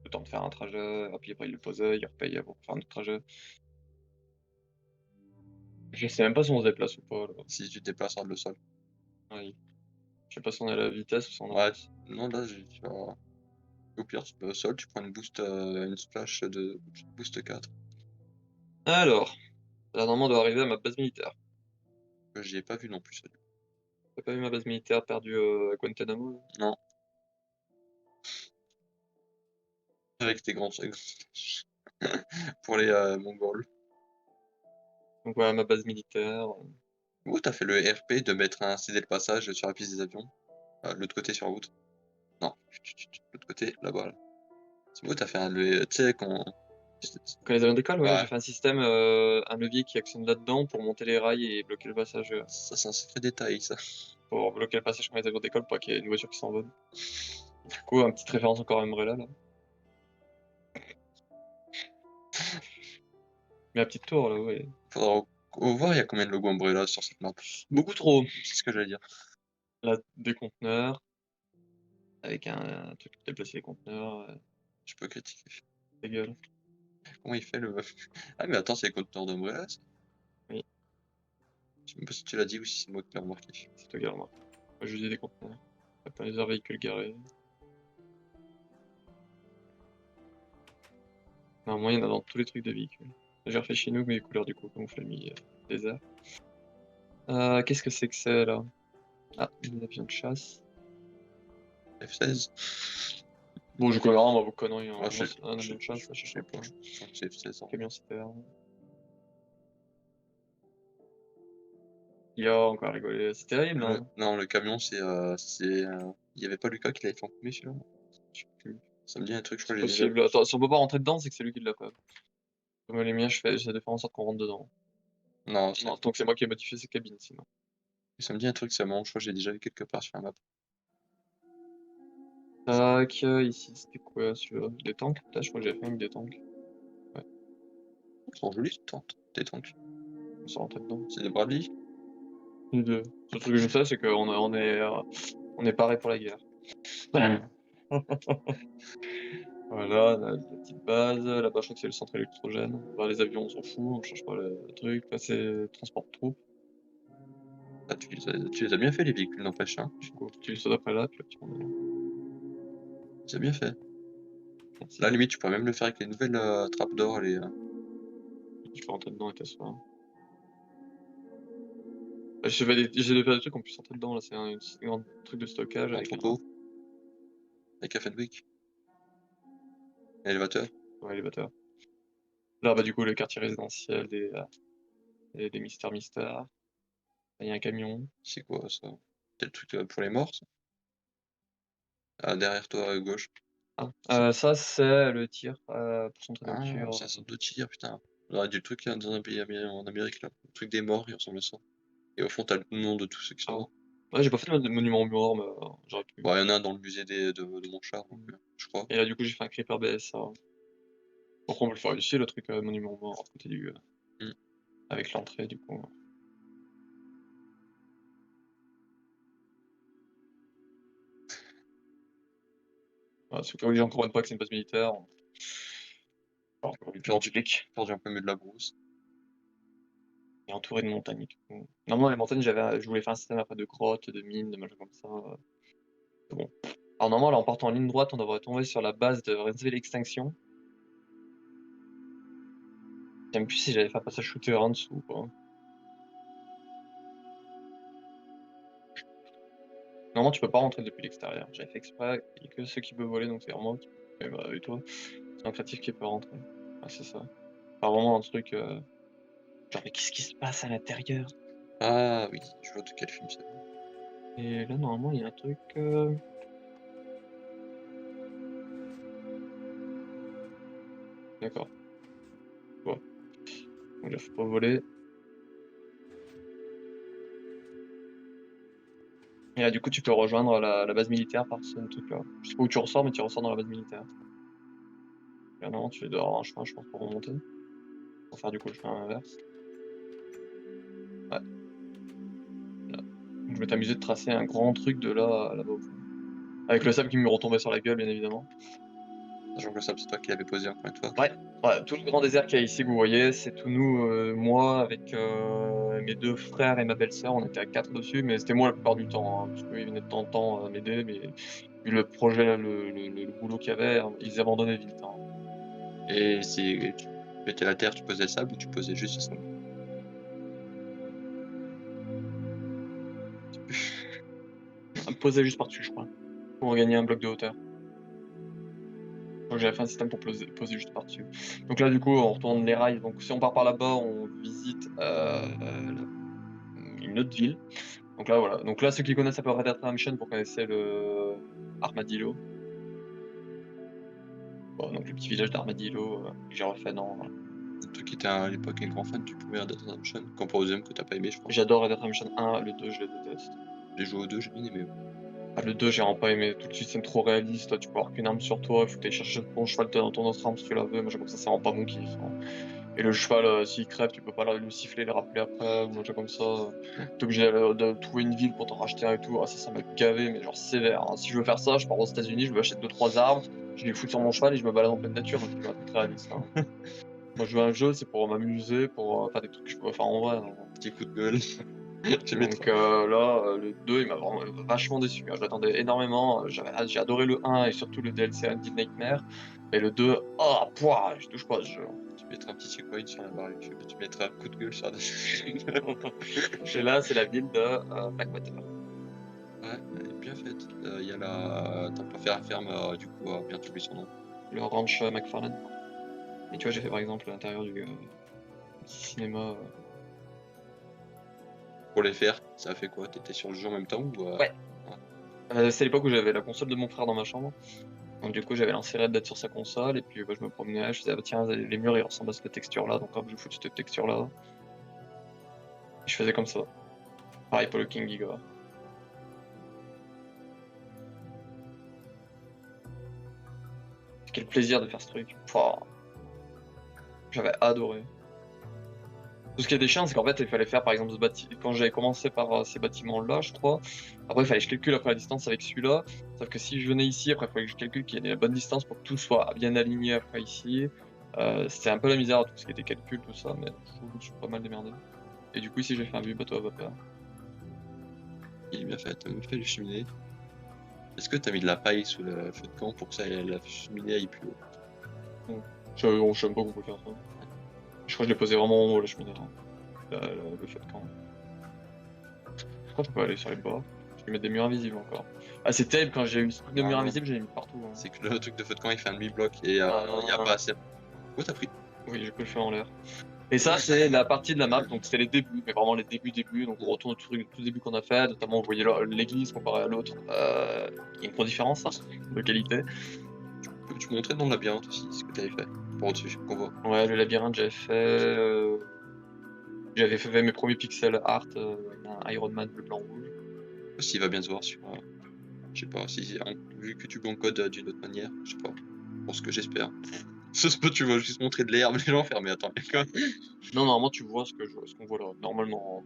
Le temps de faire un trajet, puis après ils le posaient, ils repayaient pour faire un autre trajet. Je sais même pas si on se déplace ou pas, là. Si tu te déplaces sur le sol. Ouais. Je sais pas si on est à la vitesse ou si on Ouais, avance. non, là, au pire, tu peux au sol, tu prends une splash de boost 4. Alors, là, normalement, on doit arriver à ma base militaire. Que j'y ai pas vu non plus, ça. T'as pas vu ma base militaire perdue à Guantanamo? Non. Avec tes grands pour les Mongols. Donc voilà, ma base militaire. Où t'as fait le RP de mettre un CD de passage sur la piste des avions? L'autre côté sur la route. Non, l'autre côté, là-bas. Là. C'est où t'as fait tu sais, quand. Quand les avions décollent, ouais, Ouais. j'ai fait un système, un levier qui actionne là-dedans pour monter les rails et bloquer le passage. Ça, c'est un sacré détail, ça. Pour bloquer le passage quand les avions décollent, pas qu'il y ait une voiture qui s'envole. Du coup, une petite référence encore à Umbrella, là. Mais la petite tour, là, ouais. Faudra voir, il y a combien de logos Umbrella sur cette map. Beaucoup trop. C'est ce que j'allais dire. Là, des conteneurs. Avec un truc pour déplacer les conteneurs. Je peux critiquer. Ta gueule. Comment il fait le. Ah, mais attends, c'est les conteneurs d'Umbrella, ça? Oui. Je sais même pas si tu l'as dit ou si c'est moi qui l'ai remarqué. C'est toi, remarque. Moi, je dis des conteneurs. Y'a pas les véhicules garés. Normalement, il y en a dans tous les trucs des véhicules. J'ai refait chez nous, mais les couleurs du coup, comme on fait mis désert. Qu'est-ce que c'est là? Ah, des avions de chasse. F16? Bon, je connais rien, moi, vos conneries. Hein. Ah, Moi, c'est un avion de chasse, ça, je je sais sais pas. pas, je pense que c'est F16. Hein. Camion citerne. Il y a encore rigolé. C'est terrible, hein. Non, le camion, c'est. Il y avait pas Lucas qui l'avait fait enfumer celui-là? Je sais plus. Ça me dit un truc, je C'est crois que j'ai déjà. possible. Attends, si on peut pas rentrer dedans, c'est que c'est lui qui l'a fait. Comme les miens, j'essaie de faire en sorte qu'on rentre dedans. Non, Non, donc c'est moi qui ai modifié ces cabines, sinon. ça me dit un truc, ça mange, je crois que j'ai déjà vu quelque part sur la map. Tac, ici, c'était quoi celui-là? Des tanks? Putain, je crois que j'avais fait avec des tanks. Ils sont jolis, tes tanks. On s'est rentré dedans. C'est des Bradley? Les deux. Le truc que je sais, c'est on est paré pour la guerre. Voilà, la petite base. Là-bas, je crois que c'est le centre électrogène. Bah, les avions, on s'en fout, on change pas le truc. Là, c'est transport de troupes. Ah, tu les as bien fait, les véhicules, n'empêche. Hein. Du coup, tu sautes après là, puis là, tu rentres dedans. Tu as bien fait. Merci. Là, limite, tu pourrais même le faire avec les nouvelles trappes d'or. Je peux rentrer dedans et t'asseoir. J'essaie de faire des trucs qu'on puisse rentrer dedans. Là, c'est un grand truc de stockage. Avec Entrepôt. Avec la Fenwick. Élévateur. un élévateur. Là, bah, du coup, le quartier résidentiel des Mister. Là, il y a un camion. C'est quoi ça? C'est le truc pour les morts, ça? Ah, derrière toi, à gauche. Ça, c'est le tir pour son trait Ah, nocturne. c'est un centre de tir, putain. On aurait dit le truc dans un pays en Amérique, là. Le truc des morts, il ressemble à ça. Et au fond, t'as le nom de tous ceux qui sont morts. Ouais, j'ai pas fait le monument aux morts, mais j'aurais pu. Bon, il y en a un dans le musée de mon char, donc, je crois. Et là, du coup, j'ai fait un Creeper BSA. Pourquoi on peut le faire ici, le truc monument aux morts, à côté du. Avec l'entrée, du coup. Voilà, c'est au cas où les gens comprennent pas que c'est une base militaire. Alors, du clic. Perdu un peu mieux de la brousse. Et entouré de montagnes et tout. Normalement, les montagnes, je voulais faire un système après de grottes, de mines, de machins comme ça. Bon. Alors, normalement, là, en partant en ligne droite, on devrait tomber sur la base de Resident Evil Extinction. Je sais même plus si j'avais fait un passage shooter en dessous ou pas. Normalement, tu peux pas rentrer depuis l'extérieur. J'avais fait exprès, il y a que ceux qui peuvent voler, donc c'est vraiment qui... Et bah, et toi, c'est un créatif qui peut rentrer. Ah, c'est ça. Pas vraiment un truc. Genre, mais qu'est-ce qui se passe à l'intérieur? Ah oui, je vois de quel film c'est. Et là, normalement, il y a un truc. D'accord. Ouais. Donc là, faut pas voler. Et là, du coup, tu peux rejoindre la base militaire par ce truc-là. Je sais pas où tu ressors, mais tu ressors dans la base militaire. Là, normalement, tu dois avoir un chemin, je pense, pour remonter. Pour faire du coup le chemin inverse. Ouais. Là. Donc, je vais t'amuser de tracer un grand truc de là à là-bas au fond. Avec le sable qui me retombait sur la gueule, bien évidemment. Sachant que ça, c'est toi qui l'avais posé encore une fois. Ouais, tout le grand désert qu'il y a ici que vous voyez, c'est tout nous, moi avec mes 2 frères et ma belle-sœur, on était à 4 dessus, mais c'était moi la plupart du temps, hein, parce qu'ils venaient de temps en temps m'aider, mais vu le projet, le boulot qu'il y avait, ils abandonnaient vite. Hein. Et si tu mettais la terre, tu posais le sable ou tu posais juste le sable? À me poser juste par-dessus, je crois, pour gagner un bloc de hauteur. Donc j'avais fait un système pour poser juste par-dessus. Donc là, du coup, on retourne les rails. Donc si on part par là-bas, on visite une autre ville. Donc là, voilà. Donc là, ceux qui connaissent un peu Red Dead Redemption, vous connaissez le Armadillo. Bon, donc le petit village d'Armadillo que j'ai refait dans. Toi qui étais à l'époque un grand fan du premier Red Dead Redemption, comparé au deuxième que t'as pas aimé, je crois. J'adore Red Dead Redemption 1, le 2, je le déteste. J'ai joué au 2, j'ai bien aimé. Ah, le 2, j'ai vraiment pas aimé. Tout le système trop réaliste. Toi, tu peux avoir qu'une arme sur toi, il faut que tu ailles chercher ton cheval dans ton autre arme si tu la veux. Moi, comme ça, c'est vraiment pas mon kiff. Hein. Et le cheval, s'il crève, tu peux pas lui siffler, le rappeler après, ou un truc comme ça. T'es obligé de trouver une ville pour t'en racheter un et tout. Ah, ça m'a gavé, mais genre sévère. Hein. Si je veux faire ça, je pars aux États-Unis, je vais acheter 2-3 armes, je les fous sur mon cheval et je me balade en pleine nature. Donc, c'est un truc réaliste. Hein. Moi, je joue à un jeu, c'est pour m'amuser, pour faire des trucs que je peux pas faire en vrai. Hein. Petit coup de gueule. Donc là, le 2, il m'a vraiment vachement déçu. Hein. Je l'attendais énormément. J'ai adoré le 1 et surtout le DLC Undead Nightmare. Et le 2, oh, pouah, je touche pas à ce jeu. Tu mettras un petit checkpoint sur la barre YouTube et tu mettras un coup de gueule sur la Et là, c'est la ville de Blackwater. Ouais, elle est bien faite. Il y a la. T'as pas fait la ferme, du coup, bien oublié son nom. Le ranch McFarlane. Et tu vois, j'ai fait par exemple l'intérieur du cinéma. Pour les faire, ça a fait quoi? T'étais sur le jeu en même temps ou Ouais. C'est l'époque où j'avais la console de mon frère dans ma chambre. Donc du coup, j'avais lancé Red Dead sur sa console et puis je me promenais, je faisais ah, tiens, les murs ils ressemblent à cette texture là, donc hop, je fous cette texture là. Et je faisais comme ça. Pareil pour le King Giga. Quel plaisir de faire ce truc. Pouah. J'avais adoré. Tout ce qui est des chiens, c'est qu'en fait, il fallait faire par exemple quand j'avais commencé par ces bâtiments-là, je crois. Après, il fallait que je calcule après la distance avec celui-là. Sauf que si je venais ici, après, il fallait que je calcule qu'il y ait la bonne distance pour que tout soit bien aligné après ici. C'était un peu la misère, tout ce qui était calcul, tout ça, mais je trouve que je suis pas mal démerdé. Et du coup, ici, j'ai fait un vieux bateau à vapeur. Il est bien fait, t'as même fait les cheminées. Est-ce que t'as mis de la paille sous le feu de camp pour que la cheminée aille plus haut? Je sais même pas qu'on peut faire ça. Je crois que je l'ai posé vraiment en haut, la cheminée. Hein. Le feu de camp. Je crois que je peux aller sur les bords. Je vais mettre des murs invisibles encore. Ah, c'est terrible quand j'ai eu ce truc de mur invisible, j'ai mis partout. Hein. C'est que le truc de feu de camp il fait un demi-bloc et il y a pas assez. Où t'as pris? Oui, je peux le faire en l'air. Et ça, c'est la partie de la map, donc c'était les débuts, mais vraiment les débuts. Donc on retourne au tout début qu'on a fait, notamment vous voyez l'église comparée à l'autre. Il y a une grosse différence hein, de qualité. Tu montrais dans le labyrinthe aussi ce que t'avais fait pour au-dessus qu'on voit. Ouais, le labyrinthe, j'avais fait mes premiers pixel art, un Iron Man bleu, blanc, rouge. S'il va bien se voir sur. Je sais pas, vu que tu l'encodes d'une autre manière, je sais pas. Pour ce que j'espère. Ce spot, tu vas juste montrer de l'herbe, les gens faire, mais attends, quoi. Non, normalement, tu vois ce qu'on voit là, normalement.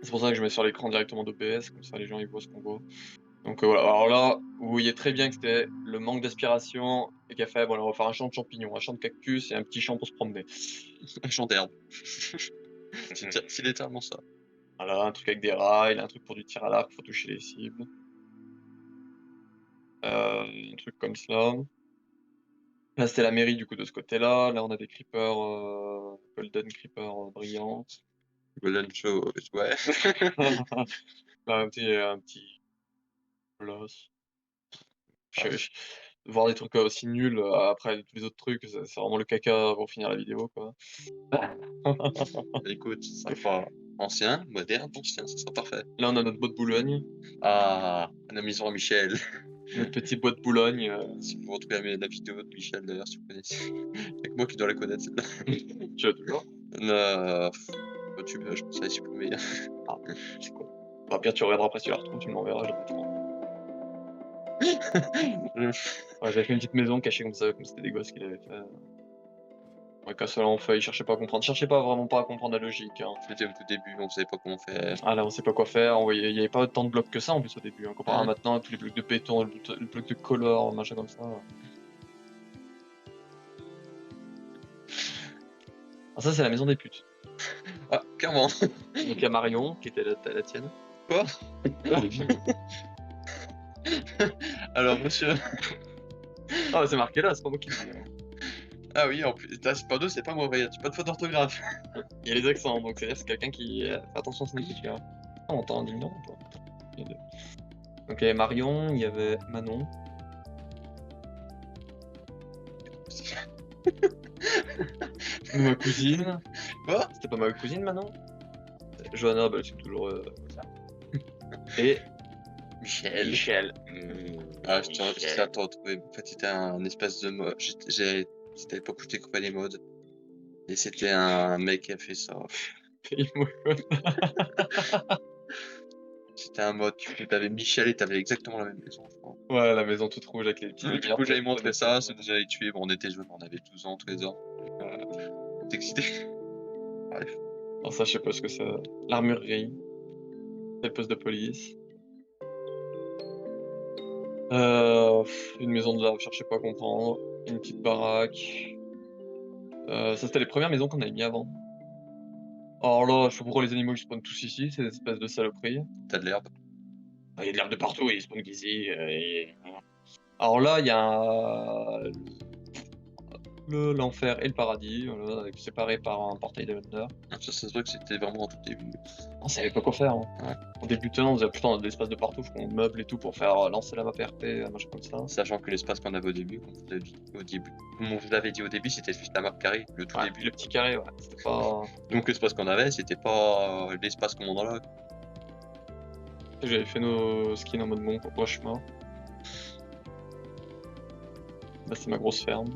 C'est pour ça que je mets sur l'écran directement d'OBS, comme ça les gens ils voient ce qu'on voit. Donc voilà, alors là, vous voyez très bien que c'était le manque d'aspiration et qu'a fait, voilà, on va faire un champ de champignons, un champ de cactus et un petit champ pour se promener. Un champ d'herbe. C'est littéralement ça. Voilà, un truc avec des rails, un truc pour du tir à l'arc, faut toucher les cibles. Un truc comme cela. Là, c'était la mairie du coup de ce côté-là. Là, on a des creepers, golden creepers brillants. Golden Show, ouais. Là, un petit colosse. Voir des trucs aussi nuls après tous les autres trucs, c'est vraiment le caca pour finir la vidéo, quoi. Écoute, ça fera ancien, moderne, ancien, ça sera parfait. Là, on a notre bois de Boulogne, Ah, la maison à Michel. notre petit bois de Boulogne. Si vous retrouvez la vidéo de Michel, d'ailleurs, si vous connaissez. Y'a que moi qui dois la connaître, celle-là. Tu l'as toujours? YouTube, je pense que ça va supprimer. Ah, c'est quoi? Bah, bien, tu regarderas après si tu la retrouves, tu me l'enverras, je la mettrai. Ouais, j'avais fait une petite maison cachée comme ça, comme c'était des gosses qui l'avaient fait. Ouais, casse-la en feuille, cherchez pas à comprendre. Cherchez pas vraiment pas à comprendre la logique. Hein. C'était au tout début, on savait pas comment faire. Ah là, on sait pas quoi faire. Il y avait pas tant de blocs que ça en plus au début. Hein, comparé à Ouais. maintenant, tous les blocs de béton, le bloc de color, machin comme ça. Ah, ça, c'est la maison des putes. Ah, clairement. Donc il y a Marion, qui était la tienne. Quoi? Alors, monsieur. Ah, c'est marqué là, c'est pas moi qui le dis. Hein. Ah oui, en plus, c'est pas deux, c'est pas mauvais, tu pas de faute d'orthographe. Il y a les accents, donc c'est-à-dire que c'est quelqu'un qui fait attention à son écriture. Ah, on t'en dit non, toi. Il y a deux. Donc il y avait Marion, il y avait Manon. Ma cousine. Quoi? C'était pas ma cousine Manon? Johanna, bah, c'est toujours ça. Et Michel. Michel. Ah, je t'ai retrouvé. En fait, c'était un espèce de mode. C'était à l'époque où je découvrais les modes. Et c'était un mec qui a fait ça. C'était un mode, t'avais Michel et t'avais exactement la même maison, je crois. Ouais, la maison toute rouge avec les petits. Du coup, j'avais montré ça, c'est déjà les tuer. Bon, on était jeunes, on avait 12 ans, 13 ans. T'es excité? Bref. Alors ça, je sais pas ce que c'est. L'armurerie. Le poste de police. Une maison de là, cherchez pas à comprendre. Une petite baraque. Ça, c'était les premières maisons qu'on avait mis avant. Alors là, je sais pas pourquoi les animaux ils spawnent tous ici, ces espèces de saloperies. T'as de l'herbe. Ah, il y a de l'herbe de partout, ils spawnent qu'ici. Alors là, il y a l'enfer et le paradis, voilà, séparés par un portail de Wonder. Ça se voit que c'était vraiment au tout début. On savait pas quoi faire. Hein. Ouais. En débutant, on faisait putain de l'espace de partout, faut qu'on meuble et tout pour faire lancer la map RP, machin comme ça. Sachant que l'espace qu'on avait au début, comme on vous l'avait dit au début, c'était juste la map carrée, le tout Ouais, début. le petit carré, ouais. C'était pas. Donc l'espace qu'on avait, c'était pas l'espace qu'on a là. J'avais fait nos skins en mode mon chemin. Là, c'est ma grosse ferme.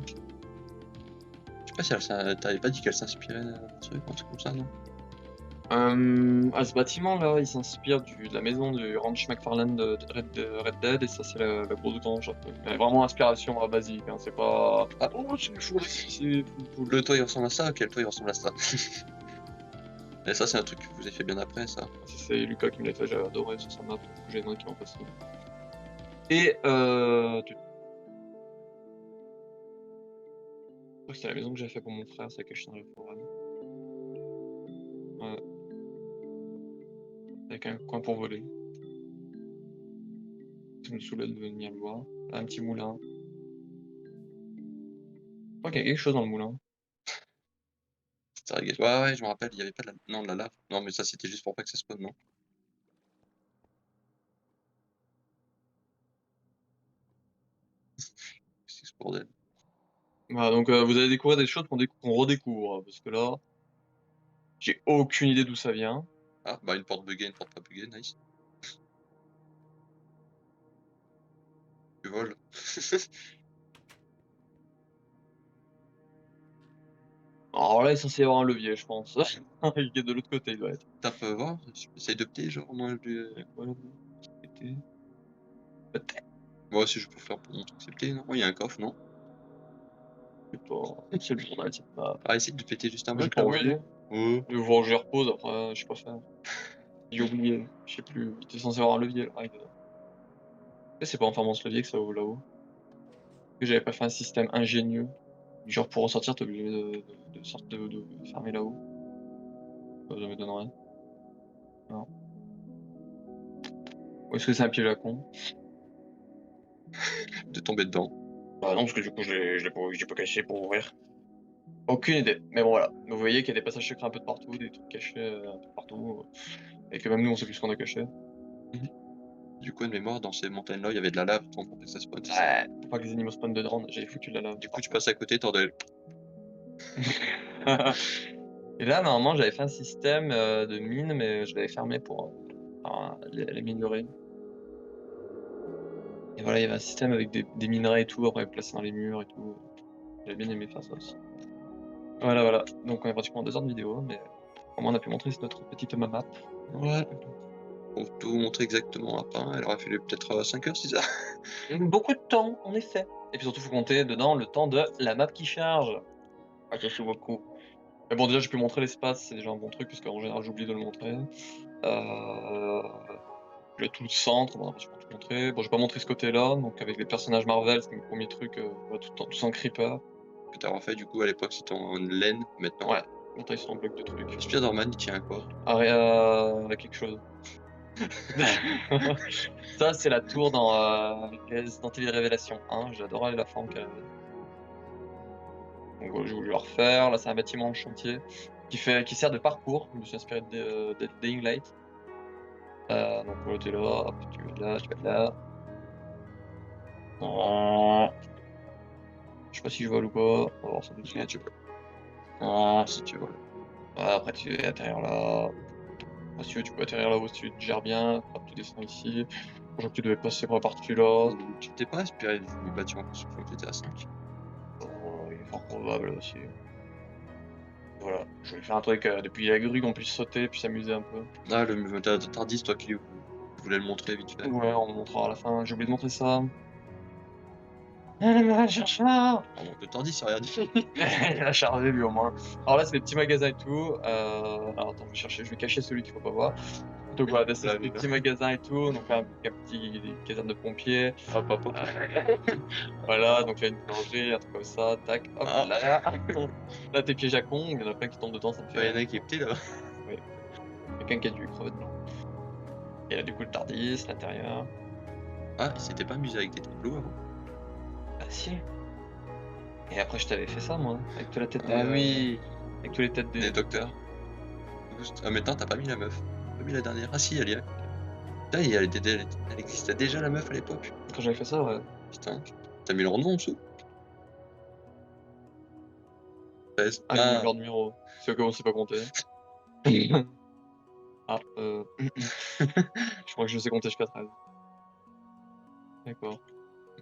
Je sais pas si t'avais pas dit qu'elle s'inspirait d'un truc, un truc comme ça, non? Ce bâtiment là, il s'inspire de la maison du Ranch McFarlane de Red Dead, et ça c'est la grosse grange. Mais vraiment inspiration basique, hein, c'est pas. Ah bon, c'est cool. Le toit il ressemble à ça, ok, le toit il ressemble à ça. Et ça c'est un truc que vous avez fait bien après ça. C'est Lucas qui me l'a fait, j'avais adoré sur sa map, j'ai demandé qu'il m'en fasse une. Et je crois que c'était la maison que j'avais fait pour mon frère, c'est laquelle je suis dans le forum. Ouais. Avec un coin pour voler. Ça me saoulait de venir le voir. Là, un petit moulin. Je crois qu'il y a quelque chose dans le moulin. Ouais, je me rappelle, il y avait pas de la lave. Non, mais ça c'était juste pour pas que ça spawn, non? C'est ce bordel. Voilà, donc vous allez découvrir des choses qu'on redécouvre, parce que là, j'ai aucune idée d'où ça vient. Ah, bah une porte buggée, une porte pas buggée, nice. Tu voles. Alors là, il est censé y avoir un levier, je pense. Il est de l'autre côté, il doit être. Tape voir, essaye de pter, genre, moi je. Voilà. Peut-être. Moi aussi je peux faire pour montrer que c'est pté, non? Il y a un coffre, non? Je sais pas. C'est le journal, c'est pas. Ah, essaye de péter juste un J'ai bloc pas là, oublié. ouais. Je vois que je repose après, je sais pas faire. J'ai oublié, je sais plus. Il était censé avoir un levier là. Ah, il est là. Et c'est pas en fermant ce levier que ça ouvre là-haut. Que j'avais pas fait un système ingénieux. Genre pour ressortir, t'es obligé de fermer là-haut. Ça me donne rien. Non. Ou est-ce que c'est un piège à con? De tomber dedans. Bah non, parce que du coup, j'ai pas caché pour ouvrir. Aucune idée. Mais bon, voilà. Vous voyez qu'il y a des passages secrets un peu de partout, des trucs cachés un peu partout. Et que même nous, on sait plus ce qu'on a caché. Du coup, de mémoire, dans ces montagnes-là, il y avait de la lave pour que ça spawn, c'est ça? Ouais, faut pas que les animaux spawnent dedans. J'ai foutu de la lave. Du coup, tu passes à côté, t'en donnes. Et là, normalement, j'avais fait un système de mine, mais je l'avais fermé pour l'améliorer. Et voilà, il y avait un système avec des minerais et tout, après placé dans les murs et tout. J'avais bien aimé faire ça aussi. Voilà, voilà. Donc on est pratiquement à 2 heures de vidéo, mais au moins on a pu montrer notre petite map. Ouais. Pour tout vous montrer exactement à peine, elle aurait fallu peut-être 5 heures, 6 heures. Beaucoup de temps, en effet. Et puis surtout, faut compter dedans le temps de la map qui charge. Ah, ça fait beaucoup. Mais bon, déjà, j'ai pu montrer l'espace, c'est déjà un bon truc, parce qu'en général, j'oublie de le montrer. J'ai tout le centre, bon, je peux tout montrer. Bon, j'ai pas montré ce côté-là, donc avec les personnages Marvel, c'était mon premier truc, ouais, tout en creeper. Que t'as refait, du coup, à l'époque, c'était en laine, maintenant. Ouais, maintenant ils sont en bloc de trucs. Spider-Man, il tient à quoi? À quelque chose. Ça, c'est la tour dans Télé Révélation 1. J'adorais la forme qu'elle avait. Donc, voilà, j'ai voulu la refaire. Là, c'est un bâtiment en chantier qui sert de parcours. Je me suis inspiré de Dying Light. Donc, voilà, t'es là, hop, tu vas là, tu vas là. Je sais pas si je vole ou pas. On va voir ça tout de Non, suite. tu vois. Si tu vois. Après, tu es atterrir là. Après, si tu veux, tu peux atterrir là-haut si tu te gères bien. Hop, tu descends ici. Je crois que tu devais passer par par-dessus là. Tu t'es pas inspiré du bâtiment construction GTA 5? Il est fort probable aussi. Voilà, je vais faire un truc depuis la grue qu'on puisse sauter puis s'amuser un peu. Ah, le Tardis, toi qui voulais le montrer vite fait. Ouais, on montrera à la fin. J'ai oublié de montrer ça. Allez, cherche là. Oh, le Tardis, c'est rien dit. Il a chargé lui au moins. Alors là, c'est des petits magasins et tout. Alors attends, je vais cacher celui qu'il faut pas voir. Donc voilà, c'est La des mine. petits magasins et tout. Donc un petit caserne de pompiers. Hop, hop, hop. Voilà, donc là une boulangerie, un truc comme ça. Tac, hop Ah. là. Là, t'es piège à con. Il y en a plein qui tombent dedans, ça me fait Il y en rire. a qui est petit là. Quelqu'un qui a dû crever dedans. Et là, du coup, le Tardis, l'intérieur. Ah, il s'était pas amusé avec des tableaux avant. Ah si. Et après, je t'avais fait ça, moi, avec toute la tête Ah oui, avec toutes les têtes des docteurs. Ah, maintenant, t'as pas mis la meuf. T'as pas mis la dernière. Ah si, elle y est. Putain, elle existait déjà la meuf à l'époque. Quand j'avais fait ça, ouais. Putain, t'as mis leur nom en dessous? Ah, j'ai mis Ah, leur numéro. C'est comme on sait pas compter. Ah, je crois que je sais compter jusqu'à 13. D'accord.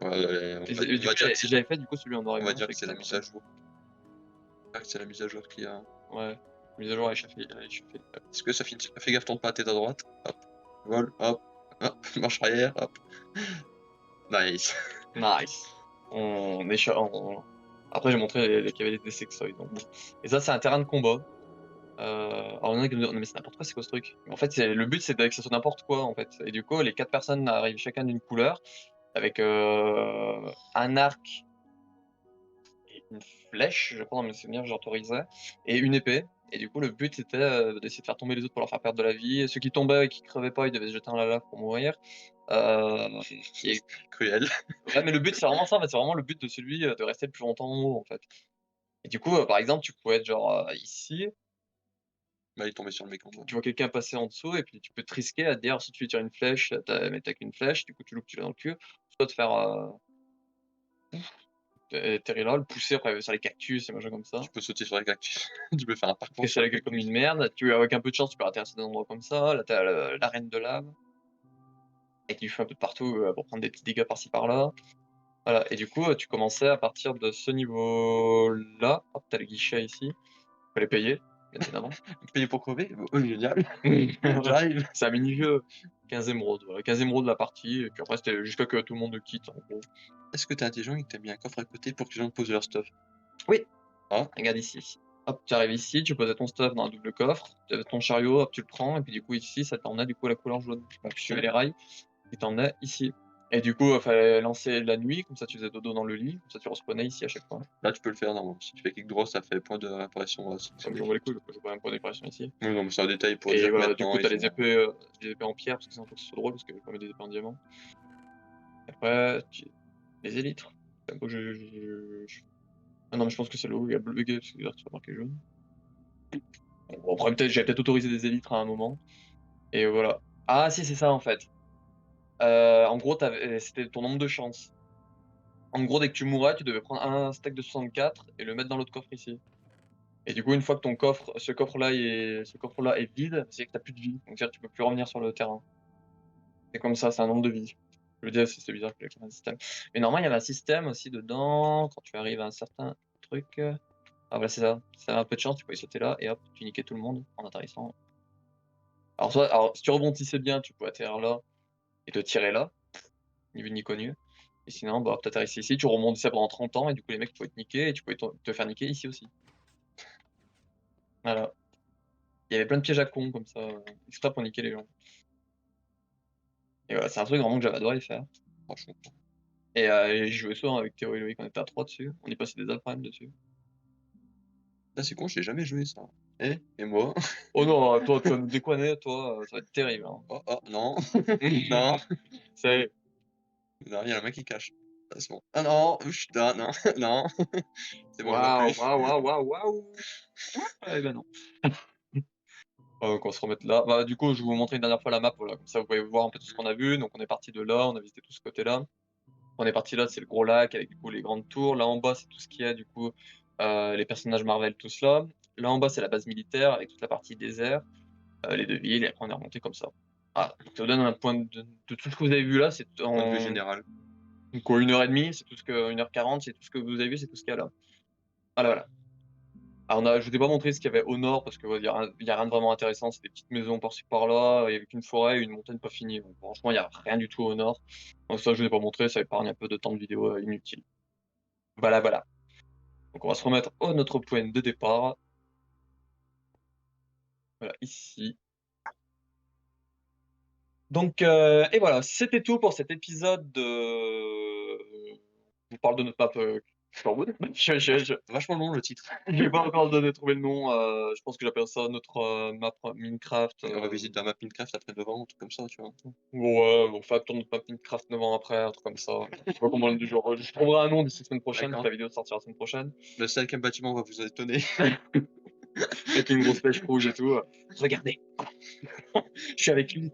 ouais, Et du coup, j'avais fait du coup celui en noir et on blanc. va dire que avec c'est la ça, mise à jour. J'espère que c'est la mise à jour qui a. Ouais. Mise à jour à échappé. Est-ce que ça finit? Fais gaffe, tourne pas la tête à droite. Hop. Vol, hop. Hop. Marche arrière, hop. Nice. Nice. On échappe. Après, j'ai montré qu'il y avait des sextoys. Donc bon. Et ça, c'est un terrain de combat. Alors, il y en a qui me disent, non, mais c'est n'importe quoi, c'est quoi ce truc? Mais en fait, le but, c'est que ça soit n'importe quoi, en fait. Et du coup, les 4 personnes arrivent chacun d'une couleur, avec un arc et une flèche, je crois, dans mes souvenirs, j'autorisais, et une épée. Et du coup, le but, c'était d'essayer de faire tomber les autres pour leur faire perdre de la vie. Et ceux qui tombaient et qui crevaient pas, ils devaient se jeter dans la lave pour mourir. Et Cruel. ouais, mais le but, c'est vraiment ça, en fait, c'est vraiment le but de celui de rester le plus longtemps en haut, en fait. Et du coup, par exemple, tu pouvais être genre ici, Bah, il est tombé sur le mec en bas. tu vois quelqu'un passer en dessous, et puis tu peux te risquer à te dire, si tu lui tires une flèche, mais t'as qu'une flèche, du coup, tu loupes, tu l'as dans le cul, soit te faire atterrir là, le pousser après sur les cactus et machin comme ça. Tu peux sauter sur les cactus. Tu peux faire un parcours Et sur ça la les gueule comme cactus. une merde. Avec un peu de chance, tu peux atterrir sur des endroits comme ça. Là, t'as l'arène de lave. Et qui fait un peu de partout pour prendre des petits dégâts par-ci par-là. Voilà. Et du coup, tu commençais à partir de ce niveau-là. Hop, t'as le guichet ici. Fallait payer, bien évidemment. Payer pour crever? Oh, génial. J'arrive. C'est un mini-jeu. 15 émeraudes. Voilà. 15 émeraudes de la partie. Et puis après, c'était jusqu'à que tout le monde quitte, en gros. Est-ce que t'es intelligent et que t'as mis un coffre à côté pour que les gens posent leur stuff? Oui. Ah. Regarde ici. Hop, tu arrives ici, tu posais ton stuff dans un double coffre, tu avais ton chariot, hop, tu le prends, et puis du coup ici, ça t'emmenait du coup à la couleur jaune. Donc tu suivais les rails, et t'emmenais ici. Et du coup, il fallait lancer la nuit, comme ça tu faisais dodo dans le lit, comme ça tu respawnais ici à chaque fois. Là, tu peux le faire normalement. Si tu fais clic droit, ça fait point de réparation. Comme j'en vois les couilles, je vois un point d'épuration ici. Oui, non, mais c'est un détail pour Et dire que voilà, du maintenant, coup, t'as ils les ont... épées en pierre, parce que c'est un peu que ce soit drôle, parce que j'ai pas mis des épées en diamant. Après, les élytres. C'est un peu que Ah non, mais je pense que c'est le haut, il y a bugué, parce que là, tu vas marquer jaune. Bon, après, j'avais peut-être autorisé des élytres à un moment. Et voilà. Ah, si, c'est ça, en fait. En gros, c'était ton nombre de chances. En gros, dès que tu mourais, tu devais prendre un stack de 64 et le mettre dans l'autre coffre ici. Et du coup, une fois que ce coffre-là est vide, c'est que t'as plus de vie. Donc, c'est-à-dire que tu peux plus revenir sur le terrain. C'est comme ça, c'est un nombre de vies. Je veux dire, c'est bizarre qu'il y ait un système. Mais normalement, il y avait un système aussi dedans. Quand tu arrives à un certain truc. Ah, voilà, c'est ça. Si t'avais un peu de chance, tu pouvais sauter là et hop, tu niquais tout le monde en atterrissant. Alors, si tu rebondissais bien, tu pouvais atterrir là et te tirer là, ni vu ni connu. Et sinon, bah, t'atterrissais ici, tu rebondissais pendant 30 ans et du coup, les mecs pouvaient te niquer et tu pouvais te faire niquer ici aussi. Voilà. Il y avait plein de pièges à con comme ça, exprès pour niquer les gens. Et voilà, c'est un truc vraiment que j'avais adoré faire, franchement. Et j'ai joué souvent avec Théo et Loïc, on était à 3 dessus. On y passait des après-midi dessus. Là, c'est con, j'ai jamais joué ça. Et moi? Oh non, toi, tu vas nous déconner, toi, ça va être terrible. Hein. Oh, oh, non. Non. C'est... Non, il y en a un qui cache. Ah, c'est bon. Ah non, putain, non, non. C'est bon, je vois Waouh, plus. waouh, waouh, waouh, waouh. Eh ben non. Donc on se remet là. Bah, du coup, je vais vous montrer une dernière fois la map, voilà. Comme ça, vous pouvez voir un peu tout ce qu'on a vu. Donc on est parti de là, on a visité tout ce côté-là. On est parti là, c'est le gros lac avec du coup les grandes tours. Là en bas, c'est tout ce qu'il y a du coup les personnages Marvel, tout cela. Là en bas, c'est la base militaire avec toute la partie désert, les deux villes. Et après, on est remonté comme ça. Ah, donc ça vous donne un point de tout ce que vous avez vu là. C'est Point de vue en général. quoi, 1h30, c'est tout ce que 1h40, c'est tout ce que vous avez vu, c'est tout ce qu'il y a là. Voilà, voilà. Alors, je vous ai pas montré ce qu'il y avait au nord parce que il y a rien de vraiment intéressant. C'est des petites maisons par-ci par-là, avec une forêt et une montagne pas finie. Donc, franchement, il y a rien du tout au nord. Donc ça, je vous ai pas montré, ça épargne un peu de temps de vidéo inutile. Voilà, voilà. Donc on va se remettre à notre point de départ. Voilà, ici. Donc, et voilà, c'était tout pour cet épisode de... Je vous parle de notre map Sherwood. Vachement long le titre. J'ai pas encore trouvé le nom. Je pense que j'appelle ça notre map Minecraft. On revisite la map Minecraft après 9 ans, un truc comme ça, tu vois. Ouais, on fait attendre notre map Minecraft 9 ans après, un truc comme ça. Je sais pas comment du genre. Je trouverai un nom d'ici la semaine prochaine, parce que D'accord. la vidéo sortira la semaine prochaine. Le 5e bâtiment va vous étonner. Avec une grosse flèche rouge et tout. Regardez. Je suis avec lui.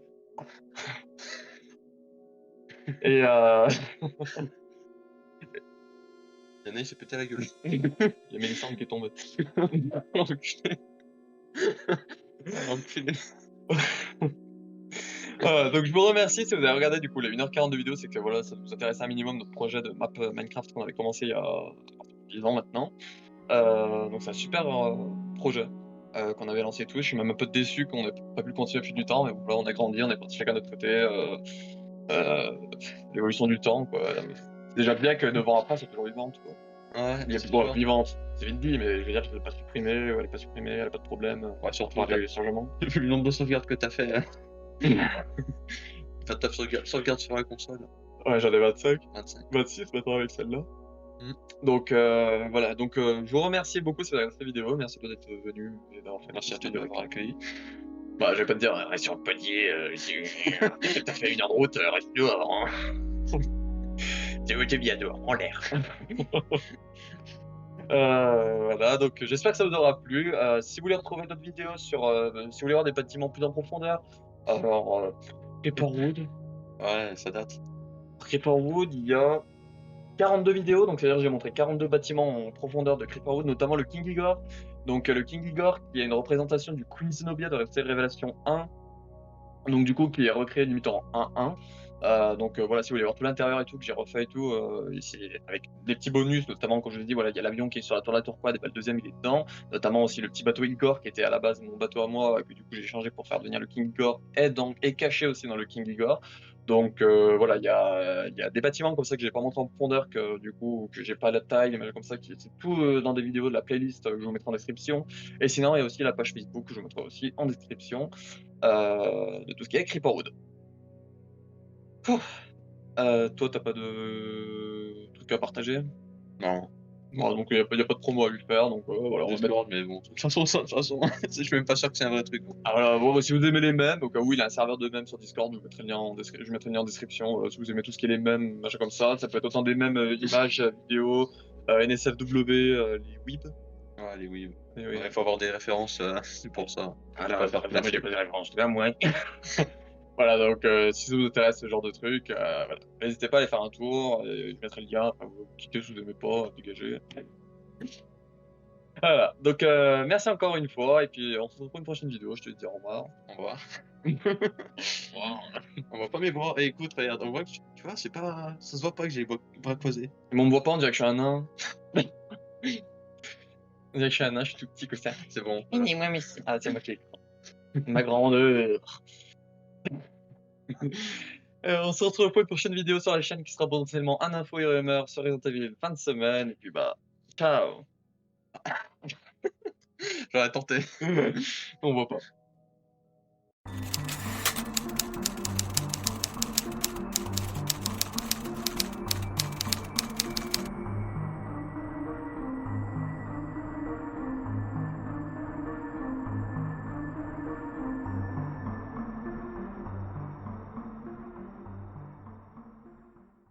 Et Yana, il s'est pété la gueule. il y a Mélissande qui est tombée. Enculé. Donc je vous remercie si vous avez regardé du coup les 1h40 de vidéo, c'est que voilà, ça vous intéresse un minimum notre projet de map Minecraft qu'on avait commencé il y a 10 ans maintenant. Donc c'est un super projet qu'on avait lancé et tout. Je suis même un peu déçu qu'on n'ait pas pu le continuer au fil du temps, mais bon, là on a grandi, on est parti chacun de notre côté. Euh, L'évolution du temps, quoi. C'est déjà bien que 9 ans après, c'est toujours vivante, quoi. Ouais, Il y a c'est bon, sûr. vivante, c'est vite dit, mais je veux dire, elle n'est pas supprimée, elle est pas supprimée, elle a pas de problème. Ouais, surtout il y a eu des changements. vu le nombre de sauvegardes que t'as fait. Hein. 29 sauvegardes sur la console. Ouais, j'en ai 25. 25. 26 maintenant avec celle-là. Mm. Donc voilà, donc je vous remercie beaucoup si vous avez regardé cette vidéo, merci d'être venu et d'avoir fait Merci à toi de m'avoir accueilli. Bah je vais pas te dire, reste sur le palier, t'as fait 1 heure de route, reste dehors. Hein. T'es bien dehors, en l'air. Voilà, donc j'espère que ça vous aura plu. Si vous voulez retrouver d'autres vidéos sur, si vous voulez voir des bâtiments plus en profondeur, alors Creeperwood, Ouais, ça date. Creeperwood, il y a 42 vidéos, donc c'est-à-dire que j'ai montré 42 bâtiments en profondeur de Creeperwood, notamment le King Igor. Donc le King Igor qui est une représentation du Queen Zenobia de la série Révélation 1, donc du coup qui est recréé limite en 1-1. Donc voilà, si vous voulez voir tout l'intérieur et tout, que j'ai refait et tout, ici, avec des petits bonus, notamment quand je vous ai dit, voilà, il y a l'avion qui est sur la tour de la Tourquoise, et bah, le deuxième il est dedans, notamment aussi le petit bateau Igor qui était à la base mon bateau à moi, et que du coup j'ai changé pour faire devenir le King Igor, est caché aussi dans le King Igor. Donc voilà, il y a des bâtiments comme ça que j'ai pas montré en profondeur, que du coup que j'ai pas la taille, mais comme ça, c'est tout dans des vidéos de la playlist que je vous mettrai en description. Et sinon, il y a aussi la page Facebook que je vous mettrai aussi en description de tout ce qui est Creeperwood. Toi, t'as pas de truc à partager? Non. Bon, donc il y a pas de promo à lui faire, donc voilà, on va mettre. Discord, mais bon, de toute façon, je suis même pas sûr que c'est un vrai truc. Ah, voilà, bon, si vous aimez les mèmes, au cas où il a un serveur de mèmes sur Discord, je mettrai le lien je mettrai le lien en description. Si vous aimez tout ce qui est les mèmes, machin comme ça peut être autant des mèmes images, vidéos, NSFW, les weebs. Ouais, les oui. Et Il oui. faut avoir des références, c'est pour ça. Ah Je là, préfère par exemple, placer. j'ai pas de référence, en tout cas, moi. Voilà, donc si ça vous intéresse ce genre de truc, voilà. N'hésitez pas à aller faire un tour, je mettrai le lien, après vous cliquez si vous aimez pas, dégagez. Voilà, donc merci encore une fois, et puis on se retrouve pour une prochaine vidéo, je te dis au revoir. Au revoir. On voit pas mes bras. Et écoute, regarde, on voit que tu vois, c'est pas. Ça se voit pas que j'ai les bras croisés. Mais on me voit pas, on dirait que je suis un nain. On dirait que je suis un nain, je suis tout petit que ça. C'est bon. Oui, moi, mais si. Ah, c'est moi qui ai ma grandeur. On se retrouve pour une prochaine vidéo sur la chaîne qui sera potentiellement un info et rumeur sur Resident Evil fin de semaine. Et puis bah, ciao. J'aurais tenté. On voit pas.